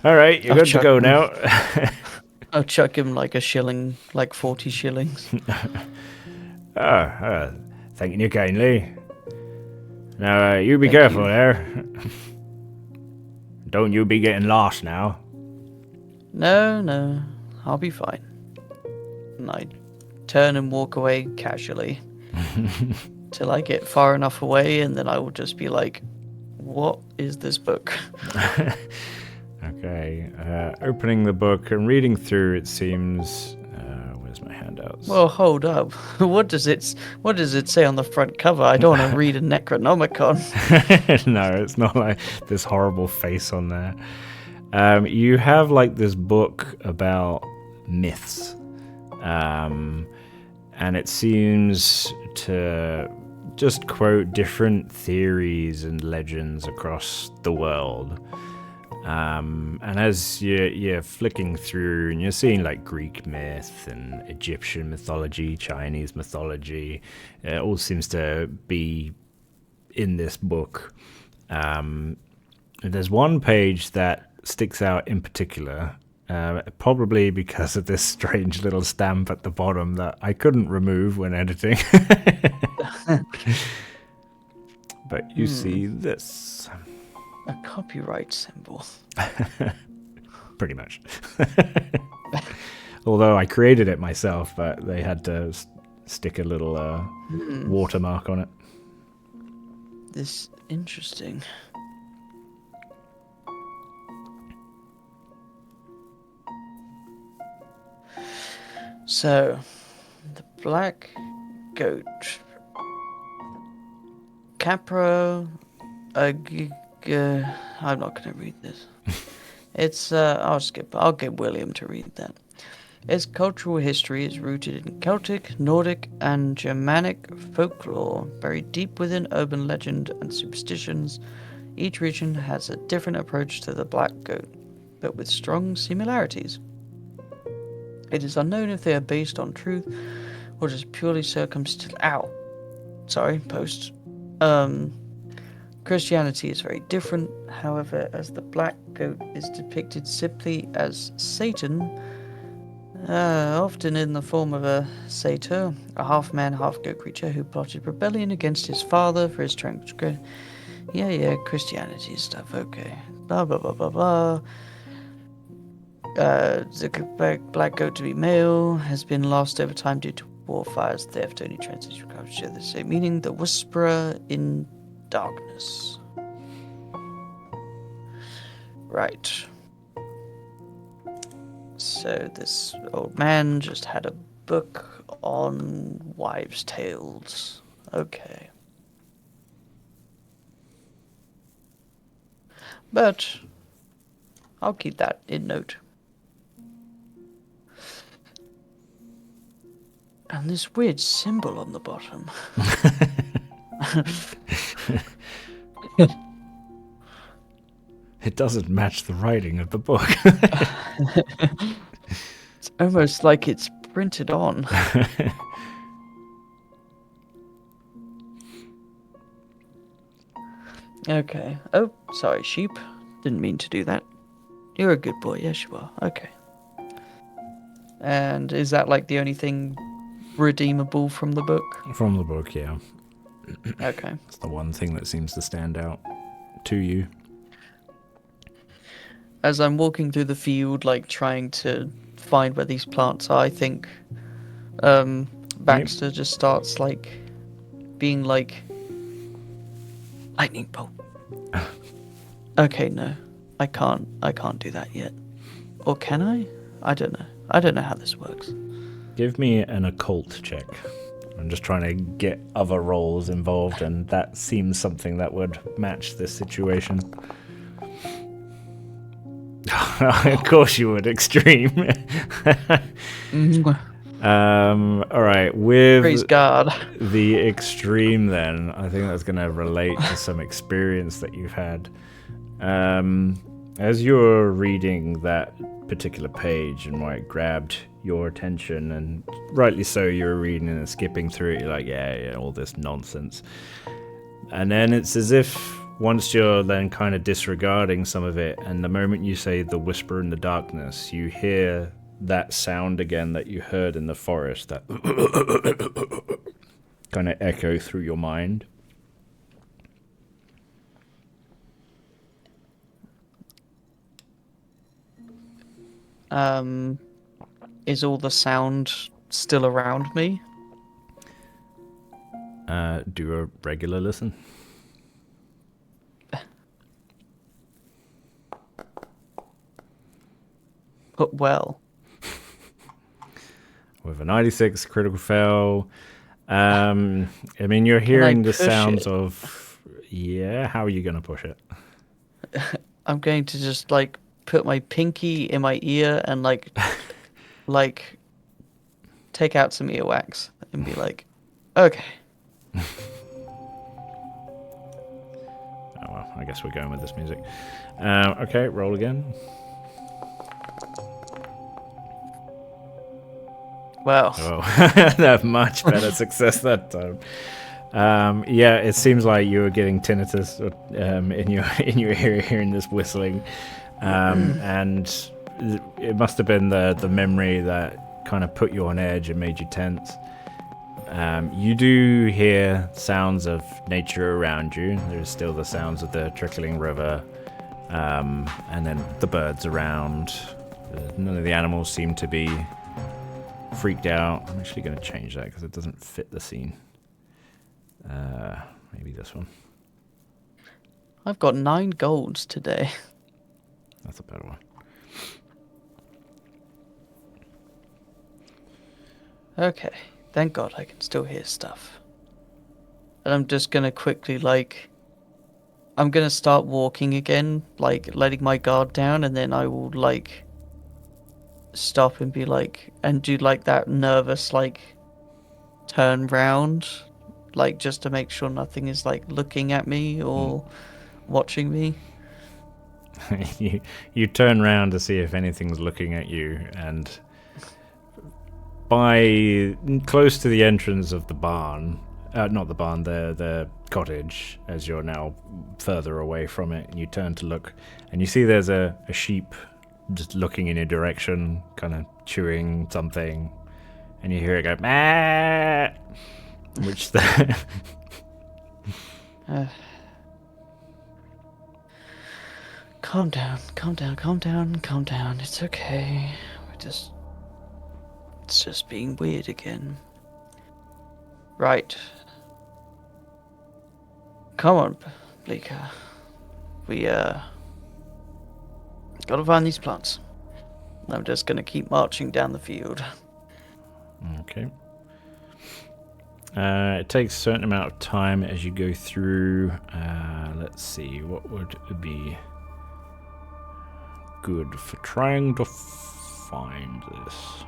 A: All right, you're good to go now.
B: I'll chuck him like a shilling, like 40 shillings.
A: Thanking you kindly. Now, you be careful there. Don't you be getting lost now.
B: No, I'll be fine. And I turn and walk away casually. Till I get far enough away, and then I will just be like, what is this book?
A: Okay, opening the book and reading through, it seems... where's my handouts?
B: Well, hold up. What does it say on the front cover? I don't want to read a Necronomicon.
A: No, it's not like this horrible face on there. You have like this book about myths. And it seems to just quote different theories and legends across the world. And as you're flicking through and you're seeing like Greek myth and Egyptian mythology, Chinese mythology, it all seems to be in this book. There's one page that sticks out in particular. Probably because of this strange little stamp at the bottom that I couldn't remove when editing. But you see this.
B: A copyright symbol.
A: Pretty much. Although I created it myself, but they had to stick a little watermark on it.
B: This interesting. So, the black goat. Capra. I'm not going to read this. It's, I'll get William to read that. Its cultural history is rooted in Celtic, Nordic, and Germanic folklore, buried deep within urban legend and superstitions. Each region has a different approach to the black goat, but with strong similarities. It is unknown if they are based on truth or just purely Christianity is very different, however, as the black goat is depicted simply as Satan, often in the form of a satyr, a half-man, half-goat creature who plotted rebellion against his father for his transgression. Yeah, Christianity stuff, okay. Blah, blah, blah, blah, blah. The black goat to be male has been lost over time due to war, fires, theft. Only translation share the same meaning. The whisperer in darkness. Right. So this old man just had a book on wives' tales. Okay. But I'll keep that in note. And this weird symbol on the bottom.
A: It doesn't match the writing of the book.
B: It's almost like it's printed on. Okay. Oh, sorry, sheep. Didn't mean to do that. You're a good boy. Yes, you are. Okay. And is that like the only thing redeemable from the book?
A: From the book, yeah.
B: Okay.
A: It's the one thing that seems to stand out to you.
B: As I'm walking through the field, like trying to find where these plants are, I think Baxter just starts like being like, lightning bolt. Okay, no, I can't do that yet. Or can I? I don't know how this works.
A: Give me an occult check. I'm just trying to get other roles involved, and that seems something that would match this situation. Of course you would, extreme. All right, with
B: Praise God.
A: the extreme then, I think that's going to relate to some experience that you've had. As you're reading that particular page and why it grabbed your attention, and rightly so, you're reading and skipping through it, you're like, yeah, all this nonsense. And then it's as if once you're then kind of disregarding some of it, and the moment you say the whisper in the darkness, you hear that sound again that you heard in the forest, that kind of echo through your mind.
B: Is all the sound still around me?
A: Do a regular listen.
B: But well.
A: With a 96 critical fail. I mean, you're hearing the sounds of... Yeah, how are you going to push it?
B: I'm going to just, like, put my pinky in my ear and, like, take out some earwax and be like, okay.
A: Oh, well, I guess we're going with this music. Okay, roll again.
B: Wow.
A: Oh, that much better success that time. Yeah, it seems like you were getting tinnitus in your ear, hearing this whistling, and it must have been the memory that kind of put you on edge and made you tense. You do hear sounds of nature around you. There's still the sounds of the trickling river, and then the birds around. None of the animals seem to be freaked out. I'm actually going to change that because it doesn't fit the scene. Maybe this one.
B: I've got 9 golds today.
A: That's a better one.
B: Okay, thank God I can still hear stuff. And I'm just gonna quickly, like, I'm gonna start walking again, like, letting my guard down, and then I will, like, stop and be like, and do, like, that nervous, like, turn round, like, just to make sure nothing is, like, looking at me or watching me.
A: You turn around to see if anything's looking at you, and by close to the entrance of the barn, not the barn, the cottage, as you're now further away from it, and you turn to look, and you see there's a sheep just looking in your direction, kind of chewing something, and you hear it go, "Meh," which the...
B: Calm down, calm down, calm down, calm down. It's okay. It's just being weird again. Right. Come on, Bleeker. We, gotta find these plants. I'm just gonna keep marching down the field.
A: Okay. It takes a certain amount of time as you go through. Let's see, what would be good for trying to find this?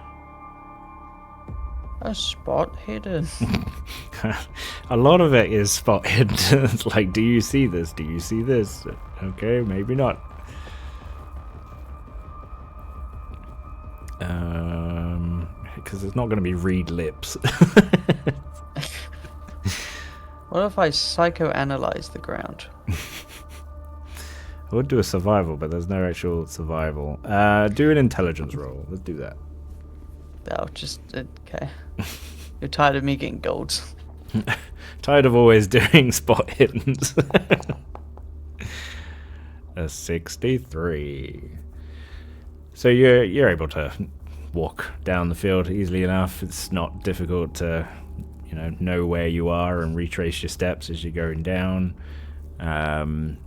B: A spot hidden.
A: A lot of it is spot hidden. It's like, do you see this? Do you see this? Okay, maybe not. Because it's not going to be read lips.
B: What if I psychoanalyze the ground?
A: I would do a survival, but there's no actual survival. Do an intelligence roll. Let's do that.
B: Oh, just okay. You're tired of me getting golds.
A: Tired of always doing spot hiddens. a 63. So you're able to walk down the field easily enough. It's not difficult to, know where you are and retrace your steps as you're going down.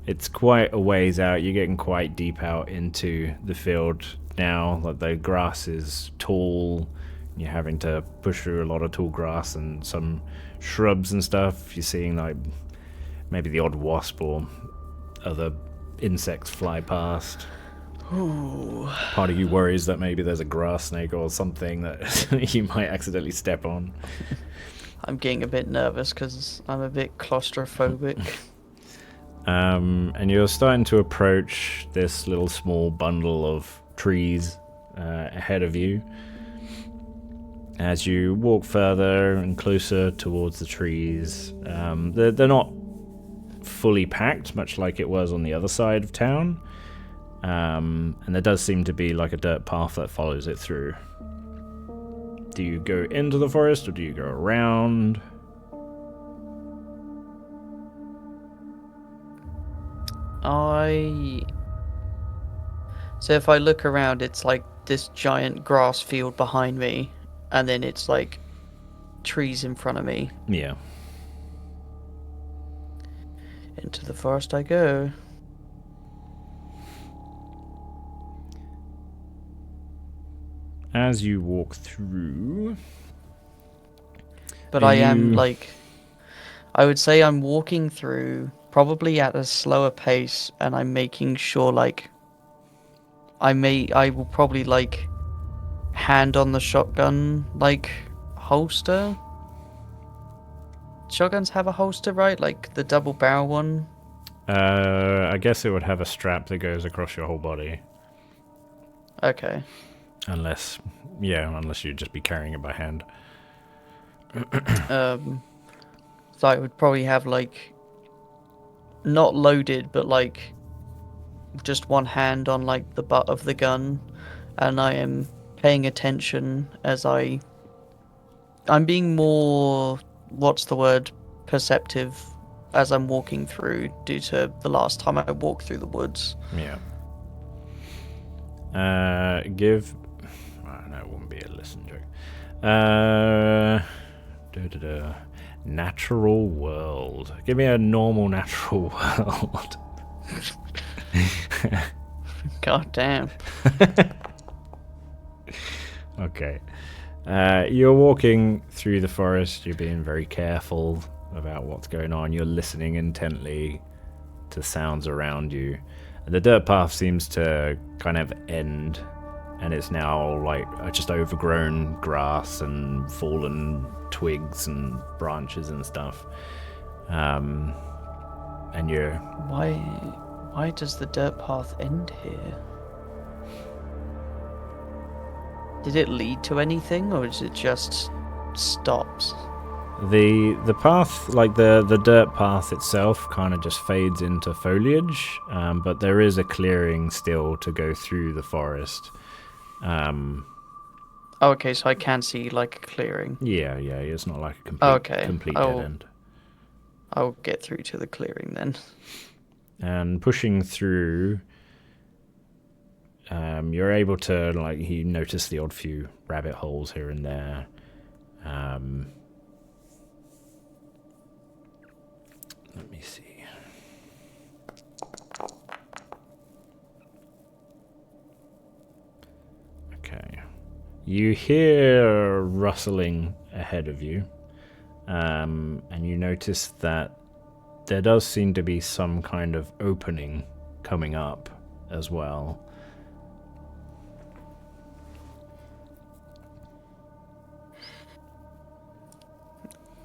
A: It's quite a ways out. You're getting quite deep out into the field now. Like the grass is tall. You're having to push through a lot of tall grass and some shrubs and stuff. You're seeing like maybe the odd wasp or other insects fly past.
B: Ooh.
A: Part of you worries that maybe there's a grass snake or something that you might accidentally step on.
B: I'm getting a bit nervous because I'm a bit claustrophobic.
A: And you're starting to approach this little small bundle of trees ahead of you. As you walk further and closer towards the trees, they're not fully packed, much like it was on the other side of town. And there does seem to be like a dirt path that follows it through. Do you go into the forest or do you go around?
B: So if I look around, it's like this giant grass field behind me, and then it's like trees in front of me.
A: Yeah.
B: Into the forest I go.
A: As you walk through...
B: But I am like... I would say I'm walking through probably at a slower pace, and I'm making sure like... I will probably like hand on the shotgun like holster. Shotguns have a holster, right? Like the double barrel one.
A: I guess it would have a strap that goes across your whole body.
B: Okay.
A: Unless you'd just be carrying it by hand.
B: So I would probably have like not loaded, but like just one hand on like the butt of the gun, and I am paying attention as I'm being more, what's the word, perceptive as I'm walking through due to the last time I walked through the woods.
A: Yeah. No, it wouldn't be a listen joke. Natural world. Give me a normal natural world.
B: God damn.
A: Okay. You're walking through the forest. You're being very careful about what's going on. You're listening intently to sounds around you. The dirt path seems to kind of end, and it's now like just overgrown grass and fallen twigs and branches and stuff. And you're...
B: Why does the dirt path end here? Did it lead to anything, or is it just stops?
A: The path, like the dirt path itself, kind of just fades into foliage, but there is a clearing still to go through the forest.
B: Okay, so I can see like a clearing.
A: Yeah, it's not like a complete dead end.
B: I'll get through to the clearing then.
A: And pushing through, you're able to, like, you notice the odd few rabbit holes here and there. Let me see. Okay. You hear rustling ahead of you, and you notice that there does seem to be some kind of opening coming up as well.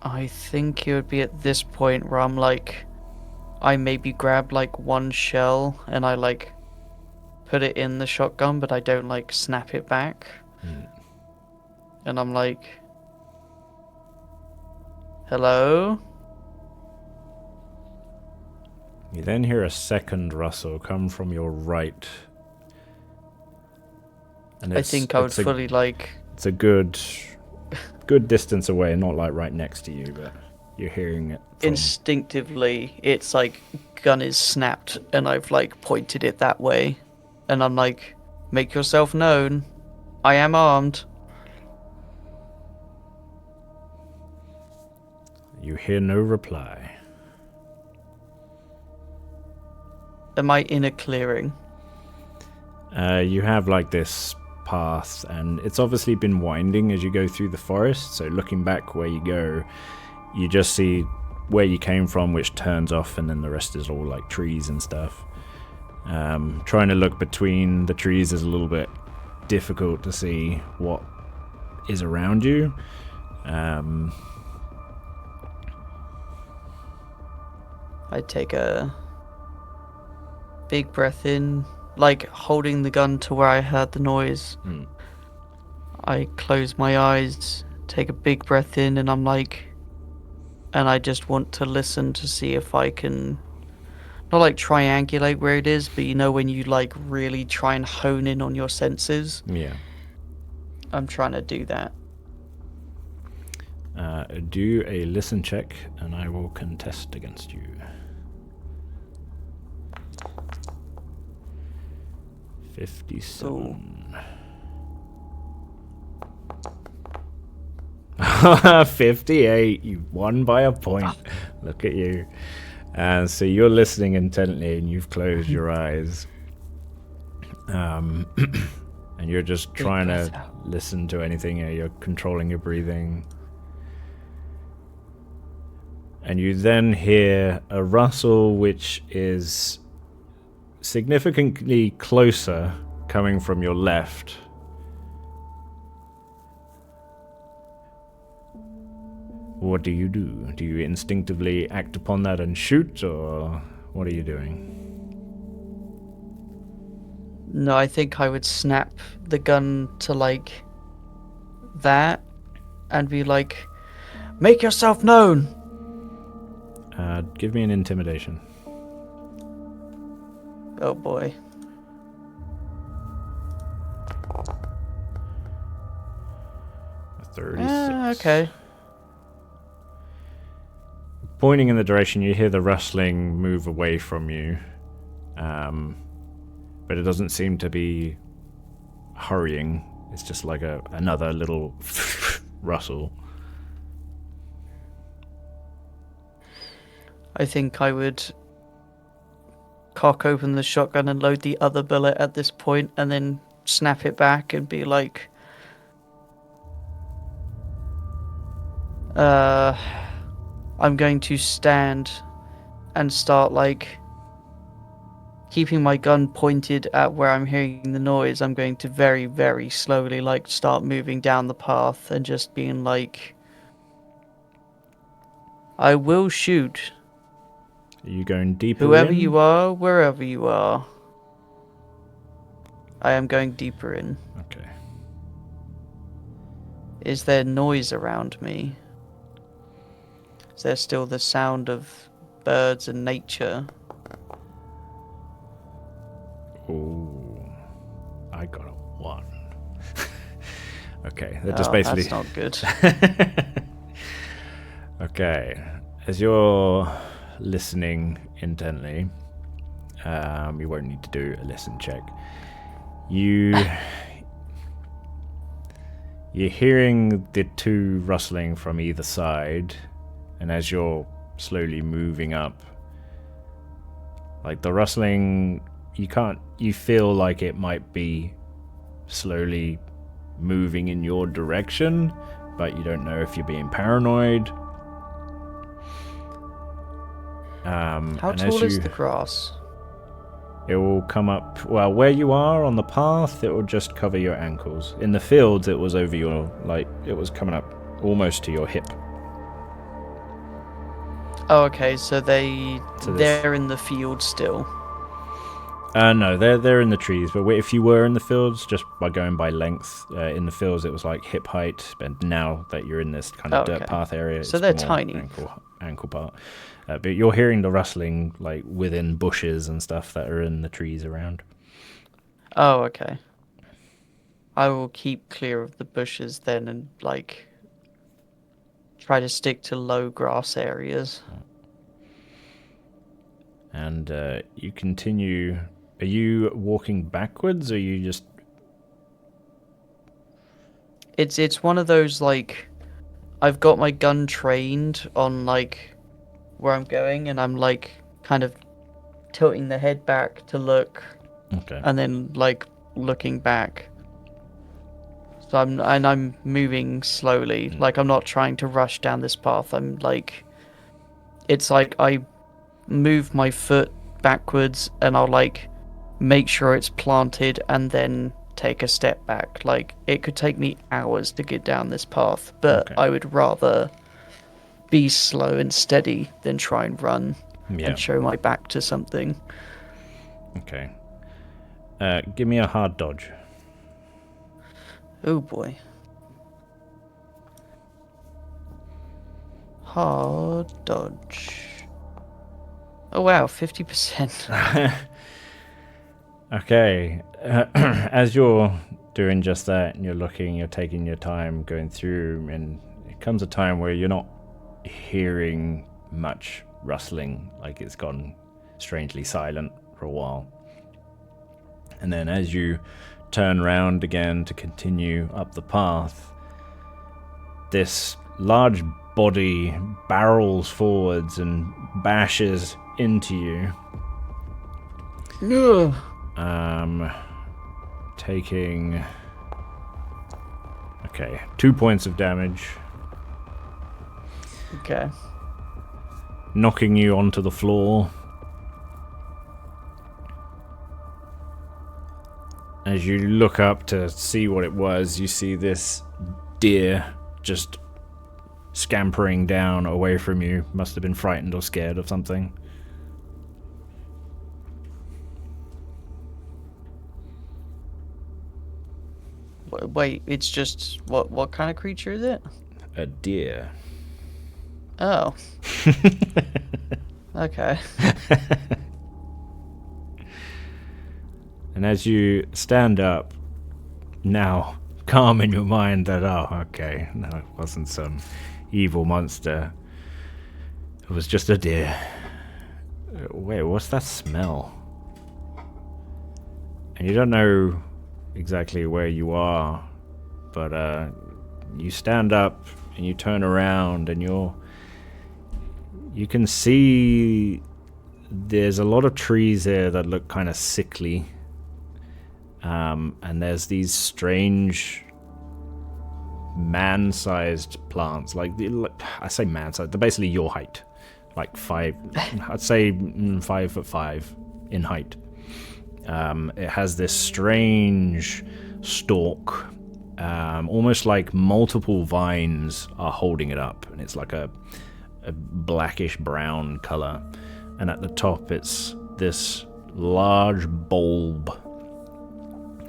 B: I think it would be at this point where I'm like, I maybe grab like one shell and I like put it in the shotgun, but I don't like snap it back. And I'm like, hello?
A: You then hear a second rustle come from your right. And
B: I think I would fully like...
A: It's a good distance away, not like right next to you, but... You're hearing it from...
B: Instinctively, it's like gun is snapped, and I've like pointed it that way, and I'm like, "Make yourself known. I am armed."
A: You hear no reply.
B: Am I in a clearing?
A: You have like this path, and it's obviously been winding as you go through the forest. So looking back where you go, you just see where you came from, which turns off, and then the rest is all like trees and stuff. Trying to look between the trees is a little bit difficult to see what is around you.
B: I take a big breath in, like holding the gun to where I heard the noise. I close my eyes, take a big breath in, and I'm like, and I just want to listen to see if I can, not like triangulate where it is, but you know when you like really try and hone in on your senses?
A: Yeah.
B: I'm trying to do that.
A: Do a listen check, and I will contest against you. 57. 58. You won by a point. Look at you. And so you're listening intently, and you've closed your eyes. And you're just trying to listen to anything. You're controlling your breathing. And you then hear a rustle which is significantly closer coming from your left. What do you do? Do you instinctively act upon that and shoot, or what are you doing?
B: No, I think I would snap the gun to like that and be like, "Make yourself known."
A: Give me an intimidation.
B: Oh boy.
A: A 36.
B: Okay.
A: Pointing in the direction, you hear the rustling move away from you. But it doesn't seem to be hurrying. It's just like another little rustle.
B: I think I would cock open the shotgun and load the other bullet at this point, and then snap it back and be like, I'm going to stand and start like keeping my gun pointed at where I'm hearing the noise. I'm going to very, very slowly like start moving down the path and just being like, I will shoot.
A: Are you going deeper
B: Whoever
A: in?
B: you are, wherever you are. I am going deeper in.
A: Okay.
B: Is there noise around me? Is there still the sound of birds and nature?
A: Oh, I got a 1. Okay, that just basically...
B: That's not good.
A: Okay, as you're listening intently, you won't need to do a listen check. You're hearing the two rustling from either side, and as you're slowly moving up, like the rustling, you feel like it might be slowly moving in your direction, but you don't know if you're being paranoid.
B: How tall is the grass?
A: It will come up, well, where you are on the path, it will just cover your ankles. In the fields, it was over your, like, it was coming up almost to your hip.
B: Oh, okay, so they're in the field still.
A: No, they're in the trees, but if you were in the fields, just by going by length, in the fields it was like hip height, but now that you're in this kind of dirt path area,
B: so
A: it's
B: they're
A: more
B: tiny.
A: Ankle part. But you're hearing the rustling like within bushes and stuff that are in the trees around.
B: Oh, okay. I will keep clear of the bushes then and like try to stick to low grass areas.
A: And you continue. Are you walking backwards, or are you just...
B: It's one of those, like, I've got my gun trained on, like, where I'm going, and I'm, like, kind of tilting the head back to look,
A: Okay.
B: and then, like, looking back. So I'm moving slowly. Like, I'm not trying to rush down this path. I'm, like, it's like I move my foot backwards, and I'll, like, make sure it's planted, and then take a step back. Like, it could take me hours to get down this path, but
A: Okay.
B: I would rather be slow and steady than try and run and show my back to something.
A: Okay. Give me a hard dodge.
B: Oh boy. Hard dodge. Oh wow, 50%.
A: Okay. As you're doing just that, and you're looking, you're taking your time going through, and it comes a time where you're not hearing much rustling, like it's gone strangely silent for a while. And then as you turn round again to continue up the path, this large body barrels forwards and bashes into you.
B: No.
A: Taking... Okay, 2 points of damage.
B: Okay.
A: Knocking you onto the floor. As you look up to see what it was, you see this deer just scampering down away from you. Must have been frightened or scared of something.
B: Wait, it's just what kind of creature is it?
A: A deer.
B: Oh. Okay.
A: And as you stand up, now calm in your mind that, oh, okay, no, it wasn't some evil monster. It was just a deer. Wait, what's that smell? And you don't know exactly where you are, but you stand up and you turn around, and you can see there's a lot of trees here that look kind of sickly, and there's these strange man-sized plants, like I say man-sized, they're basically your height, like I'd say 5'5" in height. It has this strange stalk, almost like multiple vines are holding it up, and it's like a blackish brown color. And at the top, it's this large bulb,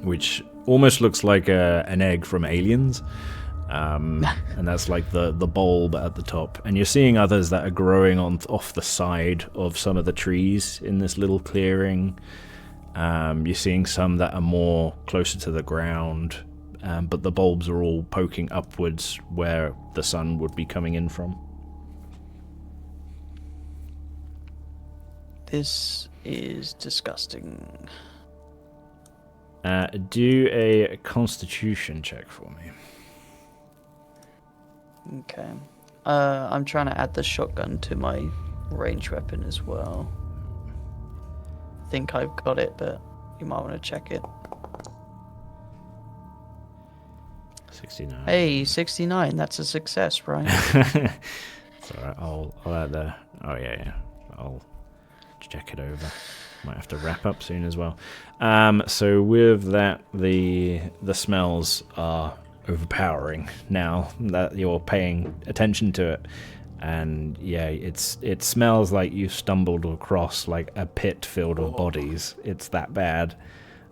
A: which almost looks like an egg from Aliens. And that's like the bulb at the top. And you're seeing others that are growing off the side of some of the trees in this little clearing. You're seeing some that are more closer to the ground, but the bulbs are all poking upwards where the sun would be coming in from.
B: This is disgusting.
A: Do a constitution check for me.
B: Okay. I'm trying to add the shotgun to my ranged weapon as well. I think I've got it, but you might want to check it.
A: 69.
B: Hey, 69. That's a success, right?
A: It's alright, I'll add the... Oh, yeah. I'll check it over. Might have to wrap up soon as well. So with that, the smells are overpowering now that you're paying attention to it. And yeah, it smells like you've stumbled across like a pit filled with bodies. It's that bad.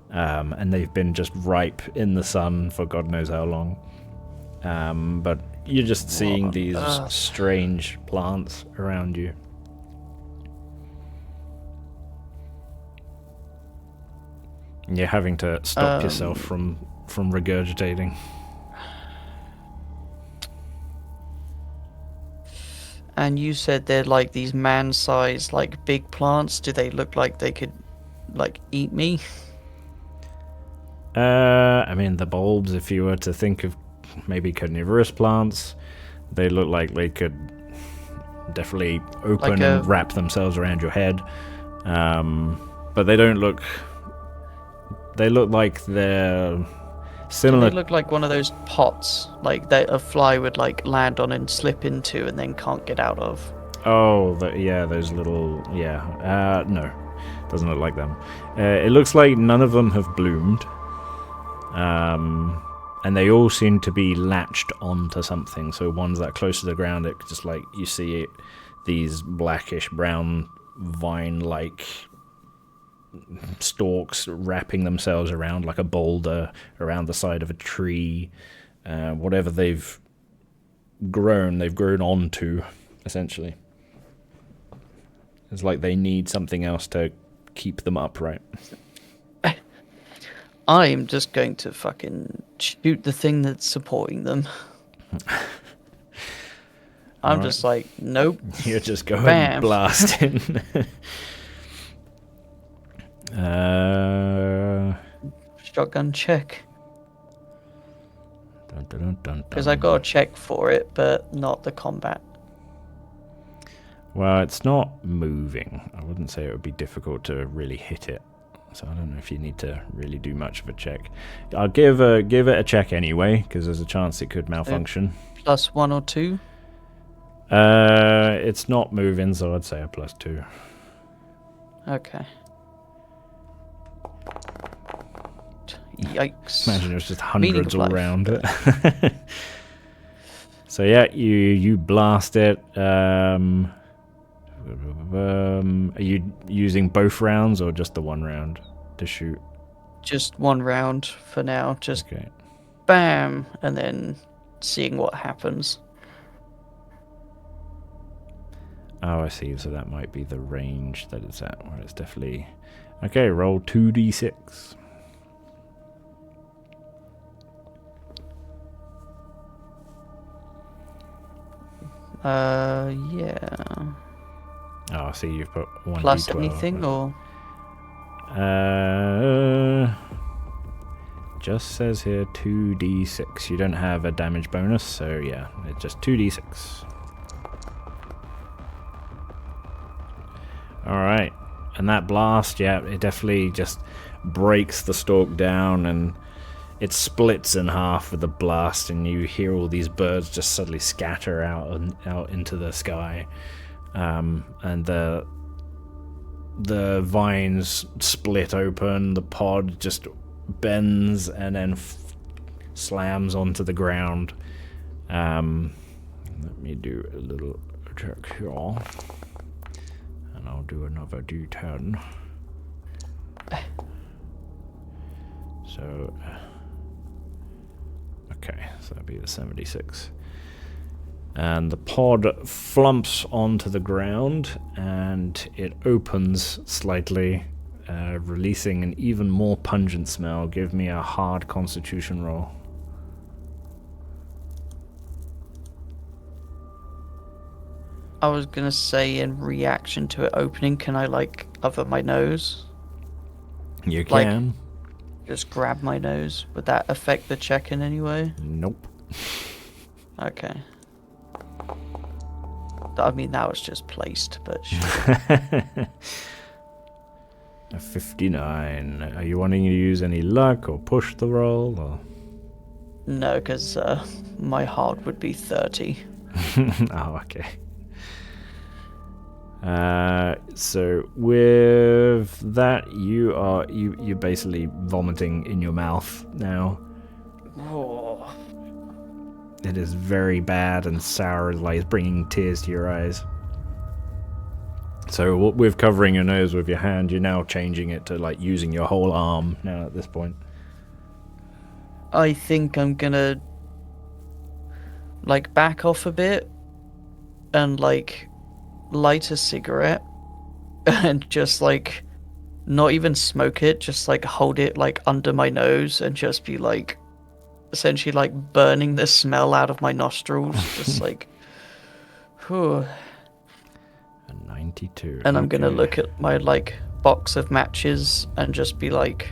A: And they've been just ripe in the sun for God knows how long. But you're just seeing these strange plants around you. And you're having to stop yourself from regurgitating.
B: And you said they're like these man-sized, like big plants. Do they look like they could, like, eat me?
A: I mean, the bulbs, if you were to think of maybe carnivorous plants, they look like they could definitely open
B: Like
A: and wrap themselves around your head. But they don't look... They look like they're similar...
B: They look like one of those pots, like that a fly would like land on and slip into and then can't get out of.
A: Oh, yeah, those little... Yeah. No, doesn't look like them. It looks like none of them have bloomed. And they all seem to be latched onto something. So ones that are close to the ground, it just like you see it, these blackish brown vine-like stalks wrapping themselves around like a boulder around the side of a tree. Whatever they've grown onto, essentially. It's like they need something else to keep them upright.
B: I'm just going to fucking shoot the thing that's supporting them. I'm just like, nope.
A: You're just going
B: Bam.
A: blasting.
B: Shotgun check. Because I
A: Dun.
B: got a check for it, but not the combat.
A: Well, it's not moving. I wouldn't say it would be difficult to really hit it. So I don't know if you need to really do much of a check. I'll give it a check anyway, because there's a chance it could malfunction.
B: +1 or 2?
A: It's not moving, so I'd say a +2.
B: Okay. Yikes.
A: Imagine it was just hundreds all
B: life.
A: around it. So yeah, you blast it. Are you using both rounds or just the one round to shoot?
B: Just one round for now. Just
A: Okay.
B: bam, and then seeing what happens.
A: Oh, I see. So that might be the range that it's at, where it's definitely... Okay, roll 2d6.
B: Yeah.
A: Oh, I see you've put 1d12.
B: Plus anything, or?
A: Just says here 2d6. You don't have a damage bonus, so yeah, it's just 2d6. Alright, and that blast, yeah, it definitely just breaks the stalk down and it splits in half with the blast, and you hear all these birds just suddenly scatter out into the sky. And the vines split open, the pod just bends and then slams onto the ground. Let me do a little check here, and I'll do another d10. So, okay, so that'd be the 76. And the pod flumps onto the ground, and it opens slightly, releasing an even more pungent smell. Give me a hard constitution roll.
B: I was gonna say, in reaction to it opening, can I, like, cover my nose?
A: You
B: Like-
A: can.
B: Just grab my nose? Would that affect the check in any way?
A: Nope.
B: Okay. I mean, that was just placed, but sure.
A: A 59. Are you wanting to use any luck or push the roll? Or?
B: No, because my heart would be 30.
A: Oh, okay. So with that, you're basically vomiting in your mouth now.
B: Oh.
A: It is very bad and sour, like it's bringing tears to your eyes. So with covering your nose with your hand, you're now changing it to like using your whole arm now at this point.
B: I think I'm gonna like back off a bit and like light a cigarette and just like not even smoke it, just like hold it like under my nose and just be like essentially like burning the smell out of my nostrils. Just like, whew.
A: 92.
B: And I'm gonna
A: okay.
B: look at my like box of matches and just be like,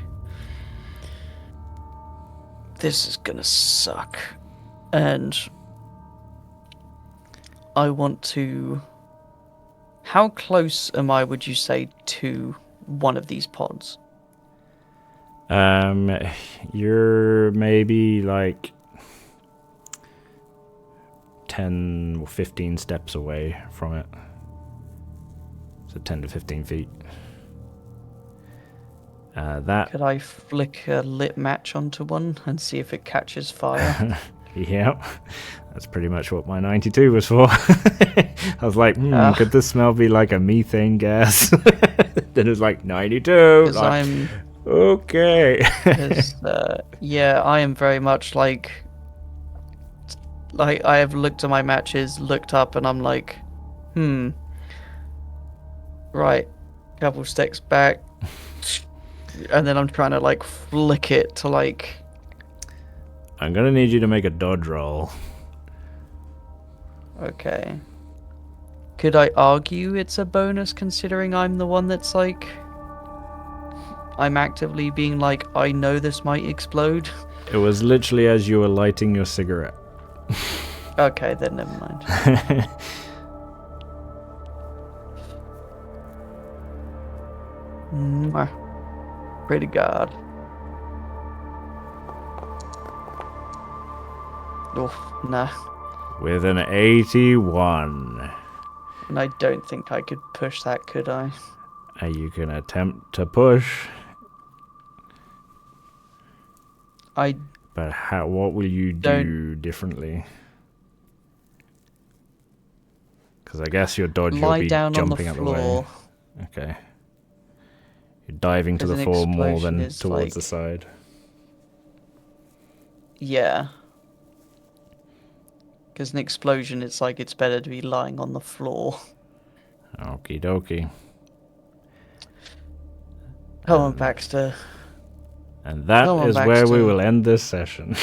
B: this is gonna suck. And I want to... How close am I, would you say, to one of these pods?
A: You're maybe like 10 or 15 steps away from it. So 10 to 15 feet. That...
B: Could I flick a lit match onto one and see if it catches fire?
A: Yeah, that's pretty much what my 92 was for. I was like, could this smell be like a methane gas? Then it was like 92.
B: Because
A: Like, okay.
B: Yeah, I am very much like I have looked at my matches, looked up, and I'm like, right, couple steps back, and then I'm trying to like flick it to like...
A: I'm gonna need you to make a dodge roll.
B: Okay. Could I argue it's a bonus considering I'm the one that's like... I'm actively being like, I know this might explode?
A: It was literally as you were lighting your cigarette.
B: Okay, then never mind. Pretty God. Oh, nah.
A: With an 81.
B: And I don't think I could push that, could I?
A: You can attempt to push. But what will you do differently? Because I guess your dodge will be jumping out the way. Okay. You're diving to the floor more than towards
B: like...
A: the side.
B: Yeah. Because an explosion, it's like it's better to be lying on the floor.
A: Okie dokie.
B: Come on, Baxter.
A: And that is where we will end this session.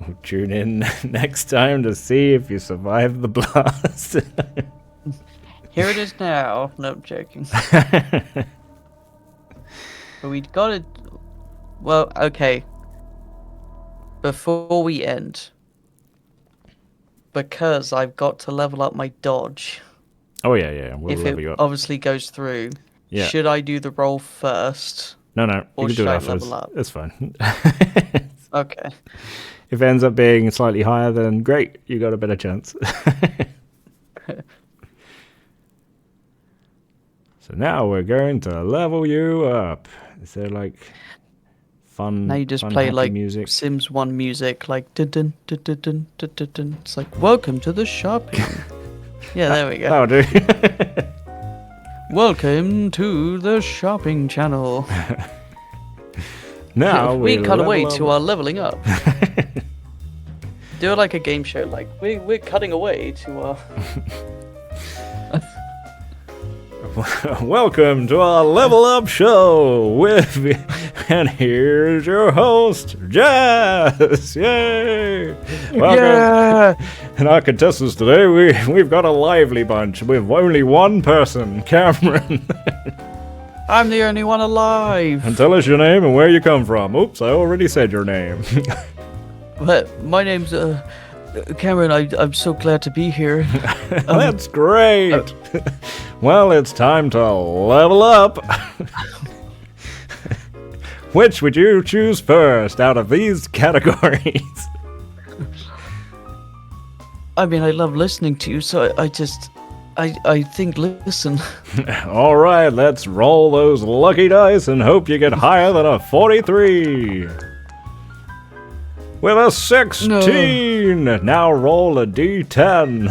A: We'll tune in next time to see if you survive the blast.
B: Here it is now. No, I'm joking. But we got it. Well, okay. Before we end, because I've got to level up my dodge.
A: Oh yeah. We'll
B: if
A: level
B: it
A: you up.
B: Obviously goes through.
A: Yeah.
B: Should I do the roll first?
A: No. You
B: or
A: can do
B: should
A: it
B: I
A: afterwards.
B: level up?
A: It's fine.
B: Okay.
A: If it ends up being slightly higher, then great. You got a better chance. So now we're going to level you up. Is there like fun?
B: Now you just play like
A: music?
B: Sims 1 music, like dun dun dun dun dun dun dun dun. It's like, welcome to the shopping. Yeah, there we go.
A: That'll do.
B: Welcome to the shopping channel.
A: Now
B: we cut away to our leveling up. Do it like a game show, like we're cutting away to our...
A: Welcome to our level up show and here's your host, Jazz. Yay! Welcome.
B: Yeah!
A: And our contestants today, we've got a lively bunch with only one person, Cameron.
B: I'm the only one alive.
A: And tell us your name and where you come from. Oops, I already said your name.
B: But my name's Cameron. I'm so glad to be here.
A: That's great. Well, it's time to level up. Which would you choose first out of these categories?
B: I mean, I love listening to you, so I think listen.
A: All right, let's roll those lucky dice and hope you get higher than a 43. With a 16. No. Now roll a d10.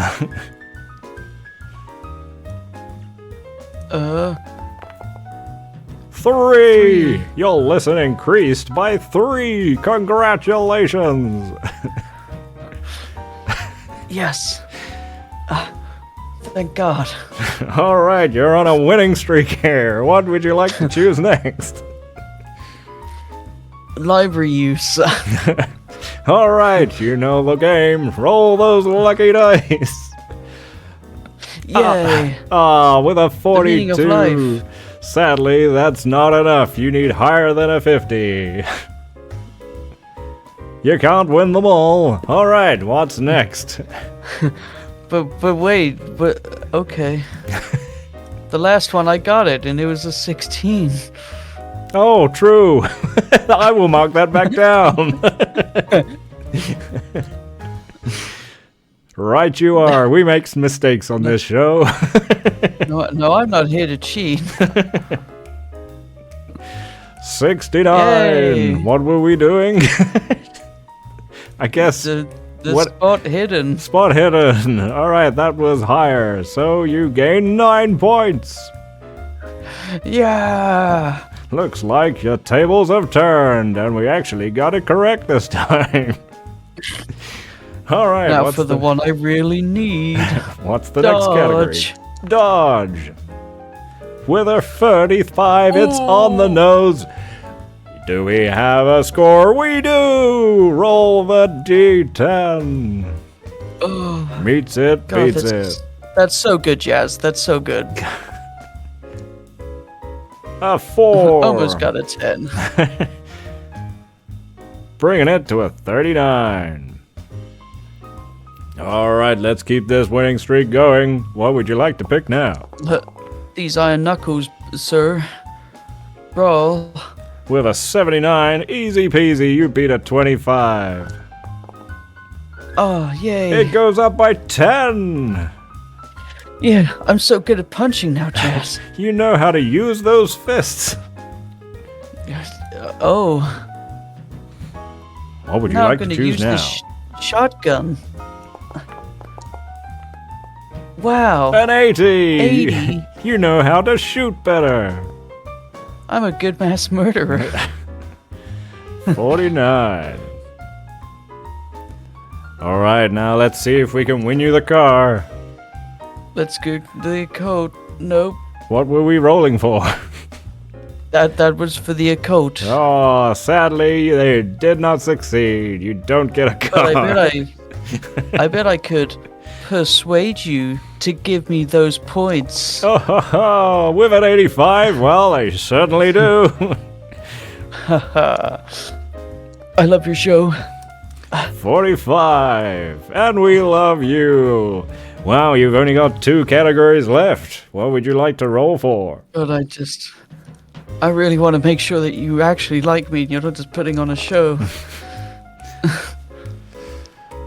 A: 3. Your listen increased by 3. Congratulations.
B: Yes. Thank God.
A: All right, you're on a winning streak here. What would you like to choose next?
B: Library use.
A: All right, you know the game. Roll those lucky dice.
B: Yay!
A: With a
B: meaning of
A: 42.
B: life.
A: Sadly, that's not enough. You need higher than a 50. You can't win them all. All right, what's next?
B: But wait, okay. The last one I got it, and it was a 16.
A: Oh, true. I will mark that back down. Right you are. We make mistakes on this show.
B: No, I'm not here to cheat.
A: 69.
B: Yay.
A: What were we doing? I guess
B: The spot hidden.
A: spot hidden. All right, that was higher. So you gain 9 points.
B: Yeah.
A: Looks like your tables have turned, and we actually got it correct this time. All right.
B: Now
A: what's
B: for the one I really need.
A: What's the next category?
B: Dodge.
A: Dodge. With a 35, it's on the nose. Do we have a score? We do! Roll the D10.
B: Oh,
A: Meets it,
B: God,
A: beats it.
B: that's so good, Jazz. That's so good.
A: A 4.
B: Almost got a 10.
A: Bringing it to a 39. All right, let's keep this winning streak going. What would you like to pick now?
B: These iron knuckles, sir. Roll.
A: With a 79, easy peasy, you beat a 25.
B: Oh, yay.
A: It goes up by 10.
B: Yeah, I'm so good at punching now, Jazz.
A: You know how to use those fists.
B: Oh.
A: What would you
B: Now I'm
A: like to
B: gonna
A: choose
B: use
A: now?
B: this shotgun. Wow.
A: An 80.
B: 80.
A: You know how to shoot better.
B: I'm a good mass murderer.
A: 49. All right, now let's see if we can win you the car.
B: Let's go the coat. Nope.
A: What were we rolling for?
B: That was for the coat.
A: Oh, sadly, they did not succeed. You don't get a car.
B: But I bet I could persuade you to give me those points.
A: Oh, with an 85, well, I certainly do.
B: I love your show.
A: 45, and we love you. Wow, you've only got 2 categories left. What would you like to roll for?
B: But I really want to make sure that you actually like me and you're not just putting on a show.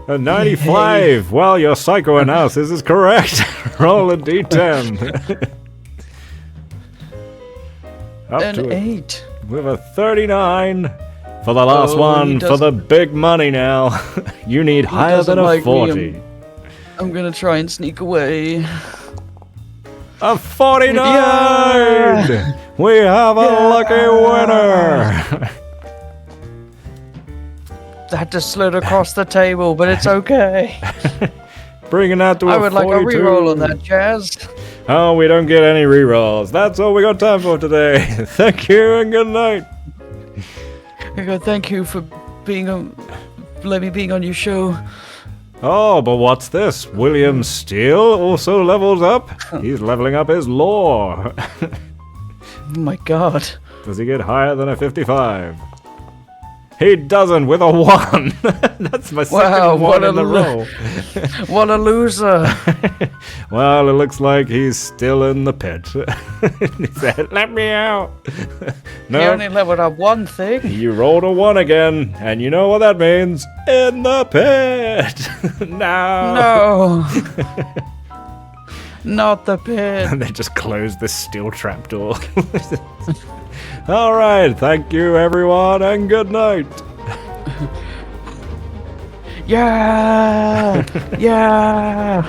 A: A 95. Well, your psychoanalysis is correct. Roll a d10. Up
B: An
A: to it.
B: 8.
A: With a 39. For the last
B: Oh,
A: one,
B: he
A: for the big money now. You need higher
B: doesn't
A: than a
B: like me,
A: 40.
B: I'm gonna try and sneak away.
A: A 49!
B: Yeah!
A: We have a lucky winner!
B: Had to slid across the table, but it's okay.
A: Bringing that to a 42.
B: I would like a reroll on that, Jazz.
A: Oh, we don't get any rerolls. That's all we got time for today. Thank you and good night.
B: Thank you for being let me being on your show.
A: Oh, but what's this? William Steele also levels up? He's leveling up his lore.
B: Oh my god.
A: Does he get higher than a 55? He doesn't with a 1. That's my second one in the row.
B: What a loser.
A: Well, it looks like he's still in the pit. He said, let me out.
B: He only leveled up one thing.
A: You rolled a 1 again, and you know what that means? In the pit. No.
B: Not the pit.
A: And they just closed this steel trap door. All right, thank you everyone, and good night.
B: Yeah. Yeah.